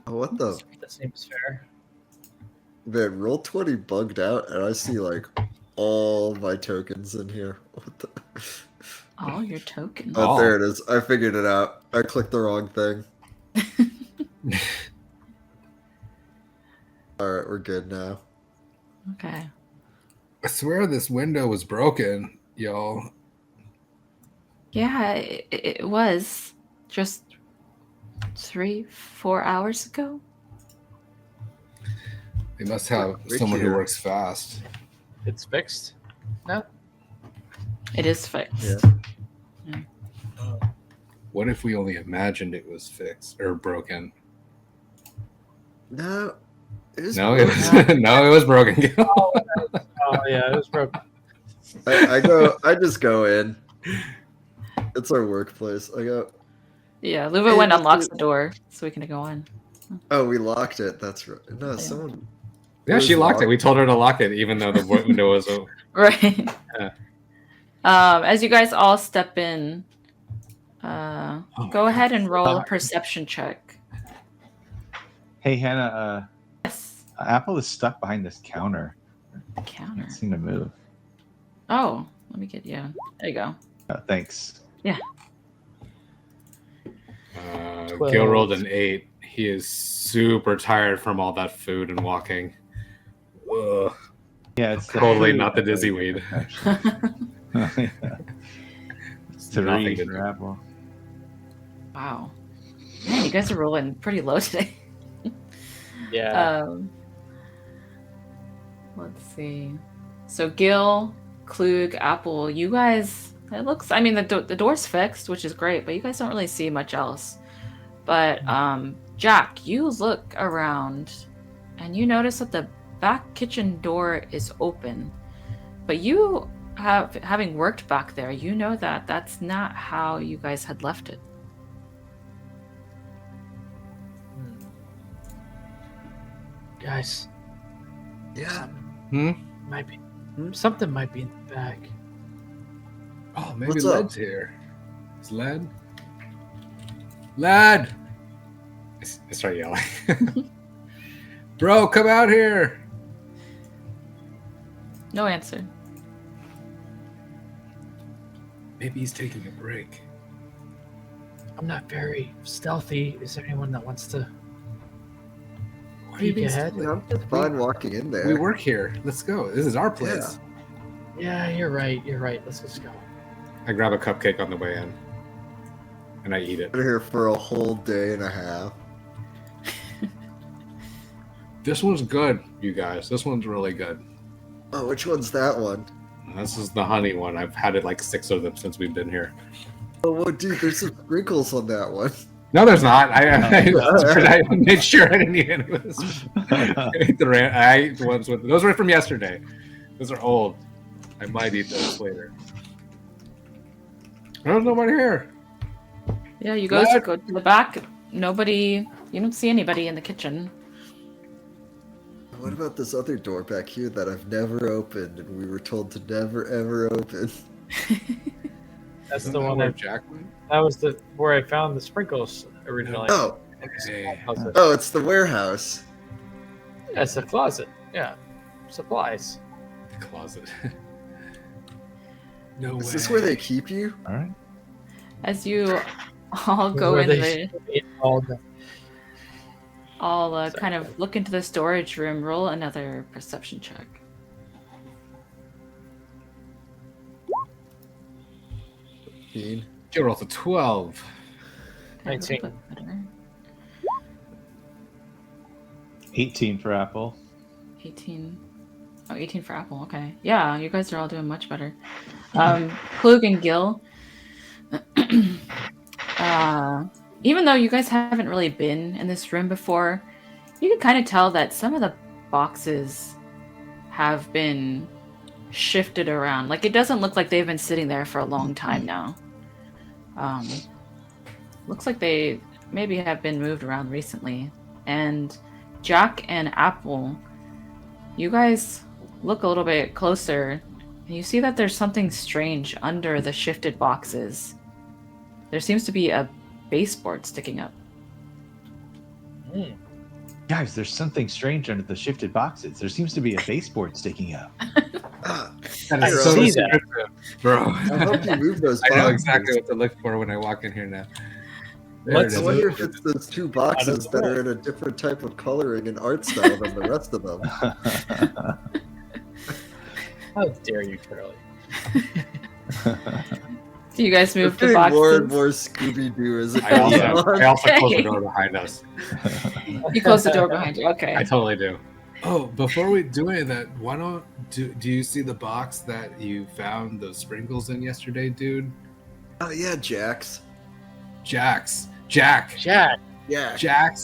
Speaker 5: Oh, what the?
Speaker 4: That seems fair.
Speaker 5: Man, Roll20 bugged out, and I see like all my tokens in here. What the?
Speaker 1: All your tokens.
Speaker 5: Oh, there it is. I figured it out. I clicked the wrong thing. All right, we're good now.
Speaker 1: Okay.
Speaker 2: I swear this window was broken, y'all.
Speaker 1: Yeah, it was just 3-4 hours ago.
Speaker 2: They must have
Speaker 5: Rich
Speaker 2: someone who
Speaker 5: here.
Speaker 2: works fast.
Speaker 4: It's fixed. No.
Speaker 1: It is fixed.
Speaker 2: What if we only imagined it was fixed or broken?
Speaker 5: No, it is
Speaker 2: No, it
Speaker 5: broken.
Speaker 2: was no, it was broken.
Speaker 4: Oh yeah, it was broken.
Speaker 5: I just go in. It's our workplace. I go.
Speaker 1: Yeah, Luva
Speaker 5: Hey,
Speaker 1: went and
Speaker 5: let's
Speaker 1: unlocks
Speaker 5: do-
Speaker 1: the door so we can go in.
Speaker 5: Oh, we locked it. That's right. No, someone.
Speaker 2: Yeah, she locked it. We told her to lock it, even though the window was open.
Speaker 1: Right.
Speaker 2: Yeah.
Speaker 1: As you guys all step in, go ahead and roll a perception check.
Speaker 3: Hey Hannah,
Speaker 1: Yes.
Speaker 3: Apple is stuck behind this counter.
Speaker 1: Counter.
Speaker 3: Can't seem to move.
Speaker 1: Oh, let me get you. There you go.
Speaker 3: Thanks.
Speaker 2: Gil rolled an 8. He is super tired from all that food and walking. Ugh.
Speaker 3: Yeah, it's
Speaker 2: Totally not the dizzy weed.
Speaker 3: It's to
Speaker 2: Nothing
Speaker 3: read
Speaker 2: to
Speaker 3: for
Speaker 2: do.
Speaker 3: Apple.
Speaker 1: Wow. Man, you guys are rolling pretty low today.
Speaker 4: Yeah.
Speaker 1: Let's see. So Gil, Klug, Apple, you guys, it looks, I mean, the door's fixed, which is great, but you guys don't really see much else. But Jack, you look around and you notice that the back kitchen door is open. But you having worked back there, you know that that's not how you guys had left it.
Speaker 4: Guys,
Speaker 5: Yeah.
Speaker 4: something might be in the back.
Speaker 2: Oh, maybe
Speaker 5: What's up?
Speaker 2: Led's here. Is Led? Led! I start yelling. Bro, come out here!
Speaker 1: No answer.
Speaker 2: Maybe he's taking a break.
Speaker 4: I'm not very stealthy. Is there anyone that wants to
Speaker 2: Why are you
Speaker 4: peek
Speaker 2: being
Speaker 4: ahead?
Speaker 2: silly?
Speaker 5: Yeah, I'm just fine walking in there.
Speaker 2: We work here. Let's go. This is our place.
Speaker 4: Yeah, you're right. Let's just go.
Speaker 2: I grab a cupcake on the way in. And I eat it.
Speaker 5: Been here for a whole day and a half.
Speaker 2: This one's good, you guys. This one's really good.
Speaker 5: Oh, which one's that one?
Speaker 2: This is the honey one. I've had it like 6 of them since we've been here.
Speaker 5: Oh, well, dude, there's some sprinkles on that one.
Speaker 2: No, there's not. I made sure I didn't eat any of this. I ate the ones with those were from yesterday. Those are old. I might eat those later. There's nobody here.
Speaker 1: Yeah, you guys
Speaker 2: What?
Speaker 1: go to the back. Nobody, you don't see anybody in the kitchen.
Speaker 5: What about this other door back here that I've never opened and we were told to never ever open?
Speaker 4: That's
Speaker 2: Isn't
Speaker 4: the
Speaker 2: that
Speaker 4: one
Speaker 2: where
Speaker 4: that
Speaker 2: Jack went?
Speaker 4: was where I found the sprinkles originally.
Speaker 5: Oh,
Speaker 2: Okay.
Speaker 5: oh, it's the warehouse.
Speaker 4: That's the closet. Yeah, supplies.
Speaker 2: The closet. No
Speaker 5: Is
Speaker 2: way.
Speaker 5: this where they keep you?
Speaker 3: All right.
Speaker 1: As you all go
Speaker 4: Where
Speaker 1: in
Speaker 4: they
Speaker 1: the,
Speaker 4: all the
Speaker 1: all kind of look into the storage room, roll another perception check.
Speaker 5: Dean?
Speaker 2: You rolled a 12.
Speaker 1: Okay, a little
Speaker 4: 19.
Speaker 1: bit better.
Speaker 3: 18 for Apple.
Speaker 1: 18. Oh, 18 for Apple. Okay. Yeah, you guys are all doing much better. Klug and Gil. Even though you guys haven't really been in this room before, you can kind of tell that some of the boxes have been shifted around. Like, it doesn't look like they've been sitting there for a long time now. Looks like they maybe have been moved around recently. And Jack and Apple, you guys look a little bit closer, and you see that there's something strange under the shifted boxes. There seems to be a baseboard sticking up.
Speaker 3: Guys, there's something strange under the shifted boxes. There seems to be a baseboard sticking up.
Speaker 5: Ah,
Speaker 2: That
Speaker 4: I
Speaker 2: is so
Speaker 4: see that.
Speaker 2: descriptive, bro.
Speaker 5: I hope you move those
Speaker 2: I
Speaker 5: boxes.
Speaker 2: know exactly what to look for when I walk in here now. There
Speaker 4: Let's-
Speaker 2: it
Speaker 5: I
Speaker 2: is.
Speaker 5: wonder if it's those two boxes that are in a different type of coloring and art style than the rest of them.
Speaker 4: How dare you, Charlie?
Speaker 1: So you guys
Speaker 5: We're
Speaker 1: move the
Speaker 5: getting
Speaker 1: boxes.
Speaker 5: more and more Scooby-Doo as it
Speaker 2: I
Speaker 5: goes
Speaker 2: also,
Speaker 5: on.
Speaker 2: I also close the
Speaker 1: Okay.
Speaker 2: door behind us.
Speaker 1: You close the door behind you. Okay.
Speaker 2: I totally do. Oh, before we do any of that, why don't do you see the box that you found those sprinkles in yesterday, dude?
Speaker 5: Oh yeah, Jax.
Speaker 2: Jack.
Speaker 4: Jack,
Speaker 5: Yeah.
Speaker 2: Jack.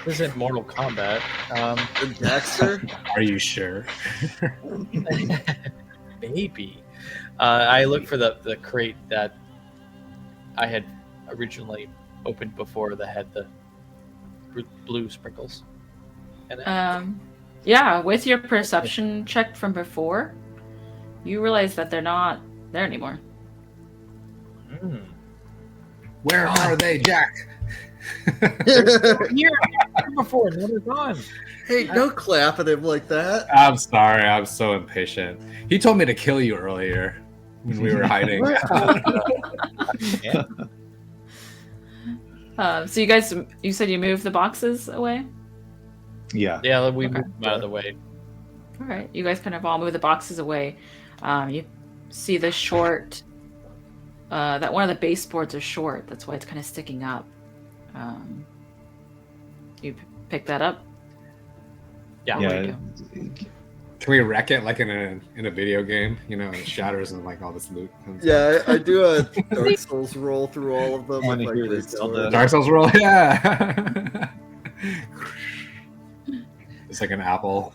Speaker 4: this isn't Mortal Kombat.
Speaker 5: And Jaxter?
Speaker 2: Are you sure?
Speaker 4: Maybe. I looked for the crate that I had originally opened before that had the blue sprinkles. And
Speaker 1: Yeah, with your perception check from before, you realize that they're not there anymore.
Speaker 2: Where are they, Jack?
Speaker 4: Here before, now they're gone.
Speaker 5: Hey, don't clap at him like that.
Speaker 2: I'm sorry. I'm so impatient. He told me to kill you earlier when we were hiding.
Speaker 1: So you guys, you said you moved the boxes away?
Speaker 3: Yeah.
Speaker 4: Yeah, we
Speaker 1: Okay.
Speaker 4: moved them out of the way.
Speaker 1: All right. You guys kind of all move the boxes away. You see the short, that one of the baseboards are short. That's why it's kind of sticking up. You pick that up?
Speaker 4: Yeah.
Speaker 1: Where'd it
Speaker 2: Can we wreck it like in a video game? You know, it shatters and like all this loot.
Speaker 5: Yeah, I do a Dark Souls roll through all of them.
Speaker 3: I wanna
Speaker 5: with,
Speaker 3: hear
Speaker 5: like,
Speaker 3: this,
Speaker 5: great
Speaker 3: Zelda.
Speaker 5: sword.
Speaker 2: Dark Souls roll, yeah. It's like an apple,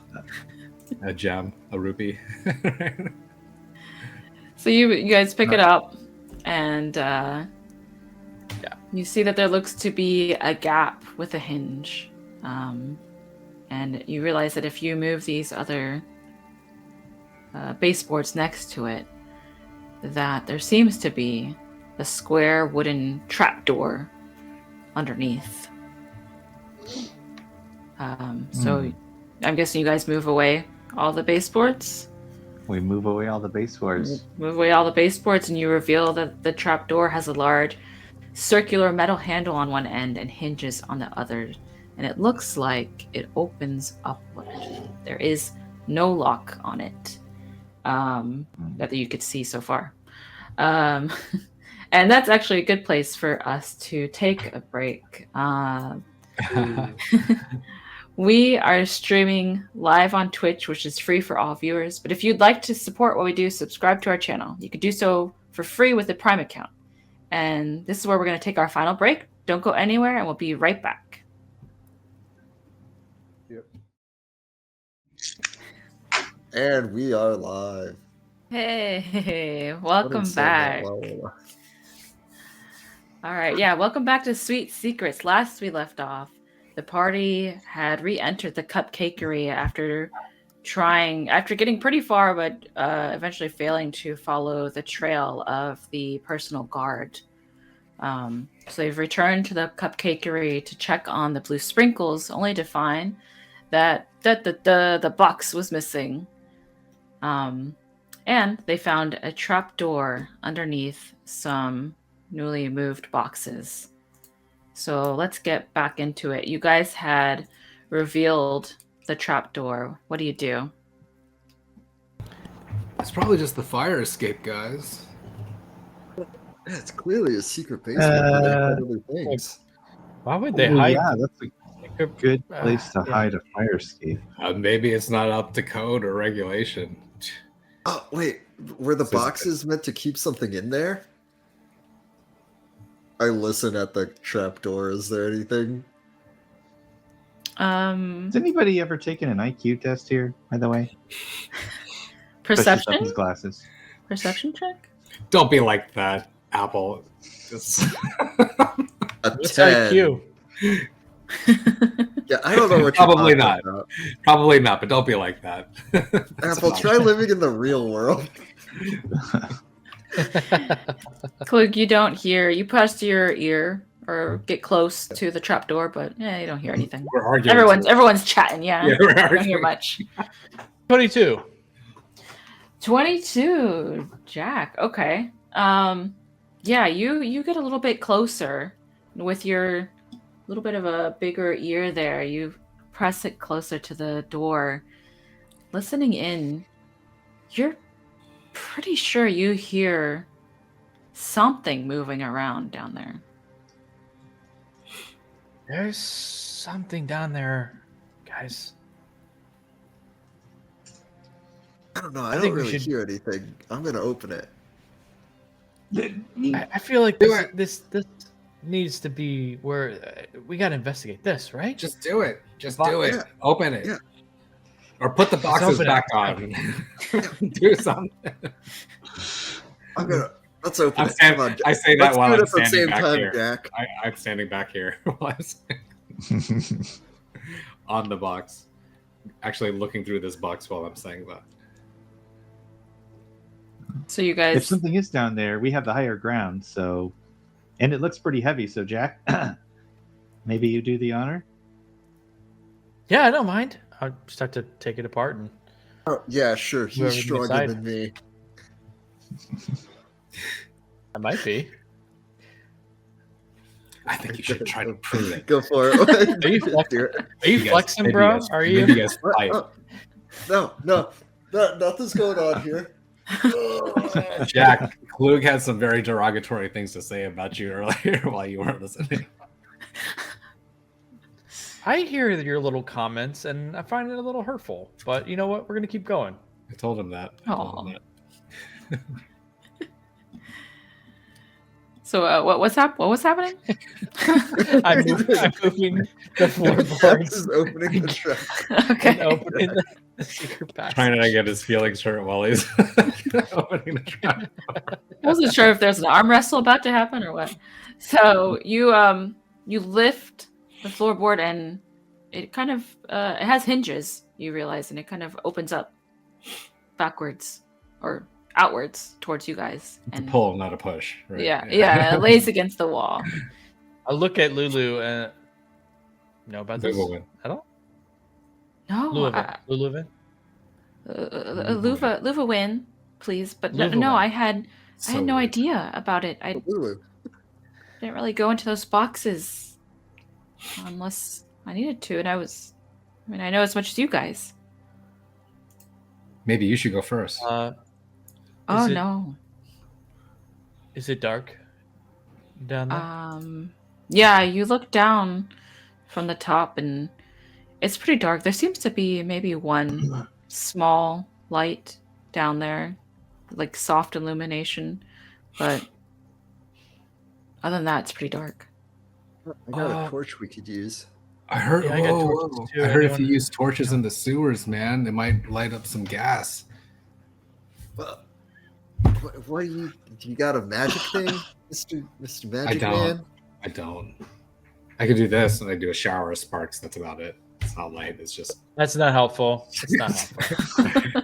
Speaker 2: a gem, a rupee.
Speaker 1: So you guys pick it up, and you see that there looks to be a gap with a hinge. And you realize that if you move these other baseboards next to it, that there seems to be a square wooden trapdoor underneath. So I'm guessing you guys move away all the baseboards?
Speaker 3: We move away all the baseboards.
Speaker 1: Move away all the baseboards, and you reveal that the trapdoor has a large circular metal handle on one end and hinges on the other. And it looks like it opens upward. There is no lock on it that you could see so far. And that's actually a good place for us to take a break. We are streaming live on Twitch, which is free for all viewers. But if you'd like to support what we do, subscribe to our channel. You can do so for free with a Prime account. And this is where we're going to take our final break. Don't go anywhere, and we'll be right back.
Speaker 5: Yep. And we are live.
Speaker 1: Hey, welcome back. All right, yeah, welcome back to Sweet Secrets. Last we left off, the party had re-entered the cupcakery after getting pretty far, but eventually failing to follow the trail of the personal guard. So they've returned to the cupcakery to check on the blue sprinkles, only to find that the box was missing. And they found a trapdoor underneath some newly moved boxes. So let's get back into it. You guys had revealed the trapdoor. What do you do?
Speaker 2: It's probably just the fire escape, guys.
Speaker 5: Yeah, it's clearly a secret basement where they hide other things.
Speaker 4: Why would they
Speaker 3: Oh,
Speaker 4: hide?
Speaker 3: yeah, that's a good place to hide a fire escape.
Speaker 2: Maybe it's not up to code or regulation.
Speaker 5: Oh, wait. Were the boxes meant to keep something in there? I listen at the trapdoor. Is there anything?
Speaker 3: Has anybody ever taken an IQ test here, by the way?
Speaker 1: Perception?
Speaker 3: His glasses.
Speaker 1: Perception check?
Speaker 2: Don't be like that, Apple.
Speaker 5: A
Speaker 4: What's
Speaker 5: 10.
Speaker 4: IQ?
Speaker 5: Yeah, I don't know what you're
Speaker 2: Probably
Speaker 5: talking
Speaker 2: not.
Speaker 5: about.
Speaker 2: Probably not, but don't be like that.
Speaker 5: Apple, try living in the real world.
Speaker 1: Klug, you don't hear. You press your ear or get close to the trapdoor, but you don't hear anything.
Speaker 2: We're arguing.
Speaker 1: Everyone's chatting, yeah.
Speaker 2: Yeah, we're
Speaker 1: I don't hear
Speaker 2: arguing.
Speaker 1: much.
Speaker 4: 22.
Speaker 1: 22, Jack. Okay. Yeah, you get a little bit closer with your little bit of a bigger ear there. You press it closer to the door. Listening in, you're pretty sure you hear something moving around down there.
Speaker 4: There's something down there, guys.
Speaker 5: I don't know. I
Speaker 4: I
Speaker 5: don't
Speaker 4: think we
Speaker 5: really
Speaker 4: should-
Speaker 5: hear anything. I'm going to open it.
Speaker 4: I feel like this needs to be where we got to investigate this, right?
Speaker 2: Just do it. Just do it.
Speaker 5: Yeah.
Speaker 2: Open it.
Speaker 5: Yeah.
Speaker 2: Or put the boxes
Speaker 4: open it.
Speaker 2: back on. Do something.
Speaker 5: Let's open
Speaker 2: I'm
Speaker 5: it.
Speaker 2: stand-
Speaker 5: Come on,
Speaker 2: I say that
Speaker 5: let's
Speaker 2: while
Speaker 5: do it
Speaker 2: I'm
Speaker 5: at the
Speaker 2: standing
Speaker 5: same
Speaker 2: back
Speaker 5: time,
Speaker 2: here.
Speaker 5: Jack.
Speaker 2: I'm standing back here while I'm on the box. Actually looking through this box while I'm saying that.
Speaker 1: So you
Speaker 3: If
Speaker 1: guys,
Speaker 3: something is down there, we have the higher ground, so... And it looks pretty heavy, so Jack, maybe you do the honor?
Speaker 4: Yeah, I don't mind. I'll just have to take it apart and
Speaker 5: Oh, yeah, sure.
Speaker 4: Whoever
Speaker 5: He's
Speaker 4: can
Speaker 5: stronger
Speaker 4: decide.
Speaker 5: than me.
Speaker 4: I might be.
Speaker 2: I think you should try to prove it.
Speaker 5: Go for it.
Speaker 4: Are you flexing,
Speaker 5: Here.
Speaker 4: are you
Speaker 2: guys-
Speaker 4: flexing
Speaker 2: maybe
Speaker 4: bro?
Speaker 2: guys-
Speaker 4: Are
Speaker 2: maybe
Speaker 4: you?
Speaker 2: guys fight.
Speaker 5: No, nothing's going on here.
Speaker 2: Jack, Klug had some very derogatory things to say about you earlier while you weren't listening.
Speaker 4: I hear your little comments, and I find it a little hurtful. But you know what? We're gonna keep going.
Speaker 2: I told him that.
Speaker 1: So what was happening?
Speaker 4: I'm moving the
Speaker 5: Jeff
Speaker 4: floorboards
Speaker 5: is opening the trap.
Speaker 4: and
Speaker 1: Okay.
Speaker 4: opening the secret passage.
Speaker 2: Trying to not get his feelings hurt while he's opening the trap.
Speaker 1: I wasn't sure if there's an arm wrestle about to happen or what. So you lift the floorboard and it kind of it has hinges, you realize, and it kind of opens up backwards or outwards towards you guys.
Speaker 2: It's
Speaker 1: And
Speaker 2: a pull, not a push. Right?
Speaker 1: yeah, it lays against the wall.
Speaker 4: I look at Lulu and know about this
Speaker 2: Lulu win.
Speaker 4: at all?
Speaker 1: No,
Speaker 4: Luluven?
Speaker 1: Luva win, please. But
Speaker 4: Luva
Speaker 1: no,
Speaker 4: win.
Speaker 1: I had no
Speaker 2: weird.
Speaker 1: idea about it. I
Speaker 5: Lulu.
Speaker 1: didn't really go into those boxes unless I needed to, and I know as much as you guys.
Speaker 2: Maybe you should go first.
Speaker 1: Oh
Speaker 4: Is it-
Speaker 1: no.
Speaker 4: Is it dark down there?
Speaker 1: Yeah, you look down from the top and it's pretty dark. There seems to be maybe one small light down there, like soft illumination, but other than that, it's pretty dark.
Speaker 5: I got a torch we could use.
Speaker 2: I heard.
Speaker 4: Yeah, I got
Speaker 2: whoa,
Speaker 4: torches
Speaker 2: whoa.
Speaker 4: too.
Speaker 2: I heard if you
Speaker 4: Anyone-
Speaker 2: use torches in the sewers, man, it might light up some gas.
Speaker 5: But what do you got a magic thing, Mr. Magic
Speaker 2: don't.
Speaker 5: Man?
Speaker 2: I don't. I could do this, and I do a shower of sparks. That's about it. It's not light. It's just.
Speaker 4: That's not helpful. It's not helpful.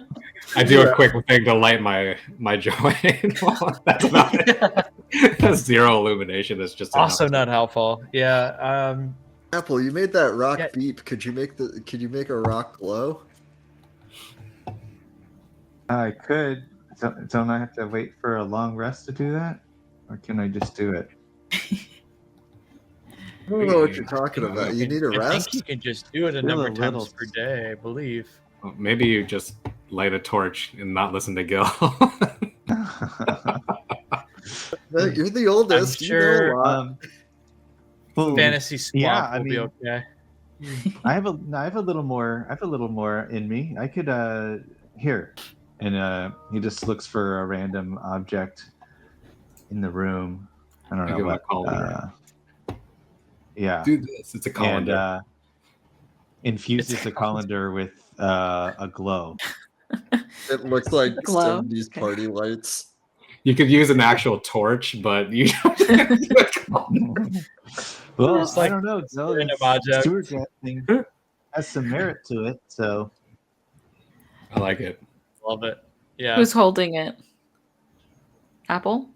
Speaker 2: I do a quick thing to light my joint. That's about it. Zero illumination. It's just
Speaker 4: Also
Speaker 2: enough.
Speaker 4: not helpful. Yeah.
Speaker 5: Apple, you made that rock
Speaker 4: Yeah.
Speaker 5: beep. Could you make a rock glow?
Speaker 3: I could. Don't I have to wait for a long rest to do that? Or can I just do it?
Speaker 5: I don't know what you're talking about. You need a
Speaker 4: I think
Speaker 5: rest?
Speaker 4: you can just do it a
Speaker 3: Feel
Speaker 4: number
Speaker 3: a
Speaker 4: of times
Speaker 3: little-
Speaker 4: per day, I believe.
Speaker 2: Well, maybe you just light a torch and not listen to Gil.
Speaker 5: You're the oldest.
Speaker 4: I'm
Speaker 5: You know
Speaker 4: sure,
Speaker 5: a lot.
Speaker 3: well,
Speaker 4: Fantasy swap
Speaker 3: yeah, I
Speaker 4: will be
Speaker 3: mean-
Speaker 4: okay.
Speaker 3: I have a little more in me. I could here, and he just looks for a random object in the room. I don't
Speaker 2: I
Speaker 3: know
Speaker 2: give him a
Speaker 3: what.
Speaker 2: colander.
Speaker 3: Yeah,
Speaker 2: Do this. It's a colander.
Speaker 3: and infuses the colander with a glow.
Speaker 5: It looks like
Speaker 1: Glow.
Speaker 5: 70s
Speaker 1: Okay.
Speaker 5: party lights.
Speaker 2: You could use an actual torch, but you
Speaker 3: Well,
Speaker 4: Just
Speaker 3: I
Speaker 4: like
Speaker 3: don't know. No,
Speaker 4: random
Speaker 3: the
Speaker 4: object.
Speaker 3: Stewart thing has some merit to it. So
Speaker 2: I like it.
Speaker 4: Love it. Yeah.
Speaker 1: Who's holding it? Apple?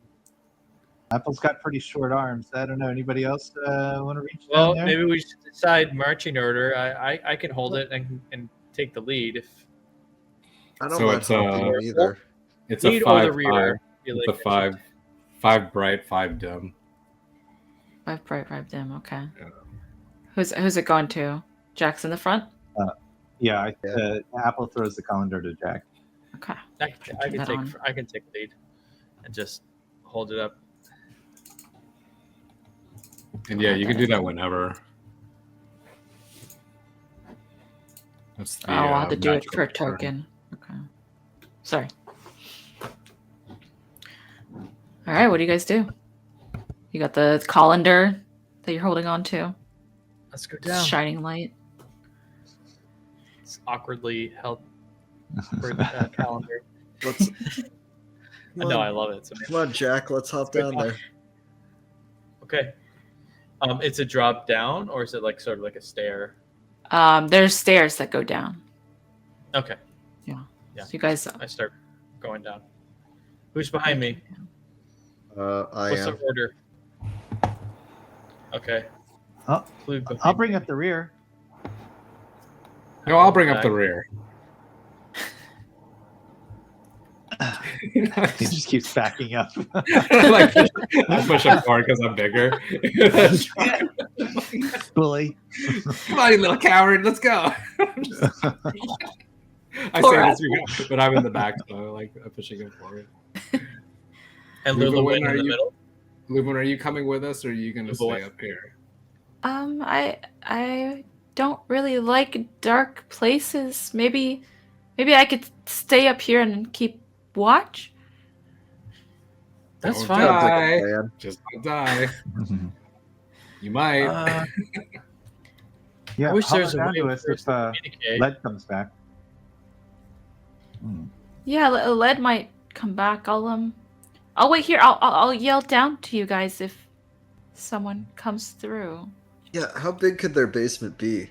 Speaker 3: Apple's got pretty short arms. I don't know. Anybody else want to reach
Speaker 4: Well,
Speaker 3: down there?
Speaker 4: maybe we should decide marching order. I can hold it and take the lead if
Speaker 5: I don't
Speaker 2: So
Speaker 5: mind
Speaker 2: it's,
Speaker 5: helping you either.
Speaker 2: It's a
Speaker 4: lead or
Speaker 2: five.
Speaker 4: the rear.
Speaker 2: Five.
Speaker 4: feel
Speaker 2: It's
Speaker 4: like
Speaker 2: a
Speaker 4: I should-
Speaker 2: five bright, 5 dim.
Speaker 1: 5 bright, 5 dim. Okay.
Speaker 2: Yeah.
Speaker 1: Who's it going to? Jack's in the front?
Speaker 3: Yeah, Apple throws the colander to Jack.
Speaker 1: Okay.
Speaker 4: I can
Speaker 1: that
Speaker 4: take
Speaker 1: on.
Speaker 4: I can take lead and just hold it up.
Speaker 2: And yeah, you can do that whenever. That's the,
Speaker 1: I'll have to do it
Speaker 2: magical
Speaker 1: for a
Speaker 2: turn.
Speaker 1: token. Okay. Sorry. All right, what do you guys do? You got the colander that you're holding on to.
Speaker 4: Let's go down.
Speaker 1: Shining light.
Speaker 4: It's awkwardly held for calendar.
Speaker 5: Let's.
Speaker 4: No, I love it. It's amazing.
Speaker 5: Come on, Jack. Let's hop
Speaker 4: Let's go
Speaker 5: down there.
Speaker 4: Okay. It's a drop down, or is it like sort of like a stair?
Speaker 1: There's stairs that go down.
Speaker 4: Okay.
Speaker 1: Yeah.
Speaker 4: Yeah.
Speaker 1: So you guys.
Speaker 4: I start going down. Who's behind me?
Speaker 5: I
Speaker 4: What's
Speaker 5: am.
Speaker 4: the order? Okay.
Speaker 3: Oh,
Speaker 4: Clue behind
Speaker 3: I'll bring up the rear.
Speaker 2: No, I'll bring up the rear.
Speaker 3: He just keeps backing up.
Speaker 2: Like, I push him forward because I'm bigger.
Speaker 3: Bully.
Speaker 2: Come on, you little coward, let's go. I
Speaker 1: Poor
Speaker 2: say this, but I'm in the back, so I'm pushing him forward.
Speaker 4: And
Speaker 2: Lulu,
Speaker 4: Lulu
Speaker 2: when
Speaker 4: in
Speaker 2: are
Speaker 4: the
Speaker 2: you-
Speaker 4: middle.
Speaker 2: Lubin, are you coming with us, or are you going to
Speaker 4: Boy.
Speaker 2: stay up here?
Speaker 1: I don't really like dark places. Maybe I could stay up here and keep watch.
Speaker 4: That's
Speaker 2: Don't
Speaker 4: fine.
Speaker 5: Sounds like a
Speaker 2: die.
Speaker 5: plan.
Speaker 2: Just don't die. You might.
Speaker 3: Yeah,
Speaker 4: I wish
Speaker 3: holler
Speaker 4: there's a
Speaker 3: down
Speaker 4: way
Speaker 3: to
Speaker 4: for
Speaker 3: us
Speaker 4: us
Speaker 3: if
Speaker 4: to communicate.
Speaker 3: Lead comes back.
Speaker 1: Yeah, lead might come back. I'll wait here. I'll yell down to you guys if someone comes through.
Speaker 5: Yeah, how big could their basement be?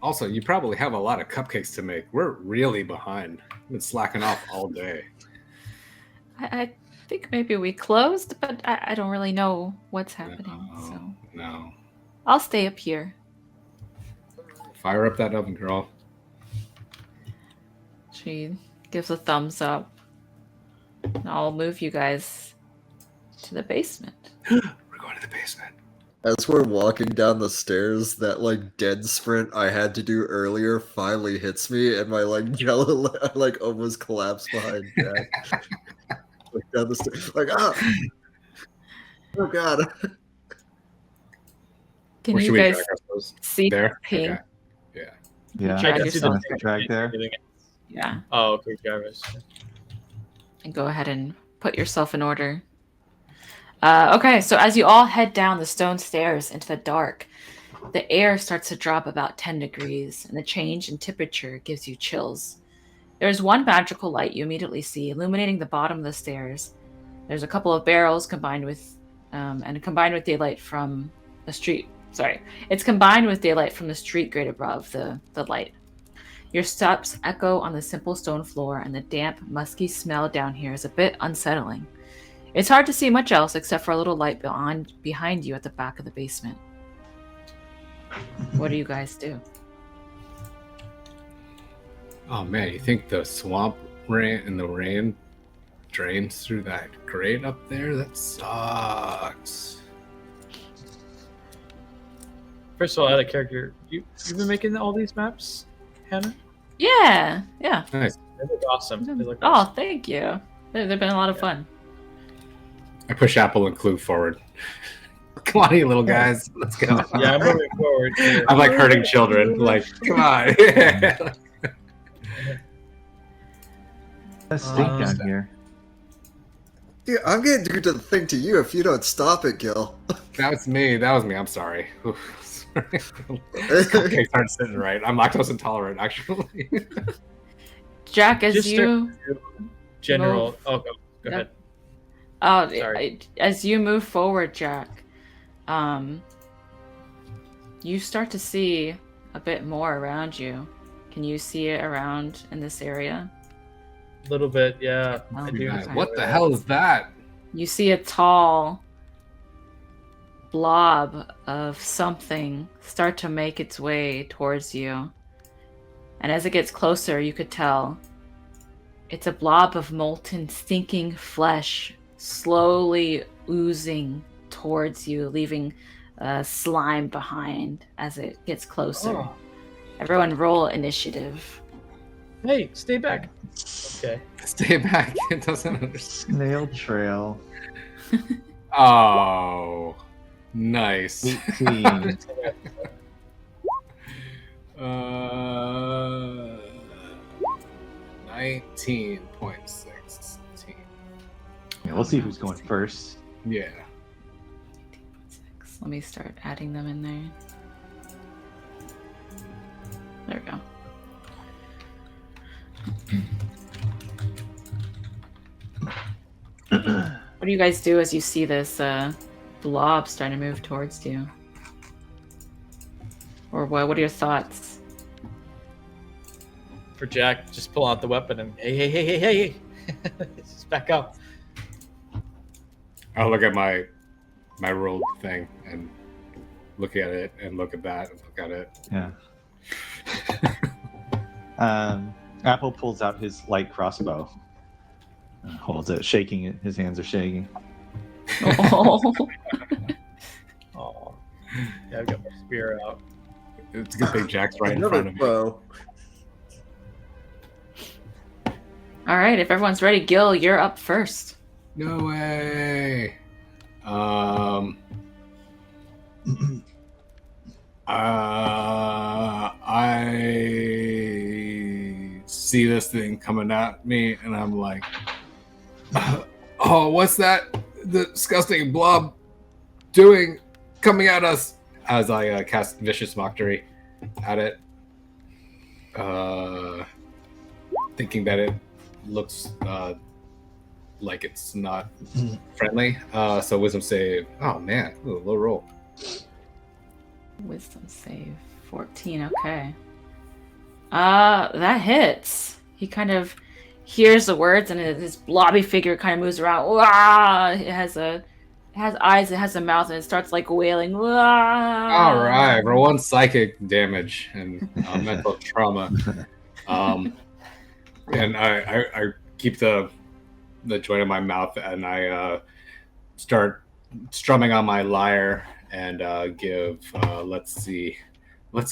Speaker 2: Also, you probably have a lot of cupcakes to make. We're really behind. We've been slacking off all day.
Speaker 1: I think maybe we closed, but I don't really know what's happening. So
Speaker 2: No.
Speaker 1: I'll stay up here.
Speaker 2: Fire up that oven, girl.
Speaker 1: She gives a thumbs up. And I'll move you guys to the basement.
Speaker 2: We're going to the basement.
Speaker 5: As we're walking down the stairs, that like dead sprint I had to do earlier finally hits me, and my like yellow like almost collapse behind Jack. Like down the stairs, like oh god.
Speaker 1: Can
Speaker 2: Where should
Speaker 1: you
Speaker 2: we
Speaker 1: guys
Speaker 2: drag ourselves?
Speaker 1: see
Speaker 2: There?
Speaker 1: pink?
Speaker 2: Okay. Yeah.
Speaker 3: Yeah,
Speaker 1: Drag
Speaker 4: I can see
Speaker 1: yourself.
Speaker 4: the
Speaker 3: drag there.
Speaker 1: Yeah.
Speaker 4: Oh, okay, Jarvis.
Speaker 1: And go ahead and put yourself in order. Okay, so as you all head down the stone stairs into the dark, the air starts to drop about 10 degrees, and the change in temperature gives you chills. There's one magical light you immediately see illuminating the bottom of the stairs. There's a couple of barrels combined with daylight from the street. Sorry, it's combined with daylight from the street grate above the light. Your steps echo on the simple stone floor, and the damp, musky smell down here is a bit unsettling. It's hard to see much else except for a little light behind you at the back of the basement. What do you guys do?
Speaker 2: Oh man, you think the swamp rain and the rain drains through that grate up there? That sucks.
Speaker 4: First of all, out of character, you've been making all these maps, Hannah?
Speaker 1: Yeah.
Speaker 2: Nice.
Speaker 4: They look awesome. They look
Speaker 1: Oh,
Speaker 4: awesome.
Speaker 1: thank you. They've been a lot of fun.
Speaker 2: I push Apple and Clue forward. Come on, you little guys. Let's go.
Speaker 4: Yeah, I'm moving forward.
Speaker 2: I'm like hurting children. Like, come on.
Speaker 3: Let's stink down here.
Speaker 5: Yeah, I'm gonna do the thing to you if you don't stop it, Gil.
Speaker 2: That was me. I'm sorry. Oof, sorry. Cupcakes aren't sitting right. I'm lactose intolerant, actually.
Speaker 1: Jack, as
Speaker 4: Just
Speaker 1: you
Speaker 4: General.
Speaker 1: Move.
Speaker 4: Oh, go ahead. Sorry.
Speaker 1: As you move forward, Jack, you start to see a bit more around you. Can you see it around in this area?
Speaker 4: A little bit, yeah.
Speaker 1: Oh,
Speaker 4: I do.
Speaker 1: okay.
Speaker 2: What the hell is that?
Speaker 1: You see a tall blob of something start to make its way towards you. And as it gets closer, you could tell it's a blob of molten, stinking flesh slowly oozing towards you, leaving slime behind as it gets closer.
Speaker 4: Oh.
Speaker 1: Everyone roll initiative.
Speaker 4: Hey, stay back. Okay.
Speaker 2: Stay back. It doesn't understand.
Speaker 3: Snail trail.
Speaker 2: Oh, nice.
Speaker 3: 18.
Speaker 2: 19.16.
Speaker 3: Yeah, we'll see who's going first.
Speaker 2: Yeah.
Speaker 1: Let me start adding them in there. There we go. What do you guys do as you see this blob starting to move towards you? Or what are your thoughts?
Speaker 4: For Jack, just pull out the weapon and hey. Just back up.
Speaker 2: I'll look at my rolled thing and look at it and look at that and look at it.
Speaker 3: Yeah. Apple pulls out his light crossbow. Holds it, shaking it. His hands are shaking.
Speaker 1: Oh.
Speaker 4: Oh. Yeah, I've got my spear out.
Speaker 2: It's a good thing Jack's right in
Speaker 5: Another
Speaker 2: front of me.
Speaker 5: bow.
Speaker 1: All right, if everyone's ready, Gil, you're up first.
Speaker 2: No way. I I see this thing coming at me, and I'm like, oh, what's that? The disgusting blob doing coming at us? As I cast Vicious Mockery at it, thinking that it looks like it's not friendly. So wisdom save. Oh man, ooh, low roll.
Speaker 1: Wisdom save 14. Okay. That hits. He kind of hears the words, and his blobby figure kind of moves around. Wah! It has eyes, it has a mouth, and it starts like wailing. Wah!
Speaker 2: All right, for one psychic damage and mental trauma. And I keep the joint in my mouth, and I start strumming on my lyre and give let's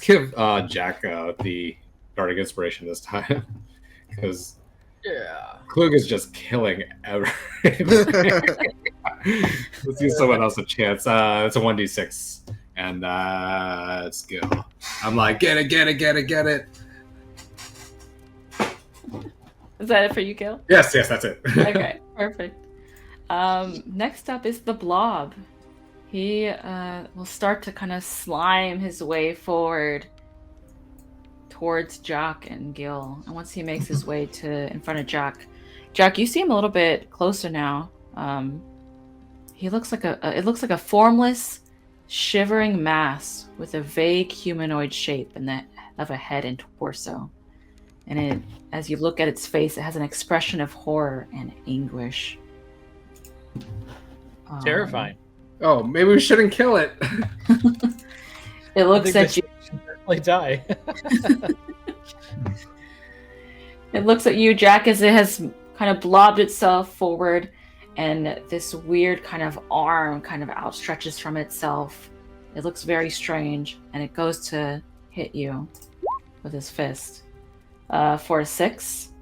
Speaker 2: give Jack the Bardic Inspiration this time, because Klug is just killing everything. Let's give someone else a chance. It's a 1d6, and let's go. I'm like, get it.
Speaker 1: Is that it for you, Gil?
Speaker 2: Yes, that's it.
Speaker 1: Okay, perfect. Next up is the blob. He will start to kind of slime his way forward towards Jack and Gil. And once he makes his way to in front of Jack, you see him a little bit closer now. He looks like it looks like a formless, shivering mass with a vague humanoid shape of a head and torso. And as you look at its face, it has an expression of horror and anguish.
Speaker 4: Terrifying.
Speaker 2: Oh, maybe we shouldn't kill it.
Speaker 1: It looks at you.
Speaker 4: Like die.
Speaker 1: It looks at you, Jack, as it has kind of blobbed itself forward, and this weird kind of arm kind of outstretches from itself. It looks very strange, and it goes to hit you with his fist. For a 6.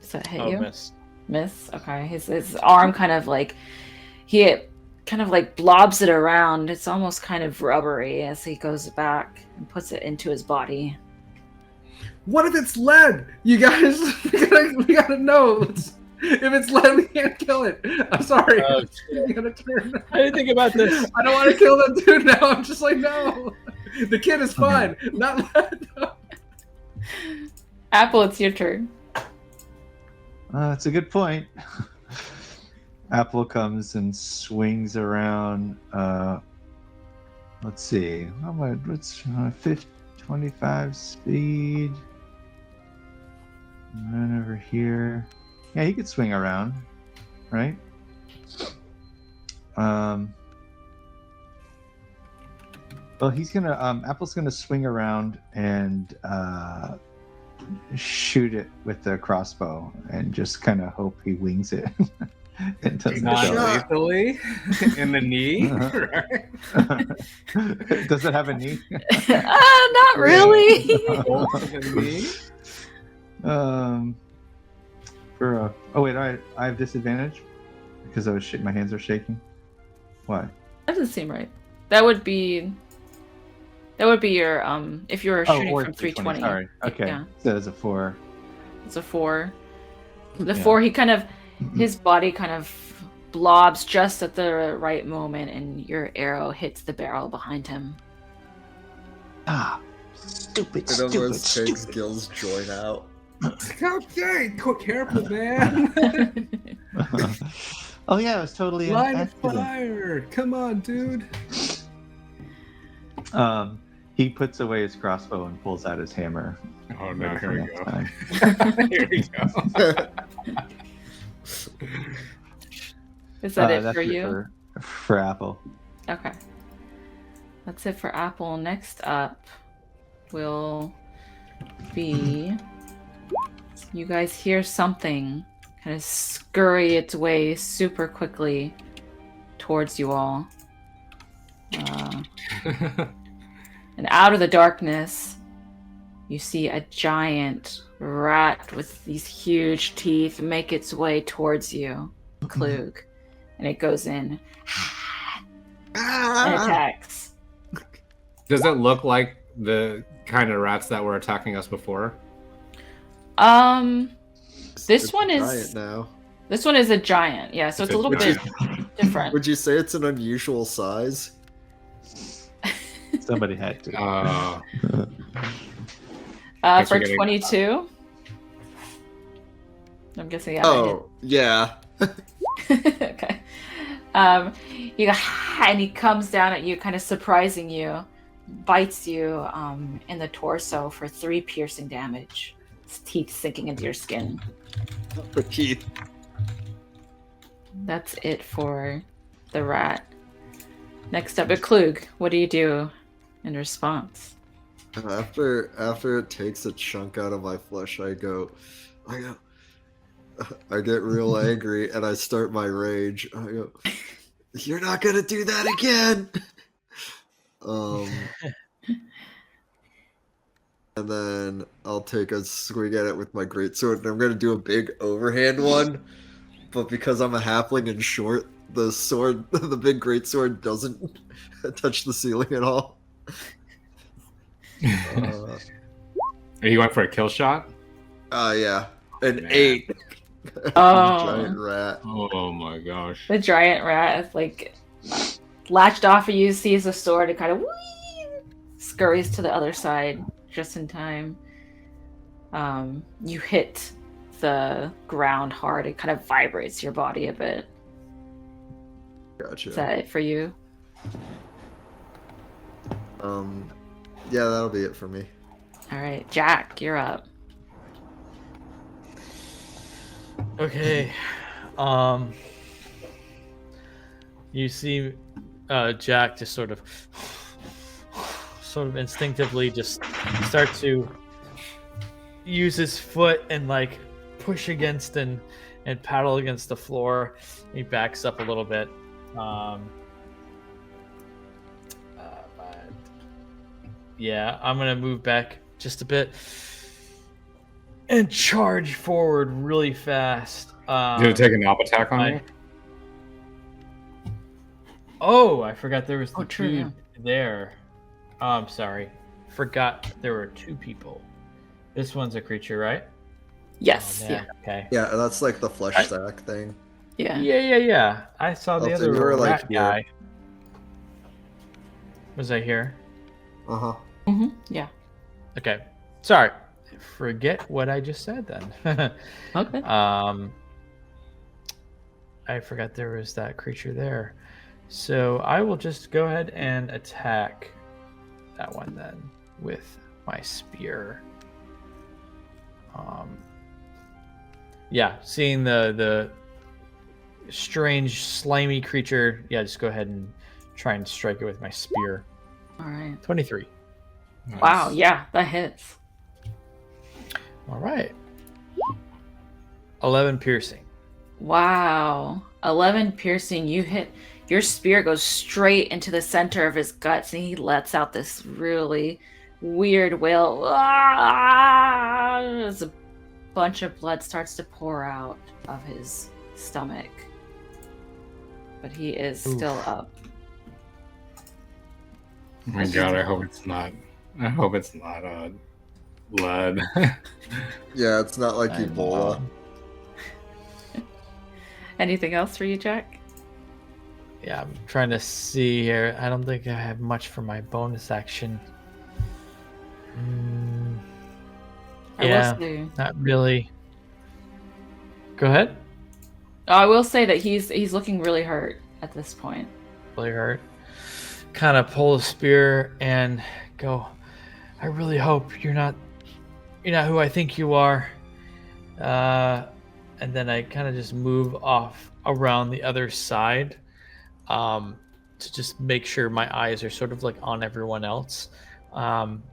Speaker 1: Does that hit you? Miss. Okay. His arm kind of like blobs it around. It's almost kind of rubbery as he goes back and puts it into his body.
Speaker 2: What if it's lead? You guys, we gotta know. If it's lead, we can't kill it. I'm sorry. I'm gonna turn.
Speaker 4: I didn't think about this.
Speaker 2: I don't want to kill that dude now. I'm just like, no. The kid is fine. Not lead. No.
Speaker 1: Apple, it's your turn.
Speaker 3: That's a good point. Apple comes and swings around. Let's see. What's 25 speed? Run over here. Yeah, he could swing around, right? Well, he's gonna. Apple's gonna swing around and shoot it with the crossbow, and just kind of hope he wings it. It doesn't
Speaker 2: lethally in the knee.
Speaker 3: Does it have a knee?
Speaker 1: Not really.
Speaker 3: I have disadvantage because my hands are shaking. Why?
Speaker 1: That doesn't seem right. That would be your if you were shooting from 320.
Speaker 3: Sorry. Okay.
Speaker 1: Yeah.
Speaker 3: So it's a 4.
Speaker 1: It's a 4. The 4, he kind of his body kind of blobs just at the right moment, and your arrow hits the barrel behind him.
Speaker 3: Ah, stupid.
Speaker 5: It almost takes Gil's joint out.
Speaker 2: Okay, careful, man.
Speaker 3: Oh yeah, it was totally
Speaker 2: line of fire. Come on, dude.
Speaker 3: He puts away his crossbow and pulls out his hammer.
Speaker 2: Oh no, here we go. Here we go.
Speaker 1: Is that it for you?
Speaker 3: For Apple.
Speaker 1: Okay. That's it for Apple. Next up will be... You guys hear something kind of scurry its way super quickly towards you all. And out of the darkness, you see a giant rat with these huge teeth make its way towards you, Klug. And it goes in and attacks.
Speaker 2: Does it look like the kind of rats that were attacking us before?
Speaker 1: This
Speaker 5: It's
Speaker 1: one
Speaker 5: a
Speaker 1: is
Speaker 5: giant now.
Speaker 1: this one is a giant. Yeah, so it's a little bit different.
Speaker 5: Would you say it's an unusual size?
Speaker 3: Somebody had to.
Speaker 2: Thanks
Speaker 1: For
Speaker 2: for getting-
Speaker 1: 22. I'm guessing. Yeah.
Speaker 5: Oh, yeah.
Speaker 1: Okay. You and he comes down at you, kind of surprising you, bites you in the torso for 3 piercing damage. His teeth sinking into your skin.
Speaker 5: The teeth.
Speaker 1: That's it for the rat. Next up, Klug. What do you do in response?
Speaker 5: After it takes a chunk out of my flesh, I get real angry and I start my rage. I go, "You're not gonna do that again!" And then I'll take a swing at it with my greatsword, and I'm gonna do a big overhand one. But because I'm a halfling and short, the sword, the big greatsword, doesn't touch the ceiling at all.
Speaker 2: Are you going for a kill shot?
Speaker 5: Yeah, an
Speaker 2: Man.
Speaker 5: 8.
Speaker 1: Oh.
Speaker 5: Giant rat.
Speaker 2: Oh my gosh.
Speaker 1: The giant rat is like latched off of you, sees the sword, and kind of scurries to the other side just in time. You hit the ground hard. It kind of vibrates your body a bit.
Speaker 5: Gotcha.
Speaker 1: Is that it for you?
Speaker 5: Yeah, that'll be it for me.
Speaker 1: All right, Jack, you're up.
Speaker 4: Okay. You see Jack just sort of instinctively just start to use his foot and like push against and paddle against the floor. He backs up a little bit. But yeah, I'm gonna move back just a bit and charge forward really fast.
Speaker 2: Did it take an alp attack on you?
Speaker 4: Oh, I forgot there was the
Speaker 1: true,
Speaker 4: dude there. Oh, I'm sorry. Forgot there were 2 people. This one's a creature, right?
Speaker 1: Yes.
Speaker 4: Oh,
Speaker 1: Yeah.
Speaker 4: man. Okay.
Speaker 5: Yeah, that's like the flesh sack thing.
Speaker 1: Yeah.
Speaker 4: Yeah. I saw the
Speaker 5: Oh, so
Speaker 4: other
Speaker 5: you were, like,
Speaker 4: rat
Speaker 5: here.
Speaker 4: guy. Was I here?
Speaker 5: Uh-huh.
Speaker 1: Yeah.
Speaker 4: Okay. Sorry. Forget what I just said then.
Speaker 1: Okay.
Speaker 4: I forgot there was that creature there. So I will just go ahead and attack that one then with my spear. Yeah, seeing the strange slimy creature, yeah, just go ahead and try and strike it with my spear.
Speaker 1: All right.
Speaker 4: 23.
Speaker 2: Nice.
Speaker 1: Wow. Yeah, that hits.
Speaker 4: All right. 11 piercing.
Speaker 1: Wow. 11 piercing. You hit. Your spear goes straight into the center of his guts, and he lets out this really weird wail. Ah! As a bunch of blood starts to pour out of his stomach. But he is still up.
Speaker 2: Oh my god, I hope it's not blood.
Speaker 5: Yeah, it's not like
Speaker 4: I'm,
Speaker 5: Ebola.
Speaker 1: Anything else for you, Jack?
Speaker 4: Yeah, I'm trying to see here. I don't think I have much for my bonus action. Yeah,
Speaker 1: I will say,
Speaker 4: not really. Go ahead.
Speaker 1: I will say that he's looking really hurt at this point.
Speaker 4: Really hurt. Kind of pull the spear and go. I really hope you're not who I think you are. And then I kind of just move off around the other side, to just make sure my eyes are sort of like on everyone else,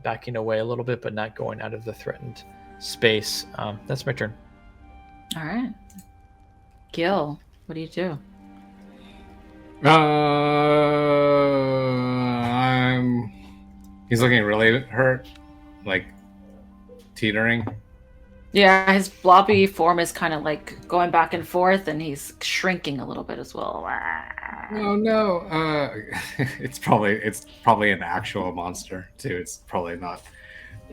Speaker 4: backing away a little bit, but not going out of the threatened space. That's my turn.
Speaker 1: All right. Gil, what do you do?
Speaker 2: He's looking really hurt, like teetering.
Speaker 1: Yeah, his blobby form is kind of like going back and forth, and he's shrinking a little bit as well.
Speaker 2: Oh no! It's probably an actual monster too. It's probably not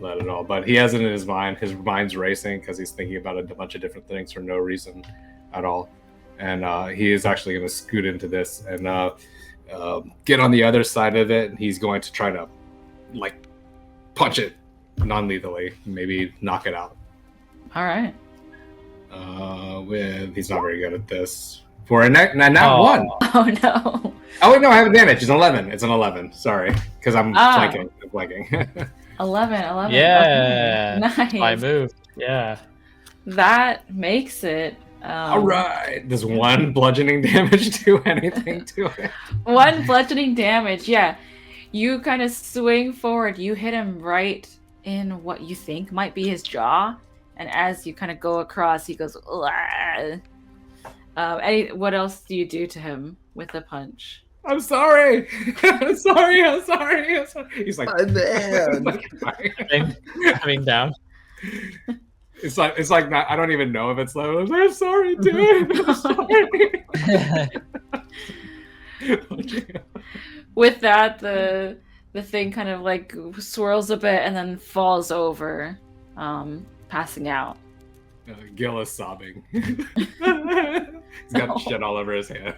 Speaker 2: that at all. But he has it in his mind. His mind's racing because he's thinking about a bunch of different things for no reason at all. And he is actually going to scoot into this and get on the other side of it. And he's going to try to like punch it non-lethally, maybe knock it out.
Speaker 1: All right.
Speaker 2: He's not very good at this. For a not one.
Speaker 1: Oh no.
Speaker 2: Oh wait, no, I have advantage. It's an 11. It's an 11. Sorry, because I'm flanking. I'm flanking.
Speaker 1: 11.
Speaker 4: Yeah.
Speaker 1: Okay. Nice.
Speaker 4: I moved. Yeah.
Speaker 1: That makes it.
Speaker 2: All right. Does one bludgeoning damage do anything to it?
Speaker 1: One bludgeoning damage. Yeah. You kind of swing forward. You hit him right in what you think might be his jaw, and as you kind of go across, he goes. What else do you do to him with the punch?
Speaker 2: I'm sorry. I'm sorry. He's like,
Speaker 5: My man.
Speaker 4: Coming down.
Speaker 2: It's like not, I don't even know if it's low. I'm sorry, dude. I'm sorry.
Speaker 1: With that, the thing kind of like swirls a bit and then falls over, passing out.
Speaker 2: Gil is sobbing. He's got shit all over his hand.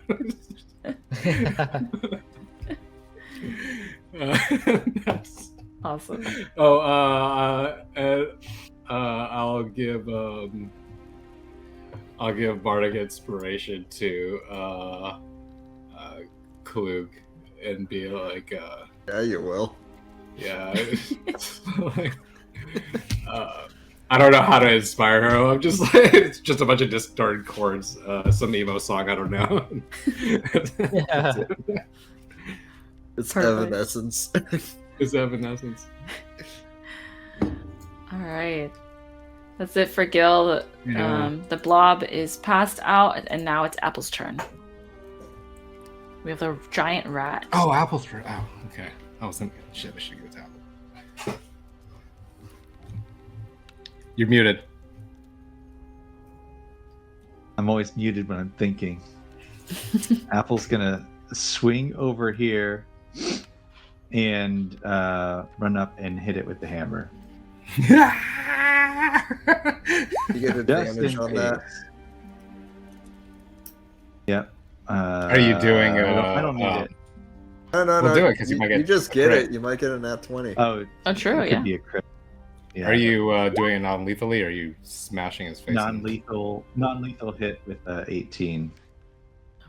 Speaker 2: That's
Speaker 1: Awesome.
Speaker 2: I'll give Bardic inspiration to Klug and be like,
Speaker 5: Yeah, you will.
Speaker 2: yeah. Like, I don't know how to inspire her. I'm just like, it's just a bunch of distorted chords, some emo song. I don't know.
Speaker 4: Yeah.
Speaker 5: It's
Speaker 1: Perfect.
Speaker 5: Evanescence.
Speaker 2: It's Evanescence.
Speaker 1: All right. That's it for Gil.
Speaker 2: Yeah.
Speaker 1: The blob is passed out, and now it's Apple's turn. We have the giant rat.
Speaker 2: Oh, Apple's for. Oh, okay. I was thinking, shit, I should give it to Apple. You're muted.
Speaker 3: I'm always muted when I'm thinking. Apple's gonna swing over here and run up and hit it with the hammer.
Speaker 5: You get advantage on that.
Speaker 3: Yep.
Speaker 2: Are you doing?
Speaker 3: I don't need it.
Speaker 5: No,
Speaker 2: We'll do it because you might get.
Speaker 5: You just get
Speaker 2: crit.
Speaker 5: it. You might get a nat 20.
Speaker 3: Oh,
Speaker 1: Oh, true.
Speaker 3: it could
Speaker 1: Yeah.
Speaker 3: be a crit. Yeah.
Speaker 2: Are you doing it non-lethally? Or are you smashing his face?
Speaker 3: non-lethal hit with 18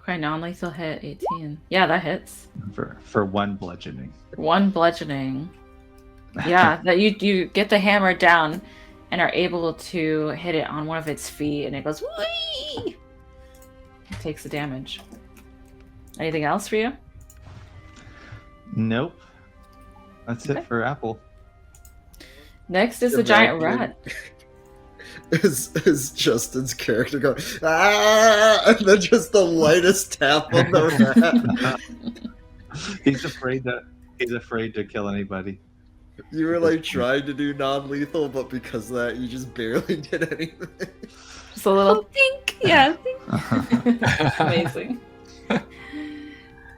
Speaker 1: Okay, non-lethal hit 18. Yeah, that hits.
Speaker 3: for one bludgeoning.
Speaker 1: One bludgeoning. Yeah, that you get the hammer down and are able to hit it on one of its feet, and it goes whee! It takes the damage. Anything else for you?
Speaker 3: Nope. That's
Speaker 1: Okay.
Speaker 3: it for Apple.
Speaker 1: Next is the giant rat.
Speaker 5: Is Justin's character going, ah, and then just the lightest tap on the rat.
Speaker 3: He's afraid to kill anybody.
Speaker 5: You were like trying to do non-lethal, but because of that, you just barely did anything.
Speaker 1: Just a little think. Yeah, think. Amazing.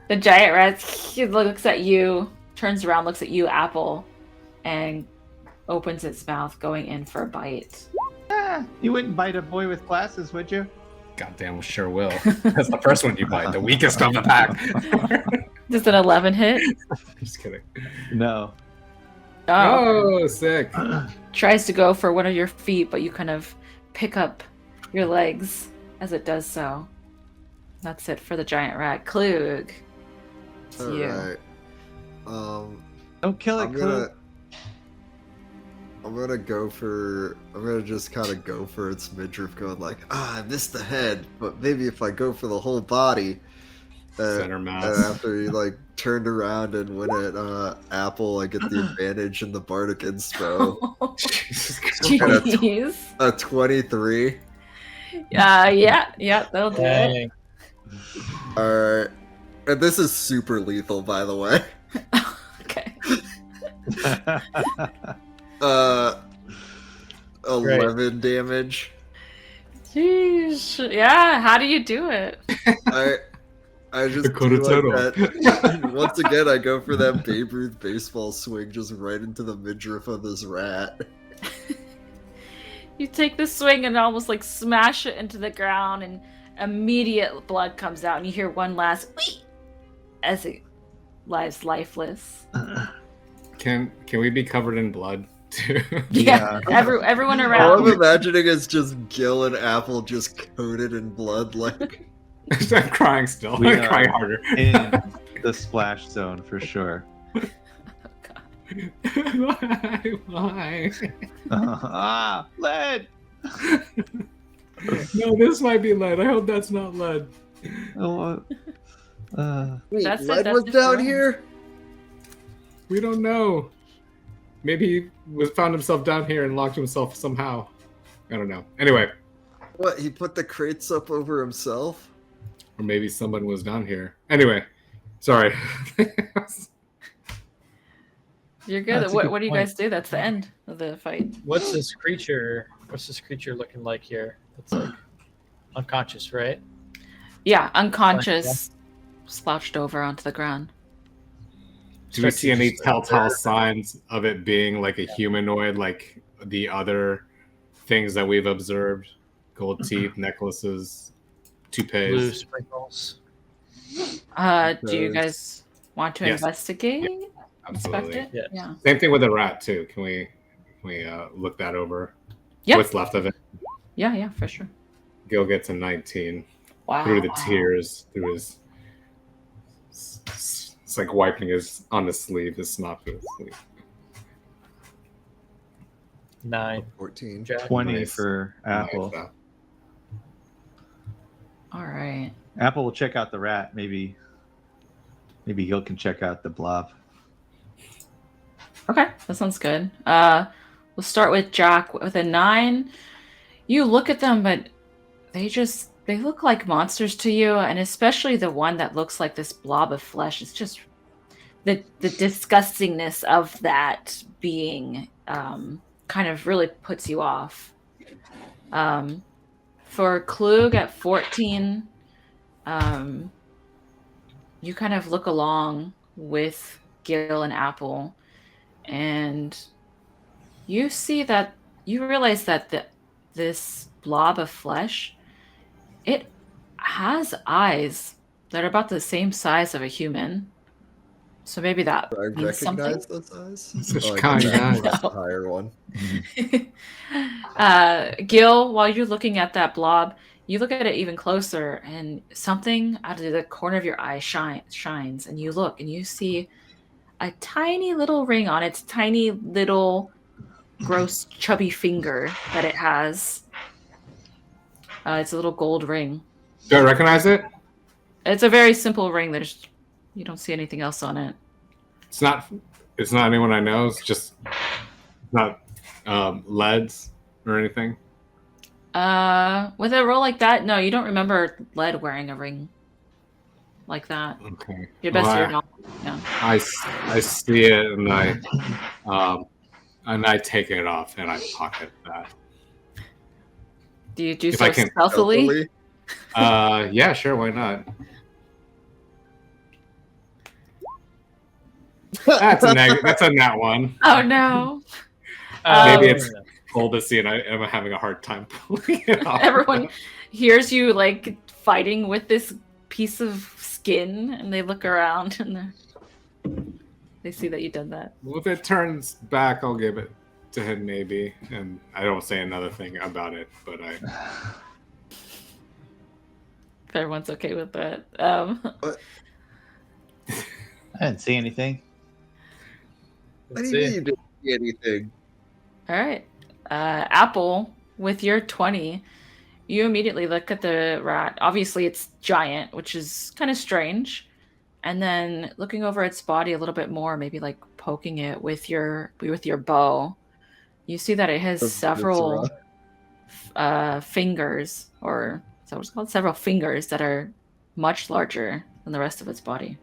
Speaker 1: The giant rat he looks at you, turns around, looks at you, Apple, and opens its mouth, going in for a bite.
Speaker 3: You wouldn't bite a boy with glasses, would you?
Speaker 2: Goddamn, sure will. That's the first one you bite, the weakest of the pack.
Speaker 1: Just an 11 hit.
Speaker 2: Just kidding.
Speaker 3: No.
Speaker 2: Oh, sick.
Speaker 1: Tries to go for one of your feet, but you kind of pick up your legs as it does so. That's it for the giant rat. Klug. It's you.
Speaker 5: Alright.
Speaker 3: Don't kill it, Klug.
Speaker 5: I'm gonna just kind of go for its midriff, going like, I missed the head, but maybe if I go for the whole body.
Speaker 2: Center
Speaker 5: And
Speaker 2: mass.
Speaker 5: after he like turned around and went at Apple, I get the advantage in the Bardic Inspo.
Speaker 2: Jesus Christ.
Speaker 1: Jeez.
Speaker 5: A 23.
Speaker 1: Yeah, that'll do it.
Speaker 4: Dang.
Speaker 5: Alright. And this is super lethal, by the way.
Speaker 1: Okay.
Speaker 5: 11 damage.
Speaker 1: Jeez. Yeah, how do you do it?
Speaker 5: I just
Speaker 2: Dakota
Speaker 5: do like
Speaker 2: Turtle.
Speaker 5: that. Once again, I go for that Babe Ruth baseball swing just right into the midriff of this rat.
Speaker 1: You take the swing and almost like smash it into the ground, and immediate blood comes out, and you hear one last "wee" as it lies lifeless.
Speaker 2: Can we be covered in blood too?
Speaker 1: Yeah, everyone
Speaker 5: All
Speaker 1: around.
Speaker 5: I'm imagining is just Gil and Apple just coated in blood, like.
Speaker 2: I'm crying still.
Speaker 3: We
Speaker 2: I'm
Speaker 3: are
Speaker 2: crying harder.
Speaker 3: in the splash zone for sure.
Speaker 2: Why?
Speaker 3: Lead.
Speaker 2: No, this might be lead. I hope that's not lead.
Speaker 3: Oh,
Speaker 5: Wait,
Speaker 1: That's it,
Speaker 5: Lead
Speaker 1: that's
Speaker 5: was
Speaker 1: it for
Speaker 5: down
Speaker 1: us.
Speaker 5: here?
Speaker 2: We don't know. Maybe he found himself down here and locked himself somehow. I don't know. Anyway,
Speaker 5: What, he put the crates up over himself?
Speaker 2: or maybe someone was down here. Anyway, sorry.
Speaker 1: You're good.
Speaker 4: That's a
Speaker 1: What
Speaker 4: good
Speaker 1: do you
Speaker 4: point.
Speaker 1: guys do? That's the end of the fight.
Speaker 4: What's this creature looking like here? It's like unconscious, right?
Speaker 1: Yeah, unconscious, slouched over onto the ground.
Speaker 2: Do we see any
Speaker 4: Just
Speaker 2: telltale signs of it being like a humanoid, like the other things that we've observed? Gold teeth, necklaces,
Speaker 4: blue
Speaker 2: toupees.
Speaker 4: sprinkles.
Speaker 1: Do you guys want to
Speaker 2: Yes.
Speaker 1: investigate? Inspect
Speaker 2: Absolutely.
Speaker 1: it?
Speaker 4: Yes.
Speaker 1: Yeah.
Speaker 2: Same thing with the rat too. Can we look that over?
Speaker 1: Yeah.
Speaker 2: What's left of it?
Speaker 1: Yeah, for sure.
Speaker 2: Gil gets a 19
Speaker 1: Wow.
Speaker 2: through the tears, through his. It's like wiping on his sleeve, his snot through his sleeve.
Speaker 4: 9.
Speaker 5: 14.
Speaker 4: Jack.
Speaker 3: 20
Speaker 2: Nice.
Speaker 3: for Apple.
Speaker 2: Nice,
Speaker 1: All right.
Speaker 3: Apple will check out the rat. Maybe Gil can check out the blob.
Speaker 1: Okay, that sounds good. We'll start with Jack with a 9. You look at them, but they look like monsters to you, and especially the one that looks like this blob of flesh. It's just the disgustingness of that being kind of really puts you off. For Klug at 14, you kind of look along with Gil and Apple, and you realize that this blob of flesh, it has eyes that are about the same size of a human. So maybe that
Speaker 5: Do I
Speaker 1: means something.
Speaker 5: recognize those eyes?
Speaker 2: Such
Speaker 5: Oh, I
Speaker 2: kind
Speaker 5: guess
Speaker 2: eyes.
Speaker 5: that's the higher one.
Speaker 1: Gil, while you're looking at that blob, you look at it even closer, and something out of the corner of your eye shines, and you look and you see a tiny little ring on its tiny little gross chubby finger that it has. It's a little gold ring.
Speaker 2: Do I recognize it?
Speaker 1: It's a very simple ring. You don't see anything else on it.
Speaker 2: It's not anyone I know. It's just not leads or anything.
Speaker 1: With a roll like that, no, you don't remember Led wearing a ring like that.
Speaker 2: Okay.
Speaker 1: Your best
Speaker 2: Well,
Speaker 1: of your knowledge. Yeah.
Speaker 2: I see it and I take it off and I pocket that.
Speaker 1: Do you do
Speaker 2: If
Speaker 1: so
Speaker 2: I can
Speaker 1: stealthily?
Speaker 2: Yeah, sure, why not? That's a nat one.
Speaker 1: Oh no!
Speaker 2: Maybe
Speaker 1: Um,
Speaker 2: it's cold to see, and I am having a hard time pulling it off.
Speaker 1: Everyone hears you like fighting with this piece of skin, and they look around and they see that you did that.
Speaker 2: Well, if it turns back, I'll give it to him, maybe. And I don't say another thing about it, but I.
Speaker 1: If everyone's okay with that.
Speaker 5: What?
Speaker 3: I didn't see anything.
Speaker 5: What
Speaker 4: Let's
Speaker 5: do you mean
Speaker 4: see.
Speaker 5: you didn't see anything?
Speaker 1: All right. Apple, with your 20, you immediately look at the rat. Obviously, it's giant, which is kind of strange. And then looking over its body a little bit more, maybe like poking it with your bow, you see that it has
Speaker 5: That's
Speaker 1: several fingers, or is that what it's called? Several fingers that are much larger than the rest of its body.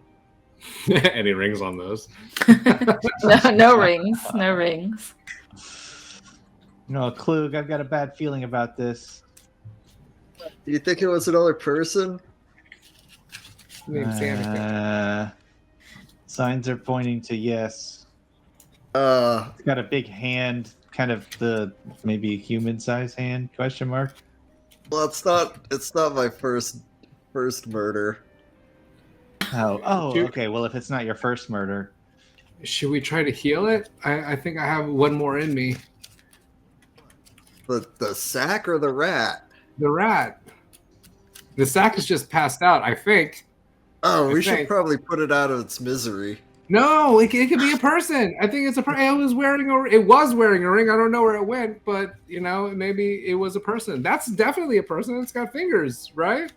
Speaker 2: Any rings on those?
Speaker 1: No rings. No rings.
Speaker 3: No, Klug, I've got a bad feeling about this.
Speaker 5: Do you think it was another person?
Speaker 2: Didn't see anything.
Speaker 3: Signs are pointing to yes.
Speaker 5: Uh,
Speaker 3: It's got a big hand, kind of the maybe human-sized hand? Question mark.
Speaker 5: well, it's not my first murder.
Speaker 3: Oh,
Speaker 2: Dude.
Speaker 3: okay. Well, if it's not your first murder,
Speaker 2: Should we try to heal it? I think I have one more in me.
Speaker 5: The sack or the rat?
Speaker 2: The rat. The sack is just passed out, I think.
Speaker 5: Oh,
Speaker 2: I
Speaker 5: we should
Speaker 2: think.
Speaker 5: probably put it out of its misery.
Speaker 2: No, it could be a person. I think it's a person. It was wearing a ring. I don't know where it went, but maybe it was a person. That's definitely a person. It's got fingers, right?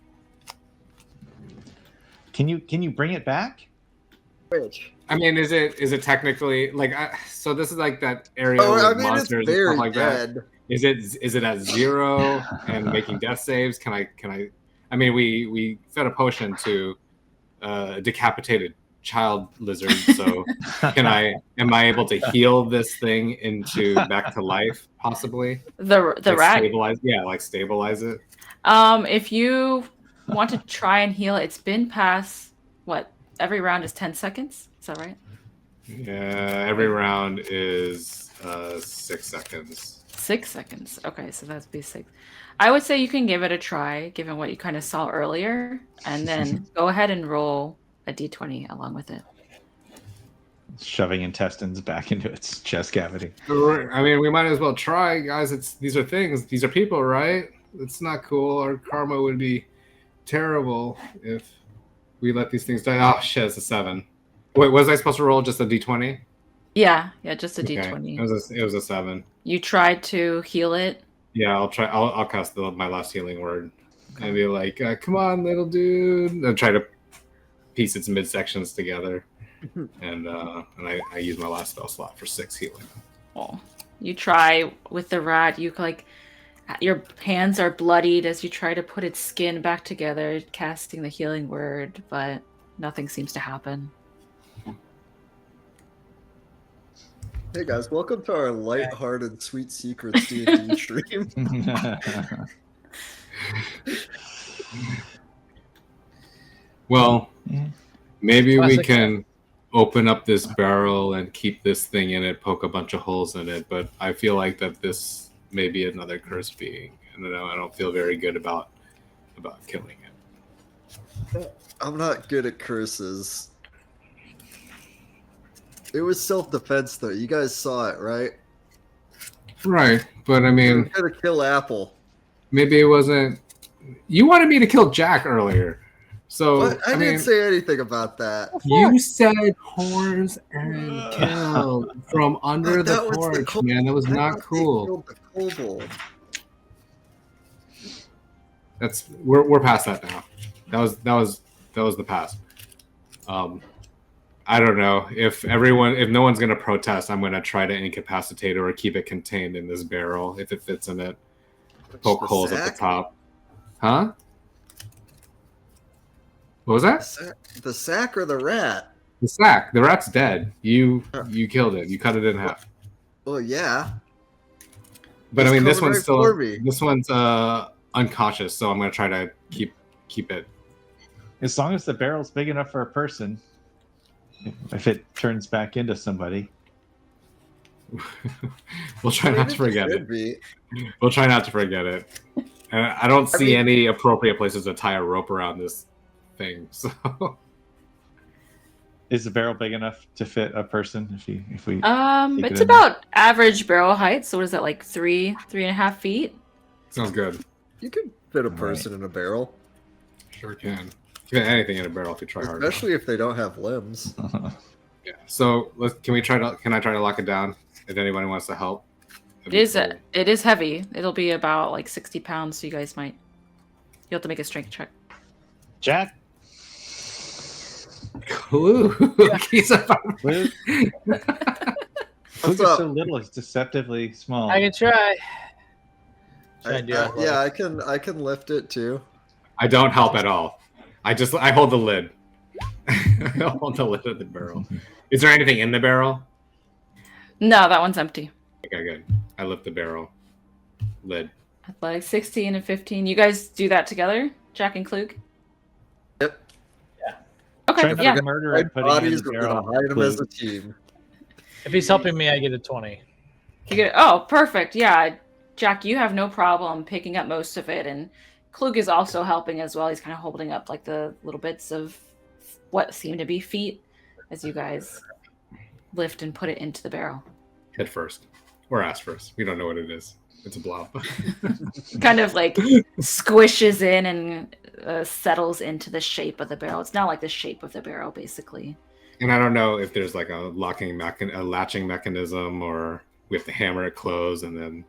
Speaker 3: can you bring it back?
Speaker 5: Which?
Speaker 2: I mean, is it technically like? So this is like that area
Speaker 5: Oh,
Speaker 2: with
Speaker 5: I mean, it's
Speaker 2: monsters and
Speaker 5: very
Speaker 2: stuff like that.
Speaker 5: dead.
Speaker 2: Is it at 0 and making death saves? Can I? I mean, we fed a potion to a decapitated child lizard. So am I able to heal this thing into back to life? Possibly.
Speaker 1: The
Speaker 2: Like
Speaker 1: rat.
Speaker 2: Stabilize, yeah, like stabilize it.
Speaker 1: If you want to try and heal, it's been past what? Every round is 10 seconds. Is that right?
Speaker 2: Yeah, every round is 6 seconds.
Speaker 1: 6 seconds. Okay, so that'd be 6. I would say you can give it a try, given what you kind of saw earlier, and then go ahead and roll a d20 along with it.
Speaker 3: Shoving intestines back into its chest cavity.
Speaker 2: I mean, we might as well try, guys. These are things. These are people, right? It's not cool. Our karma would be terrible if we let these things die. Oh shit! It's a 7. Wait, was I supposed to roll just a d20?
Speaker 1: Yeah, just a
Speaker 2: Okay.
Speaker 1: d20.
Speaker 2: It was a 7.
Speaker 1: You tried to heal it.
Speaker 2: Yeah, I'll try. I'll cast my last healing word and be like, "Come on, little dude," and try to piece its midsections together. And I use my last spell slot for 6 healing.
Speaker 1: Oh, you try with the rat. You your hands are bloodied as you try to put its skin back together, casting the healing word, but nothing seems to happen.
Speaker 5: Hey guys, welcome to our light-hearted Sweet Secrets D&D stream.
Speaker 2: Well, maybe we
Speaker 4: Classic.
Speaker 2: can open up this barrel and keep this thing in it, poke a bunch of holes in it, but I feel like that this may be another cursed being. I don't feel very good about killing it.
Speaker 5: I'm not good at curses. It was self-defense, though. You guys saw it, right?
Speaker 2: Right, but I
Speaker 5: We were
Speaker 2: mean,
Speaker 5: gonna kill Apple.
Speaker 2: maybe it wasn't. You wanted me to kill Jack earlier, so
Speaker 5: But I didn't say anything about that.
Speaker 2: You said whores and kill from under
Speaker 5: But
Speaker 2: the
Speaker 5: that was the
Speaker 2: porch, man. That was
Speaker 5: I
Speaker 2: not
Speaker 5: thought they
Speaker 2: cool.
Speaker 5: killed the kobold.
Speaker 2: We're past that now. That was the past. I don't know if no one's gonna protest. I'm gonna try to incapacitate or keep it contained in this barrel if it fits in it. Poke
Speaker 5: The
Speaker 2: holes at
Speaker 5: sack?
Speaker 2: the top. Huh? What was that?
Speaker 5: The sack or the rat?
Speaker 2: The sack. The rat's dead. You killed it. You cut it in half.
Speaker 5: Well, yeah.
Speaker 2: But I
Speaker 5: It's
Speaker 2: mean, this
Speaker 5: coming
Speaker 2: one's
Speaker 5: right
Speaker 2: still
Speaker 5: for me.
Speaker 2: this one's unconscious, so I'm gonna try to keep it.
Speaker 3: As long as the barrel's big enough for a person, if it turns back into somebody.
Speaker 2: We'll try not to forget
Speaker 5: Could
Speaker 2: it.
Speaker 5: be.
Speaker 2: We'll try not to forget it. And I don't see
Speaker 5: mean-
Speaker 2: any appropriate places to tie a rope around this thing. So
Speaker 3: Is the barrel big enough to fit a person? If we Take
Speaker 1: It's
Speaker 3: it in.
Speaker 1: about average barrel height. So what is that, like 3.5 feet?
Speaker 2: sounds good.
Speaker 5: You could fit a
Speaker 3: Right.
Speaker 5: person in a barrel,
Speaker 2: Sure can. You can fit anything in a barrel if you try hard enough.
Speaker 5: especially if they don't have limbs.
Speaker 2: Yeah. So can I try to lock it down if anybody wants to help?
Speaker 1: It is heavy. It'll be about like 60 pounds. So you guys you'll have to make a strength check.
Speaker 3: Jack,
Speaker 2: Clue. He's a
Speaker 3: Luke,
Speaker 5: What's
Speaker 3: Luke is
Speaker 5: up?
Speaker 3: so little, he's deceptively small.
Speaker 4: I can try. Try and do it.
Speaker 5: Yeah, I can lift it too.
Speaker 2: I don't help at all. I hold the lid. I hold the lid of the barrel. Is there anything in the barrel?
Speaker 1: No, that one's empty.
Speaker 2: Okay, good. I lift the barrel. lid.
Speaker 1: Athletics 16 and 15. You guys do that together, Jack and Klug?
Speaker 5: Yep.
Speaker 1: Okay,
Speaker 3: Try not
Speaker 1: yeah.
Speaker 3: to murder it, putting it in
Speaker 5: Bodies,
Speaker 3: the
Speaker 5: we're gonna
Speaker 3: barrel.
Speaker 5: hide them as a
Speaker 3: Clue.
Speaker 5: team.
Speaker 4: If he's helping me, I get a 20.
Speaker 1: Oh, perfect. Yeah. Jack, you have no problem picking up most of it, and Klug is also helping as well. He's kind of holding up like the little bits of what seem to be feet as you guys lift and put it into the barrel.
Speaker 2: Head first. Or ass first. We don't know what it is. It's a blob.
Speaker 1: Kind of like squishes in and settles into the shape of the barrel. It's not like the shape of the barrel, basically.
Speaker 2: And I don't know if there's like a latching mechanism, or we have to hammer it closed and then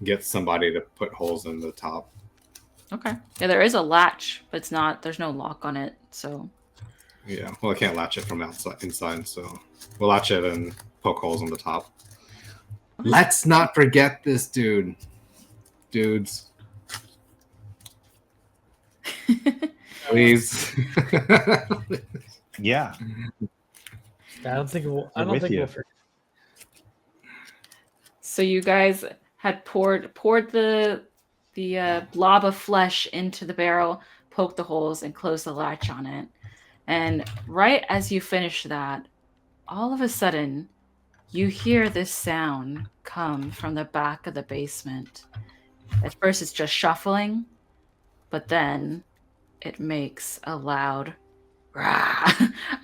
Speaker 2: get somebody to put holes in the top.
Speaker 1: Okay. Yeah, there is a latch, but it's not. There's no lock on it, so.
Speaker 2: Yeah. Well, I can't latch it from inside, so we'll latch it and poke holes in the top. Let's not forget this dudes. Please.
Speaker 3: Yeah.
Speaker 4: I don't think we'll. I
Speaker 3: We're
Speaker 4: don't
Speaker 3: with
Speaker 4: think
Speaker 3: you.
Speaker 4: we'll forget.
Speaker 1: So you guys had poured the blob of flesh into the barrel, poked the holes, and closed the latch on it. And right as you finish that, all of a sudden, you hear this sound come from the back of the basement. At first, it's just shuffling, but then it makes a loud rah,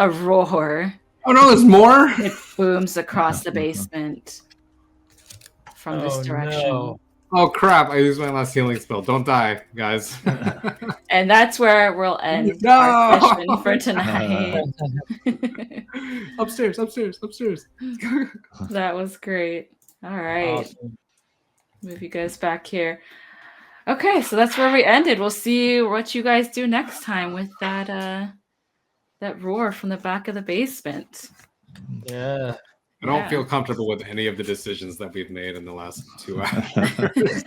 Speaker 1: a roar.
Speaker 2: Oh no, there's more.
Speaker 1: It booms across the basement from this direction.
Speaker 4: No.
Speaker 2: Oh crap! I used my last healing spell. Don't die, guys.
Speaker 1: And that's where we'll end
Speaker 2: No!
Speaker 1: our session for tonight.
Speaker 2: Upstairs.
Speaker 1: That was great. All right.
Speaker 4: Awesome.
Speaker 1: Move you guys back here. Okay, so that's where we ended. We'll see what you guys do next time with that roar from the back of the basement.
Speaker 4: Yeah.
Speaker 2: I don't
Speaker 1: Yeah.
Speaker 2: feel comfortable with any of the decisions that we've made in the last 2 hours.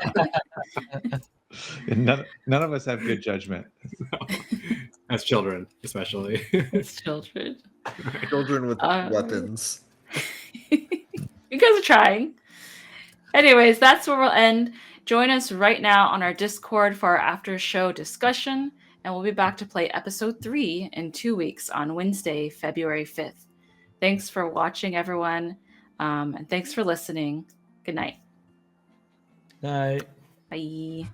Speaker 3: None of us have good judgment.
Speaker 2: As children, especially.
Speaker 1: It's children.
Speaker 5: Children with weapons.
Speaker 1: You guys are trying. Anyways, that's where we'll end. Join us right now on our Discord for our after show discussion, and we'll be back to play episode 3 in 2 weeks on Wednesday, February 5th. Thanks for watching, everyone, and thanks for listening. Good night.
Speaker 4: Night.
Speaker 1: Bye.